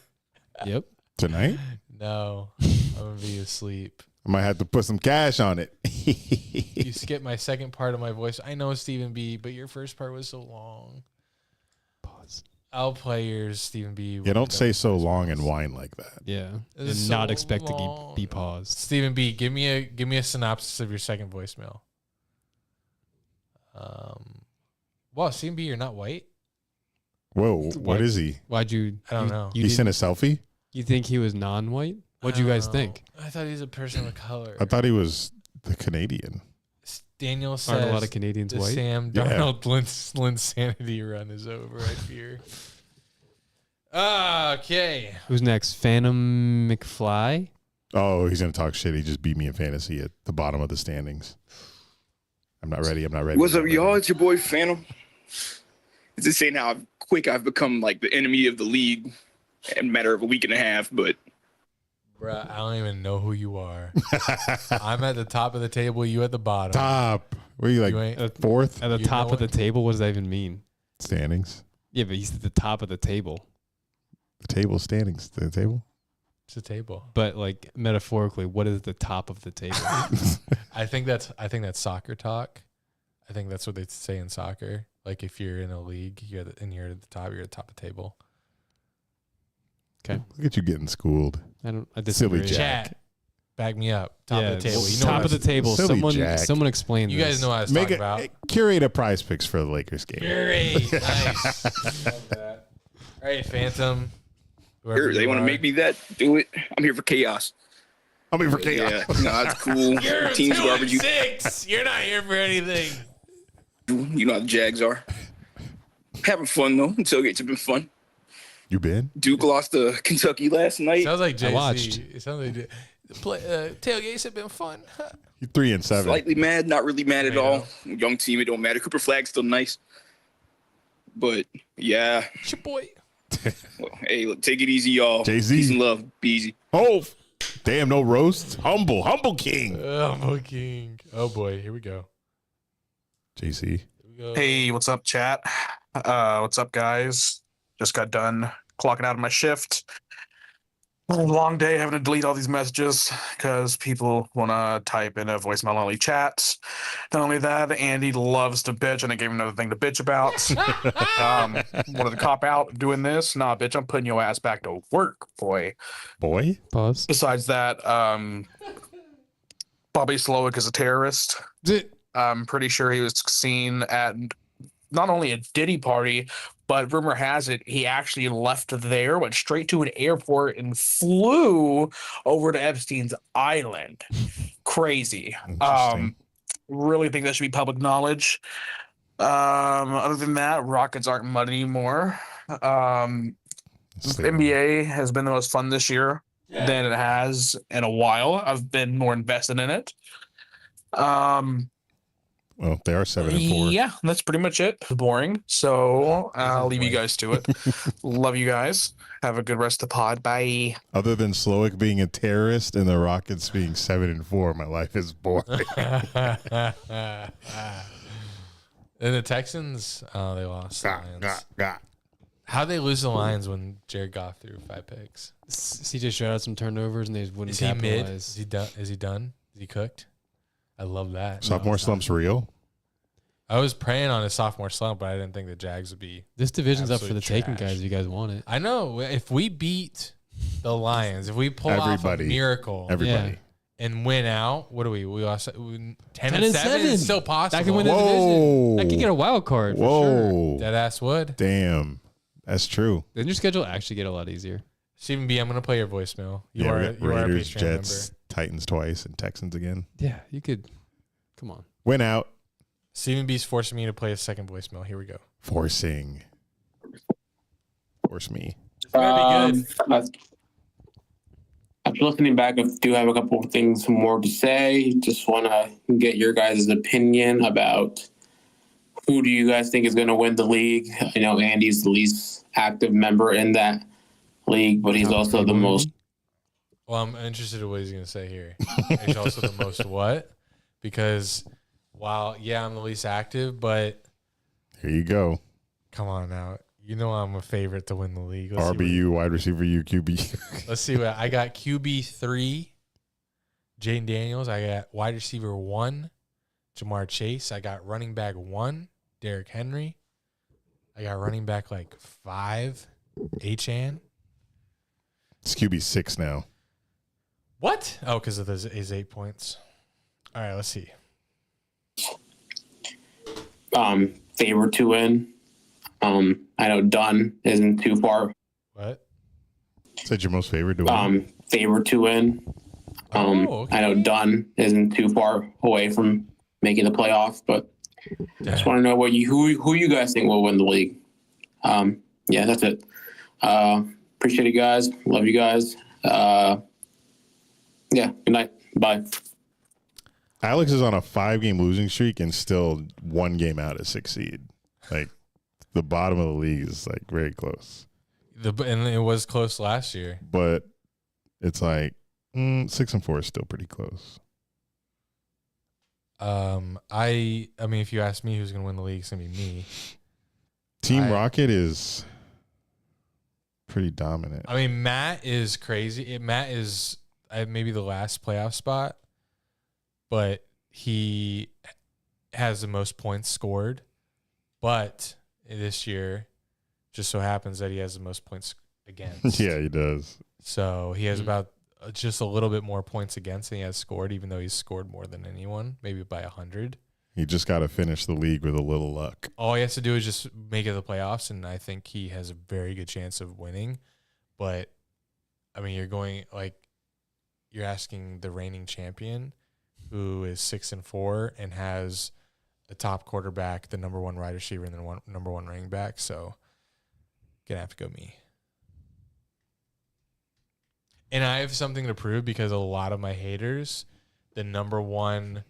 Speaker 3: Yep.
Speaker 2: Tonight?
Speaker 1: No, I'm gonna be asleep.
Speaker 2: I might have to put some cash on it.
Speaker 1: You skipped my second part of my voice. I know, Stephen B, but your first part was so long.
Speaker 3: Pause.
Speaker 1: I'll play yours, Stephen B.
Speaker 2: Yeah, don't say so long and whine like that.
Speaker 3: Yeah,
Speaker 1: This is
Speaker 3: and
Speaker 1: so
Speaker 3: not expect
Speaker 1: long.
Speaker 3: to be paused.
Speaker 1: Stephen B, give me a synopsis of your second voicemail. Wow, Stephen B, you're not white?
Speaker 2: Whoa, what is he?
Speaker 3: Why'd you?
Speaker 1: I don't know.
Speaker 2: He sent a selfie?
Speaker 3: You think he was non-white? What'd you guys think?
Speaker 1: I thought he was a person of color.
Speaker 2: I thought he was the Canadian.
Speaker 1: Daniel says
Speaker 3: Aren't a lot of Canadians
Speaker 1: the
Speaker 3: white?
Speaker 1: Sam Darnold Linsanity run is over, I fear. Okay.
Speaker 3: Who's next? Phantom McFly?
Speaker 2: Oh, he's going to talk shit. He just beat me in fantasy at the bottom of the standings. I'm not ready.
Speaker 13: What's up, y'all? It's your boy Phantom. It's just saying how quick I've become like the enemy of the league in a matter of a week and a half, but
Speaker 1: Bruh, I don't even know who you are. I'm at the top of the table, you at the bottom.
Speaker 2: Top. Were you like fourth?
Speaker 3: At the top of the table? What does that even mean?
Speaker 2: Standings.
Speaker 3: Yeah, but he's at the top of the table.
Speaker 2: The table standings. The table?
Speaker 1: It's a table.
Speaker 3: But like metaphorically, what is the top of the table?
Speaker 1: I think that's soccer talk. I think that's what they say in soccer. Like if you're in a league, you're at the top of the table.
Speaker 3: Okay.
Speaker 2: Look at you getting schooled.
Speaker 3: I disagree.
Speaker 2: Silly Jack.
Speaker 1: Chat, back me up. Top of the table. You know
Speaker 3: top of the table. Someone explain
Speaker 1: You
Speaker 3: this.
Speaker 1: guys know what I was talking about.
Speaker 2: Curate a prize picks for the Lakers game.
Speaker 1: Curate. Nice. Love that. All right, Phantom.
Speaker 13: Sure, they want to make me that. Do it. I'm here for chaos.
Speaker 2: I'm here for chaos.
Speaker 13: Yeah, no, that's cool.
Speaker 1: You're
Speaker 13: Team's
Speaker 1: 2-6. You're not here for anything.
Speaker 13: You know how the Jags are. Having fun though. Tailgates have been fun.
Speaker 2: You been?
Speaker 13: Duke lost to Kentucky last night.
Speaker 1: Sounds like JC.
Speaker 3: I watched.
Speaker 1: It sounds like tailgates have been fun.
Speaker 2: You're 3-7.
Speaker 13: Slightly mad, not really mad at all. Young team, it don't matter. Cooper Flag's still nice. But yeah.
Speaker 1: It's your boy.
Speaker 13: Well, hey, look, take it easy, y'all.
Speaker 2: Jay-Z.
Speaker 13: Peace and love. Be easy.
Speaker 2: Oh, damn, no roasts. Humble king.
Speaker 1: Humble king. Oh boy, here we go.
Speaker 2: JC.
Speaker 14: Hey, what's up, chat? What's up, guys? Just got done clocking out of my shift. Long day having to delete all these messages because people want to type in a voicemail only chats. Not only that, Andy loves to bitch, and I gave him another thing to bitch about. Wanted to cop out doing this. Nah, bitch, I'm putting your ass back to work, boy.
Speaker 2: Boy?
Speaker 3: Pause.
Speaker 14: Besides that, Bobby Slowick is a terrorist. I'm pretty sure he was seen at not only a Diddy party, but rumor has it he actually left there, went straight to an airport, and flew over to Epstein's Island. Crazy. Really think that should be public knowledge. Other than that, Rockets aren't mud anymore. NBA has been the most fun this year than it has in a while. I've been more invested in it.
Speaker 2: Well, they are 7-4.
Speaker 14: Yeah, that's pretty much it. Boring. So I'll leave you guys to it. Love you guys. Have a good rest of the pod. Bye.
Speaker 2: Other than Slowick being a terrorist and the Rockets being 7-4, my life is boring.
Speaker 1: And the Texans, they lost the Lions. How'd they lose the Lions when Jared Goff threw 5 picks?
Speaker 3: CJ Stroud had some turnovers and they wouldn't
Speaker 1: Is he
Speaker 3: capitalize.
Speaker 1: mid? Is he done? Is he done? Is he cooked? I love that.
Speaker 2: Sophomore slump's real?
Speaker 1: I was praying on a sophomore slump, but I didn't think the Jags would be.
Speaker 3: This division's up for the
Speaker 1: absolute
Speaker 3: taking,
Speaker 1: trash.
Speaker 3: guys. If you guys want it.
Speaker 1: I know. If we beat the Lions, if we pull off a miracle, and win out, what do we? We lost 10-7. It's still possible.
Speaker 3: That can win the division. That could get a wild card. For sure.
Speaker 1: Dead ass would.
Speaker 2: Damn, that's true.
Speaker 3: Then your schedule actually get a lot easier.
Speaker 1: Stephen B, I'm gonna play your voicemail. You
Speaker 2: Yeah,
Speaker 1: are
Speaker 2: Raiders,
Speaker 1: a Patreon
Speaker 2: Jets,
Speaker 1: member.
Speaker 2: Titans twice, and Texans again.
Speaker 3: Yeah, you could. Come on.
Speaker 2: Win out.
Speaker 1: Stephen B's forcing me to play a second voicemail. Here we go.
Speaker 2: Force me.
Speaker 1: It's gonna be good.
Speaker 9: After listening back, I do have a couple of things more to say. Just want to get your guys' opinion about who do you guys think is going to win the league. I know Andy's the least active member in that league, but he's also the most.
Speaker 1: Well, I'm interested in what he's gonna say here. He's also the most what? Because while I'm the least active, but
Speaker 2: here you go.
Speaker 1: Come on now. You know I'm a favorite to win the league. Let's
Speaker 2: RBU, wide receiver U, QB.
Speaker 1: Let's see what I got. QB3, Jaden Daniels. I got wide receiver 1, Jamar Chase. I got running back 1, Derrick Henry. I got running back 5, Achane.
Speaker 2: It's QB6 now.
Speaker 1: What? Oh, because of his 8 points. All right, let's see.
Speaker 9: Favorite to win. I know Dunn isn't too far.
Speaker 1: What?
Speaker 2: Said your most favorite to win?
Speaker 9: Favorite to win. I know Dunn isn't too far away from making the playoffs, but I just want to know who you guys think will win the league. Yeah, that's it. Appreciate it, guys. Love you guys. Yeah, good night. Bye.
Speaker 2: Alex is on a 5-game losing streak and still 1 game out of 6 seed. The bottom of the league is very close.
Speaker 1: And it was close last year.
Speaker 2: But it's 6-4 is still pretty close.
Speaker 1: I mean, if you ask me who's gonna win the league, it's gonna be me.
Speaker 2: Team Rocket is pretty dominant.
Speaker 1: I mean, Matt is crazy. Matt is maybe the last playoff spot, but he has the most points scored. But this year, just so happens that he has the most points against.
Speaker 2: Yeah, he does.
Speaker 1: So he has about just a little bit more points against than he has scored, even though he's scored more than anyone, maybe by 100.
Speaker 2: He just got to finish the league with a little luck.
Speaker 1: All he has to do is just make it to the playoffs, and I think he has a very good chance of winning. But, I mean, you're asking the reigning champion, who is 6-4 and has a top quarterback, the number 1 wide receiver, and the number 1 running back. So, gonna have to go me. And I have something to prove because a lot of my haters, the number 1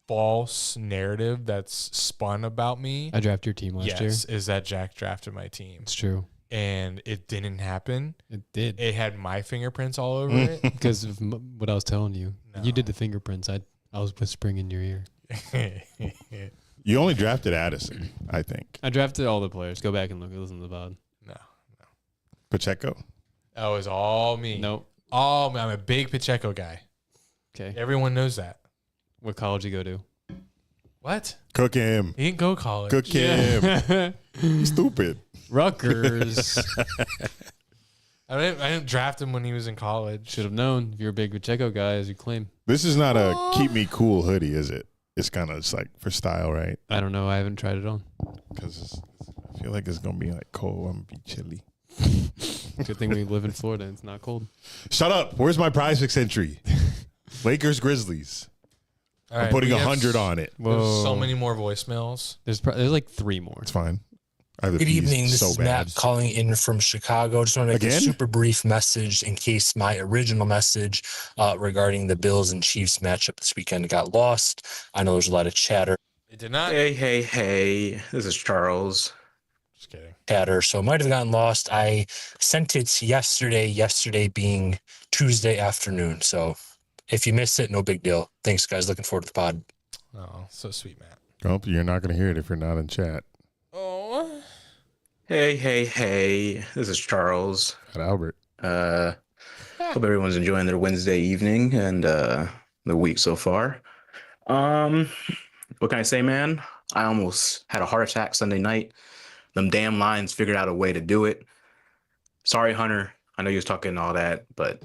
Speaker 1: false narrative that's spun about me.
Speaker 3: I drafted your team last year.
Speaker 1: Is that Jack drafted my team.
Speaker 3: It's true.
Speaker 1: And it didn't happen.
Speaker 3: It did.
Speaker 1: It had my fingerprints all over it.
Speaker 3: Because of what I was telling you.
Speaker 1: No.
Speaker 3: You did the fingerprints. I was whispering in your ear.
Speaker 2: You only drafted Addison, I think.
Speaker 3: I drafted all the players. Go back and listen to the pod.
Speaker 1: No.
Speaker 2: Pacheco?
Speaker 1: That was all me.
Speaker 3: Nope.
Speaker 1: I'm a big Pacheco guy.
Speaker 3: Okay.
Speaker 1: Everyone knows that.
Speaker 3: What college you go to?
Speaker 1: What?
Speaker 2: Cook him.
Speaker 1: He didn't go college.
Speaker 2: Cook him. He's stupid.
Speaker 3: Rutgers.
Speaker 1: I didn't draft him when he was in college.
Speaker 3: Should have known. If you're a big Pacheco guy, as you claim.
Speaker 2: This is not a keep me cool hoodie, is it? It's kind of like for style, right?
Speaker 3: I don't know. I haven't tried it on.
Speaker 2: Because I feel like it's going to be like cold. I'm going to be chilly.
Speaker 3: Good thing we live in Florida and it's not cold.
Speaker 2: Shut up. Where's my prize fix entry? Lakers, Grizzlies.
Speaker 1: All
Speaker 2: I'm
Speaker 1: right,
Speaker 2: putting
Speaker 1: we have
Speaker 2: 100 on it.
Speaker 1: There's so many more voicemails.
Speaker 3: There's like 3 more.
Speaker 2: It's fine. I have the
Speaker 5: Good
Speaker 2: fees
Speaker 5: evening. This
Speaker 2: so
Speaker 5: is
Speaker 2: bad.
Speaker 5: Matt calling in from Chicago. Just want to make
Speaker 2: Again?
Speaker 5: a super brief message in case my original message regarding the Bills and Chiefs matchup this weekend got lost. I know there's a lot of chatter.
Speaker 1: It did not.
Speaker 15: Hey. This is Charles.
Speaker 1: Just kidding.
Speaker 5: Chatter, so it might have gotten lost. I sent it yesterday being Tuesday afternoon. So if you missed it, no big deal. Thanks, guys. Looking forward to the pod.
Speaker 1: Oh, so sweet, Matt.
Speaker 2: Well, you're not going to hear it if you're not in chat.
Speaker 1: Oh.
Speaker 15: Hey. This is Charles.
Speaker 2: At Albert.
Speaker 15: Hope everyone's enjoying their Wednesday evening and the week so far. What can I say, man? I almost had a heart attack Sunday night. Them damn Lions figured out a way to do it. Sorry, Hunter. I know you was talking all that, but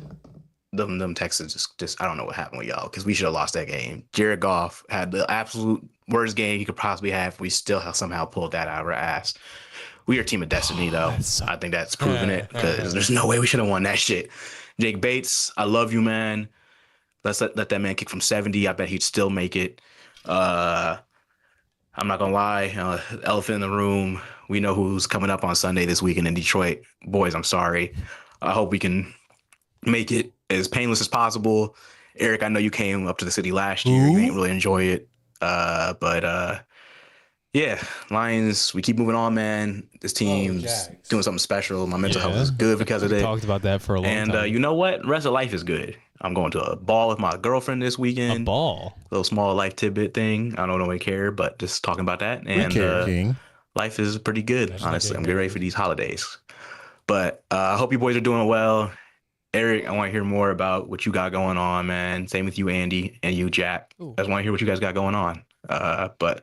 Speaker 15: them Texans just I don't know what happened with y'all because we should have lost that game. Jared Goff had the absolute worst game he could possibly have. We still have somehow pulled that out of our ass. We are a team of destiny, though. I think that's proven it because there's no way we should have won that shit. Jake Bates, I love you, man. Let's let that man kick from 70. I bet he'd still make it. I'm not gonna lie, elephant in the room. We know who's coming up on Sunday this weekend in Detroit. Boys, I'm sorry. I hope we can make it as painless as possible. Eric, I know you came up to the city last year. You didn't really enjoy it. Yeah, Lions, we keep moving on, man. This team's doing something special. My mental health is good because of it.
Speaker 3: Talked about that for a long time.
Speaker 15: And you know what? The rest of life is good. I'm going to a ball with my girlfriend this weekend.
Speaker 3: A ball?
Speaker 15: Little small life tidbit thing. I don't really care, but just talking about that. And
Speaker 2: King.
Speaker 15: life is pretty good, honestly. I'm getting ready for these holidays. But I hope you boys are doing well. Eric, I want to hear more about what you got going on, man. Same with you, Andy, and you, Jack. I just want to hear what you guys got going on. But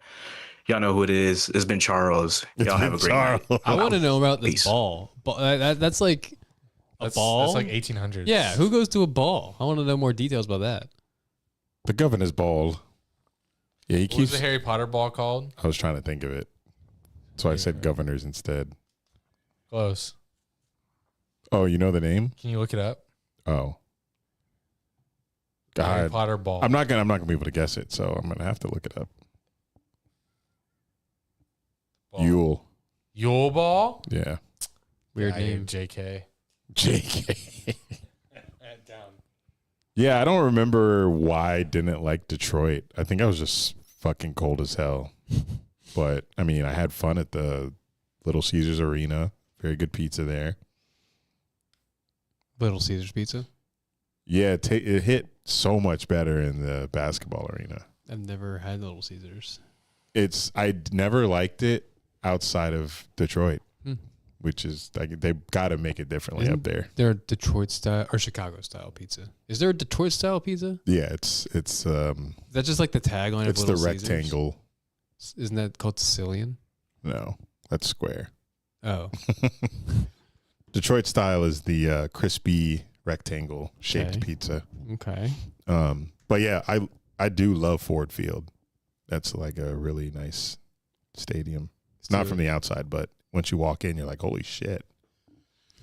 Speaker 15: y'all know who it is. It's been Charles. Y'all have a great night.
Speaker 3: I want to know about this ball. That's like a ball.
Speaker 1: That's like 1800s.
Speaker 3: Yeah, who goes to a ball? I want to know more details about that.
Speaker 2: The governor's ball. Yeah, he
Speaker 1: What
Speaker 2: keeps.
Speaker 1: was the Harry Potter ball called?
Speaker 2: I was trying to think of it. So I said governors instead.
Speaker 1: Close.
Speaker 2: Oh, you know the name?
Speaker 1: Can you look it up?
Speaker 2: Oh.
Speaker 1: Harry
Speaker 2: God.
Speaker 1: Potter ball.
Speaker 2: I'm not gonna be able to guess it, so I'm gonna have to look it up.
Speaker 1: Ball. Yule ball?
Speaker 2: Yeah.
Speaker 3: Weird
Speaker 1: Yeah,
Speaker 3: name.
Speaker 1: JK.
Speaker 2: JK.
Speaker 1: Down.
Speaker 2: Yeah, I don't remember why I didn't like Detroit. I think I was just fucking cold as hell. But I mean, I had fun at the Little Caesars Arena. Very good pizza there.
Speaker 3: Little Caesars Pizza?
Speaker 2: Yeah, it hit so much better in the basketball arena.
Speaker 3: I've never had Little Caesars.
Speaker 2: I never liked it outside of Detroit,
Speaker 3: Hmm.
Speaker 2: which is like they got to make it differently
Speaker 3: Isn't
Speaker 2: up there.
Speaker 3: there a Detroit style or Chicago style pizza? Is there a Detroit style pizza?
Speaker 2: Yeah, it's
Speaker 3: That's just like the tagline of
Speaker 2: it's the
Speaker 3: Little Caesars?
Speaker 2: rectangle.
Speaker 3: Isn't that called Sicilian?
Speaker 2: No, that's square.
Speaker 3: Oh.
Speaker 2: Detroit style is the crispy rectangle shaped
Speaker 3: Okay.
Speaker 2: pizza.
Speaker 3: Okay.
Speaker 2: But yeah, I do love Ford Field. That's like a really nice stadium. It's not from the outside, but once you walk in, you're like, holy shit.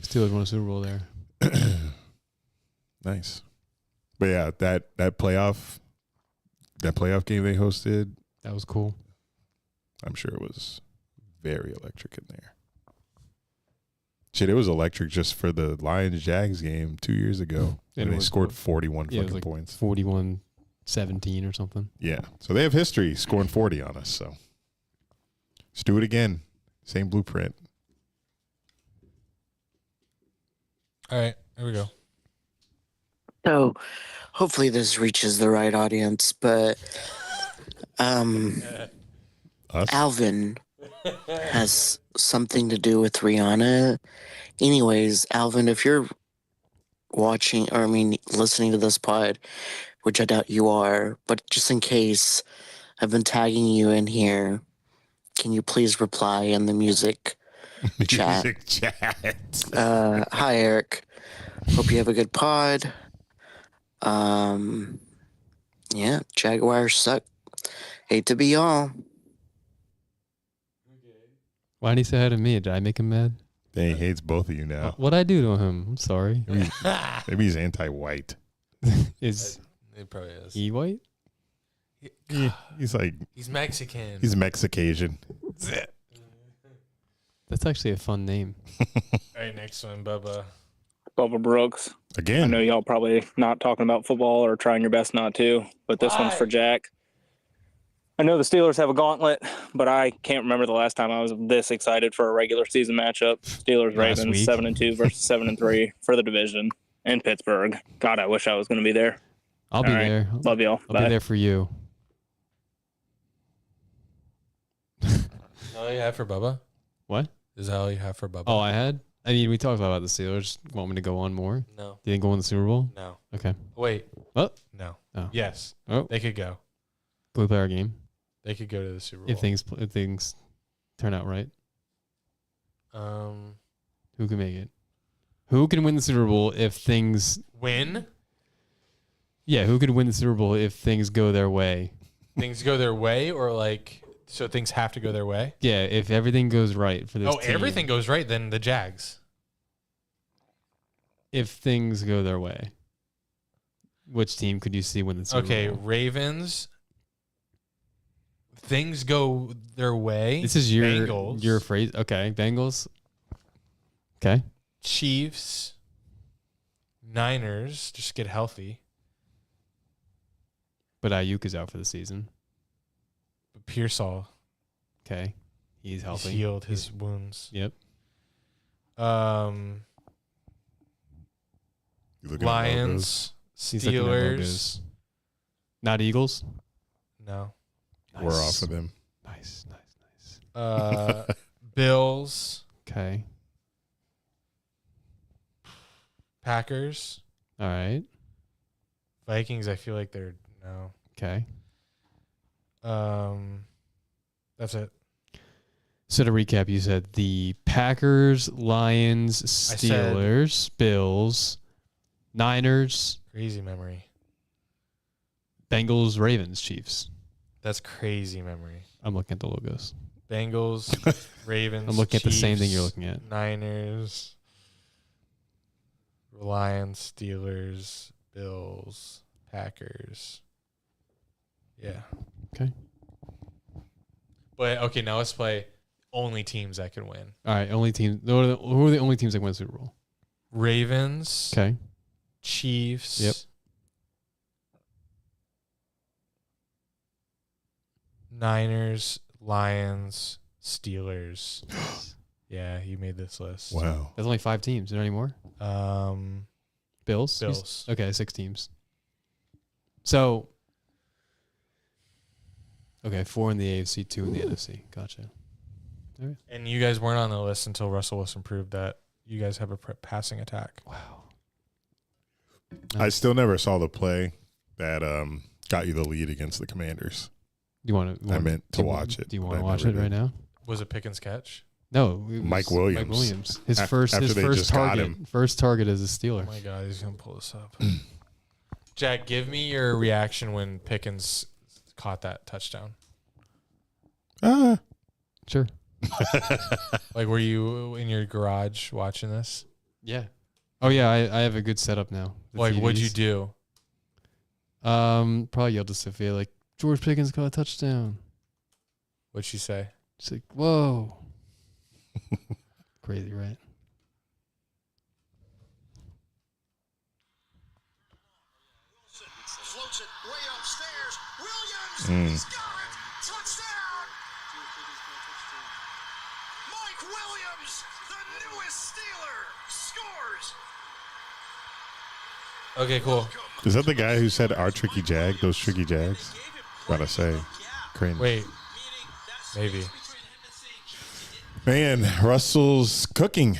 Speaker 3: Steelers won a Super Bowl there.
Speaker 2: Nice. But yeah, that playoff game they hosted,
Speaker 3: that was cool.
Speaker 2: I'm sure it was very electric in there. Shit, it was electric just for the Lions-Jags game 2 years ago. And they scored 41 fucking points.
Speaker 3: 41-17 or something.
Speaker 2: Yeah. So they have history scoring 40 on us. So let's do it again. Same blueprint.
Speaker 1: All right, here we go.
Speaker 16: So hopefully this reaches the right audience, but Alvin has something to do with Rihanna. Anyways, Alvin, if you're watching, or I mean, listening to this pod, which I doubt you are, but just in case, I've been tagging you in here. Can you please reply in the music chat?
Speaker 2: Music chat.
Speaker 16: Hi, Eric. Hope you have a good pod. Yeah, Jaguars suck. Hate to be y'all.
Speaker 3: Why did he say hi to me? Did I make him mad?
Speaker 2: He hates both of you now.
Speaker 3: What'd I do to him? I'm sorry.
Speaker 2: Maybe he's anti-white.
Speaker 3: Is
Speaker 1: It probably is.
Speaker 3: he white?
Speaker 2: Yeah, he's like
Speaker 1: He's Mexican.
Speaker 2: he's Mexicasian.
Speaker 3: That's actually a fun name.
Speaker 1: All right, next one, Bubba.
Speaker 17: Bubba Brooks.
Speaker 2: Again.
Speaker 17: I know y'all probably not talking about football or trying your best not to, but this one's for Jack. I know the Steelers have a gauntlet, but I can't remember the last time I was this excited for a regular season matchup. Steelers
Speaker 3: Last
Speaker 17: Ravens
Speaker 3: week.
Speaker 17: 7-2 versus 7-3 for the division in Pittsburgh. God, I wish I was going to be there.
Speaker 3: I'll be
Speaker 17: All right.
Speaker 3: there.
Speaker 17: Love y'all.
Speaker 3: I'll
Speaker 17: Bye.
Speaker 3: be there for you.
Speaker 1: All you have for Bubba?
Speaker 3: What?
Speaker 1: Is that all you have for Bubba?
Speaker 3: Oh, I had? I mean, we talked about the Steelers. Want me to go on more?
Speaker 1: No.
Speaker 3: You didn't go in the Super Bowl?
Speaker 1: No.
Speaker 3: Okay.
Speaker 1: Wait.
Speaker 3: What?
Speaker 1: No.
Speaker 3: Oh.
Speaker 1: Yes.
Speaker 3: Oh.
Speaker 1: They could go.
Speaker 3: Can we play our game?
Speaker 1: They could go to the Super Bowl.
Speaker 3: If things turn out right. Who can make it? Who can win the Super Bowl if things
Speaker 1: Win?
Speaker 3: Yeah, who could win the Super Bowl if things go their way?
Speaker 1: Things go their way, or like, so things have to go their way?
Speaker 3: Yeah, if everything goes right for this team.
Speaker 1: Everything goes right, then the Jags.
Speaker 3: If things go their way, which team could you see win the Super Bowl?
Speaker 1: Ravens. Things go their way.
Speaker 3: This is your
Speaker 1: Bengals.
Speaker 3: phrase. Okay, Bengals. Okay.
Speaker 1: Chiefs. Niners. Just get healthy.
Speaker 3: But Ayuk is out for the season.
Speaker 1: But Pearsall.
Speaker 3: Okay. He's healthy.
Speaker 1: He's healed his wounds.
Speaker 3: Yep.
Speaker 2: You looking at
Speaker 1: Lions.
Speaker 3: He's looking at
Speaker 1: Steelers.
Speaker 3: logos. Not Eagles?
Speaker 1: No.
Speaker 2: We're off of them.
Speaker 3: Nice.
Speaker 1: Bills.
Speaker 3: Okay.
Speaker 1: Packers.
Speaker 3: All right.
Speaker 1: Vikings, I feel like they're no.
Speaker 3: Okay.
Speaker 1: That's it.
Speaker 3: So to recap, you said the Packers, Lions, Steelers, Bills, Niners,
Speaker 1: Crazy memory.
Speaker 3: Bengals, Ravens, Chiefs.
Speaker 1: That's crazy memory.
Speaker 3: I'm looking at the logos.
Speaker 1: Bengals, Ravens.
Speaker 3: I'm looking at the same thing
Speaker 1: Chiefs,
Speaker 3: you're looking at.
Speaker 1: Niners, Lions, Steelers, Bills, Packers. Yeah.
Speaker 3: Okay.
Speaker 1: But okay, now let's play only teams that can win.
Speaker 3: All right, only teams. Who are the only teams that win the Super Bowl?
Speaker 1: Ravens.
Speaker 3: Okay.
Speaker 1: Chiefs.
Speaker 3: Yep.
Speaker 1: Niners, Lions, Steelers. Yeah, you made this list.
Speaker 2: Wow.
Speaker 3: There's only 5 teams. Is there any more? Bills?
Speaker 1: Bills.
Speaker 3: Okay, 6 teams. So, okay, 4 in the AFC, 2 in the NFC. Gotcha. All right.
Speaker 1: And you guys weren't on the list until Russell Wilson proved that you guys have a passing attack.
Speaker 3: Wow.
Speaker 2: I still never saw the play that got you the lead against the Commanders.
Speaker 3: Do you want to?
Speaker 2: I meant to watch it.
Speaker 3: Do you
Speaker 2: but
Speaker 3: want
Speaker 2: I
Speaker 3: to watch
Speaker 2: never
Speaker 3: it right
Speaker 2: did.
Speaker 3: now?
Speaker 1: Was it pick and sketch?
Speaker 3: No, it was
Speaker 2: Mike Williams.
Speaker 3: Mike Williams. His
Speaker 2: After
Speaker 3: first
Speaker 2: they just got
Speaker 3: target.
Speaker 2: him.
Speaker 3: First target as a Steeler.
Speaker 1: Oh my God, he's gonna pull this up. Jack, give me your reaction when Pickens caught that touchdown.
Speaker 3: Sure.
Speaker 1: Like, were you in your garage watching this?
Speaker 3: Yeah. Oh yeah, I have a good setup now. The
Speaker 1: Like, what'd you
Speaker 3: TVs.
Speaker 1: do?
Speaker 3: Probably yelled to Sophia like, George Pickens caught a touchdown.
Speaker 1: What'd she say?
Speaker 3: She's like, whoa. Crazy, right?
Speaker 18: Floats it way upstairs. Williams, he's got it. Touchdown. Mike Williams, the newest Steeler, scores.
Speaker 1: Okay, cool.
Speaker 2: Is that the guy who said our tricky jag? Those tricky jags? Gotta say. Cringe.
Speaker 1: Wait. Maybe.
Speaker 2: Man, Russell's cooking.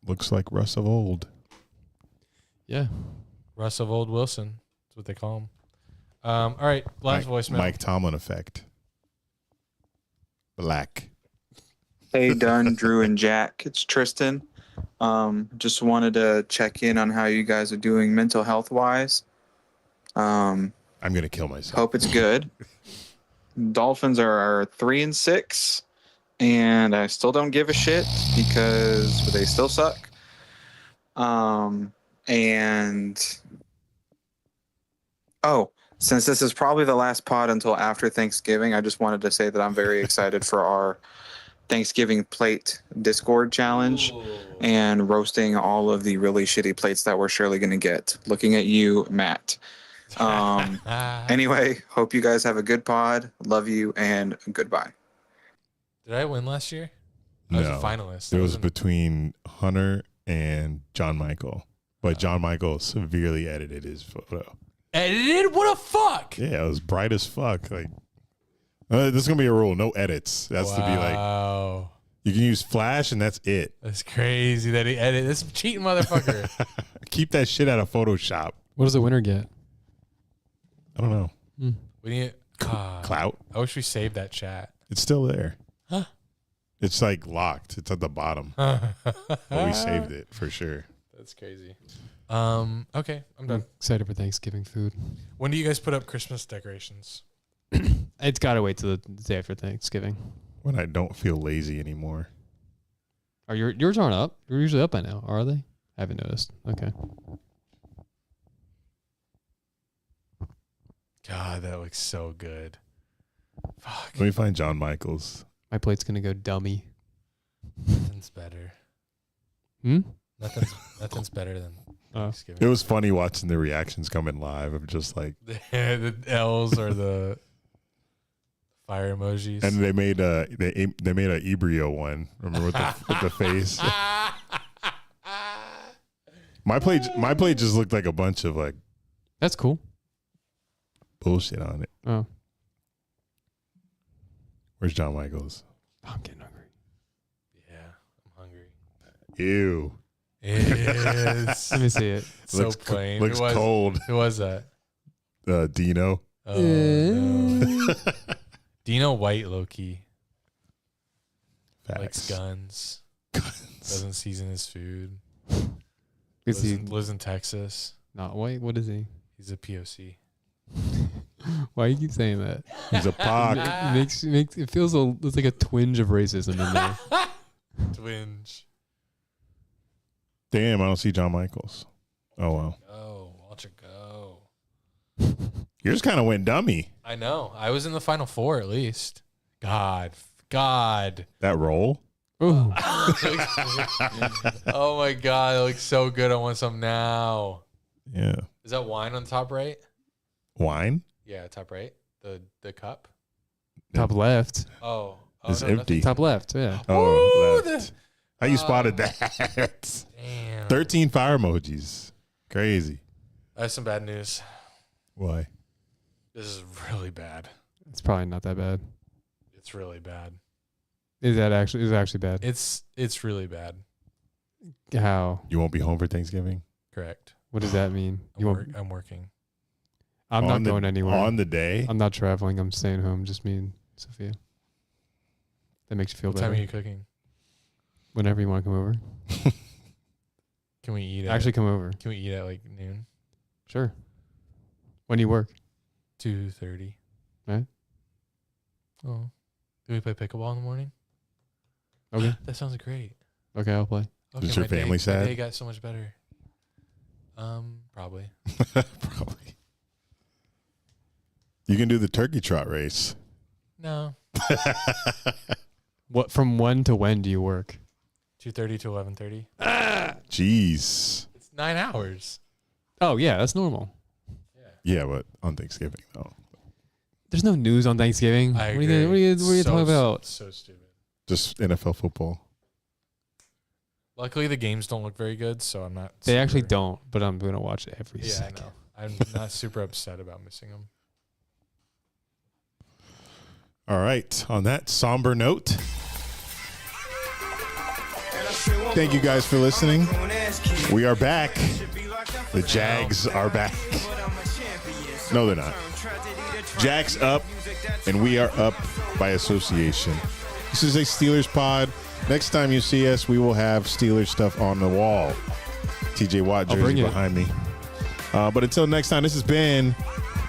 Speaker 2: Looks like Russ of old.
Speaker 3: Yeah.
Speaker 1: Russ of Old Wilson. That's what they call him. All right, last voicemail.
Speaker 2: Mike Tomlin effect. Black.
Speaker 19: Hey, Dunn, Drew, and Jack. It's Tristan. Just wanted to check in on how you guys are doing mental health wise.
Speaker 2: I'm gonna kill myself.
Speaker 19: Hope it's good. Dolphins are 3-6, and I still don't give a shit because they still suck. Since this is probably the last pod until after Thanksgiving, I just wanted to say that I'm very excited for our Thanksgiving plate Discord challenge and roasting all of the really shitty plates that we're surely going to get. Looking at you, Matt. Anyway, hope you guys have a good pod. Love you and goodbye.
Speaker 1: Did I win last year? I was a finalist.
Speaker 2: It was between Hunter and John Michael, but John Michael severely edited his photo.
Speaker 1: Edited? What the fuck?
Speaker 2: Yeah, it was bright as fuck. Like, this is gonna be a rule: no edits. That's to be like, you can use Flash, and that's it.
Speaker 1: That's crazy that he edited. This cheating motherfucker.
Speaker 2: Keep that shit out of Photoshop.
Speaker 3: What does the winner get?
Speaker 2: I don't know.
Speaker 1: We need
Speaker 2: clout.
Speaker 1: I wish we saved that chat.
Speaker 2: It's still there.
Speaker 1: Huh?
Speaker 2: It's like locked. It's at the bottom. But we saved it for sure.
Speaker 1: That's crazy. Okay, I'm done.
Speaker 3: Excited for Thanksgiving food.
Speaker 1: When do you guys put up Christmas decorations?
Speaker 3: It's got to wait till the day after Thanksgiving.
Speaker 2: When I don't feel lazy anymore.
Speaker 3: Are yours aren't up? You're usually up by now, are they? I haven't noticed. Okay.
Speaker 1: God, that looks so good. Fuck.
Speaker 2: Let me find John Michaels.
Speaker 3: My plate's gonna go dummy.
Speaker 1: Nothing's better. Nothing's better than Thanksgiving.
Speaker 2: It was funny watching the reactions come in live of just like
Speaker 1: the L's or the fire emojis.
Speaker 2: And they made a Ebrio one. Remember with the face. My plate just looked like a bunch of like.
Speaker 3: That's cool.
Speaker 2: Bullshit on it.
Speaker 3: Oh.
Speaker 2: Where's John Michaels?
Speaker 3: I'm getting hungry.
Speaker 1: Yeah, I'm hungry.
Speaker 2: Ew.
Speaker 1: Yes.
Speaker 3: Let me see it.
Speaker 1: So plain.
Speaker 2: Looks cold.
Speaker 1: Who was that?
Speaker 2: Dino.
Speaker 1: Oh, no. Dino White, low-key. Likes guns. Doesn't season his food. Lives in Texas.
Speaker 3: Not white? What is he?
Speaker 1: He's a POC.
Speaker 3: Why you keep saying that?
Speaker 2: He's a POC.
Speaker 3: It feels it's like a twinge of racism in there.
Speaker 1: Twinge.
Speaker 2: Damn, I don't see John Michaels. Oh well.
Speaker 1: Oh, watch it go.
Speaker 2: Yours kind of went dummy.
Speaker 1: I know. I was in the Final Four at least. God.
Speaker 2: That roll?
Speaker 3: Ooh.
Speaker 1: Oh my God, it looks so good. I want some now.
Speaker 2: Yeah.
Speaker 1: Is that wine on the top right?
Speaker 2: Wine?
Speaker 1: Yeah, top right. The cup.
Speaker 3: Top left.
Speaker 1: Oh,
Speaker 2: it's
Speaker 1: no,
Speaker 2: empty.
Speaker 1: nothing.
Speaker 3: Top left, yeah.
Speaker 2: Oh, left. How you spotted that?
Speaker 1: Damn.
Speaker 2: 13 fire emojis. Crazy.
Speaker 1: I have some bad news.
Speaker 2: Why?
Speaker 1: This is really bad.
Speaker 3: It's probably not that bad.
Speaker 1: It's really bad.
Speaker 3: Is it actually bad?
Speaker 1: It's really bad.
Speaker 3: How?
Speaker 2: You won't be home for Thanksgiving?
Speaker 1: Correct.
Speaker 3: What does that mean?
Speaker 1: I'm working.
Speaker 3: I'm not going anywhere.
Speaker 2: On the day?
Speaker 3: I'm not traveling. I'm staying home. Just me and Sophia. That makes you feel
Speaker 1: What
Speaker 3: better.
Speaker 1: time are you cooking?
Speaker 3: Whenever you want to come over.
Speaker 1: Can we eat?
Speaker 3: Come over.
Speaker 1: Can we eat at like noon?
Speaker 3: Sure. When do you work?
Speaker 1: 2:30.
Speaker 3: Right.
Speaker 1: Oh, do we play pickleball in the morning?
Speaker 3: Okay.
Speaker 1: That sounds great.
Speaker 3: Okay, I'll play.
Speaker 1: Okay,
Speaker 2: Is your family
Speaker 1: my
Speaker 2: sad?
Speaker 1: day got so much better. Probably.
Speaker 2: Probably. You can do the turkey trot race.
Speaker 1: No.
Speaker 3: What from when to when do you work?
Speaker 1: 2:30 to 11:30.
Speaker 2: Jeez.
Speaker 1: It's 9 hours.
Speaker 3: Oh yeah, that's normal.
Speaker 2: Yeah, but on Thanksgiving, though.
Speaker 3: There's no news on Thanksgiving.
Speaker 1: I
Speaker 3: What
Speaker 1: agree.
Speaker 3: are you talking about?
Speaker 1: So stupid.
Speaker 2: Just NFL football.
Speaker 1: Luckily, the games don't look very good, so I'm not.
Speaker 3: They actually don't, but I'm gonna watch it every
Speaker 1: Yeah,
Speaker 3: second.
Speaker 1: I know. I'm not super upset about missing them.
Speaker 2: All right. On that somber note, thank you guys for listening. We are back The Jags are back. No, they're not. Jags up, and we are up by association. This is a Steelers pod. Next time you see us, we will have Steelers stuff on the wall. TJ Watt jersey behind me. But until next time, this has been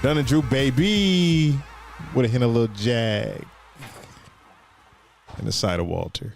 Speaker 2: Dunn and Drew, baby, with a hint of little Jag and the side of Walter.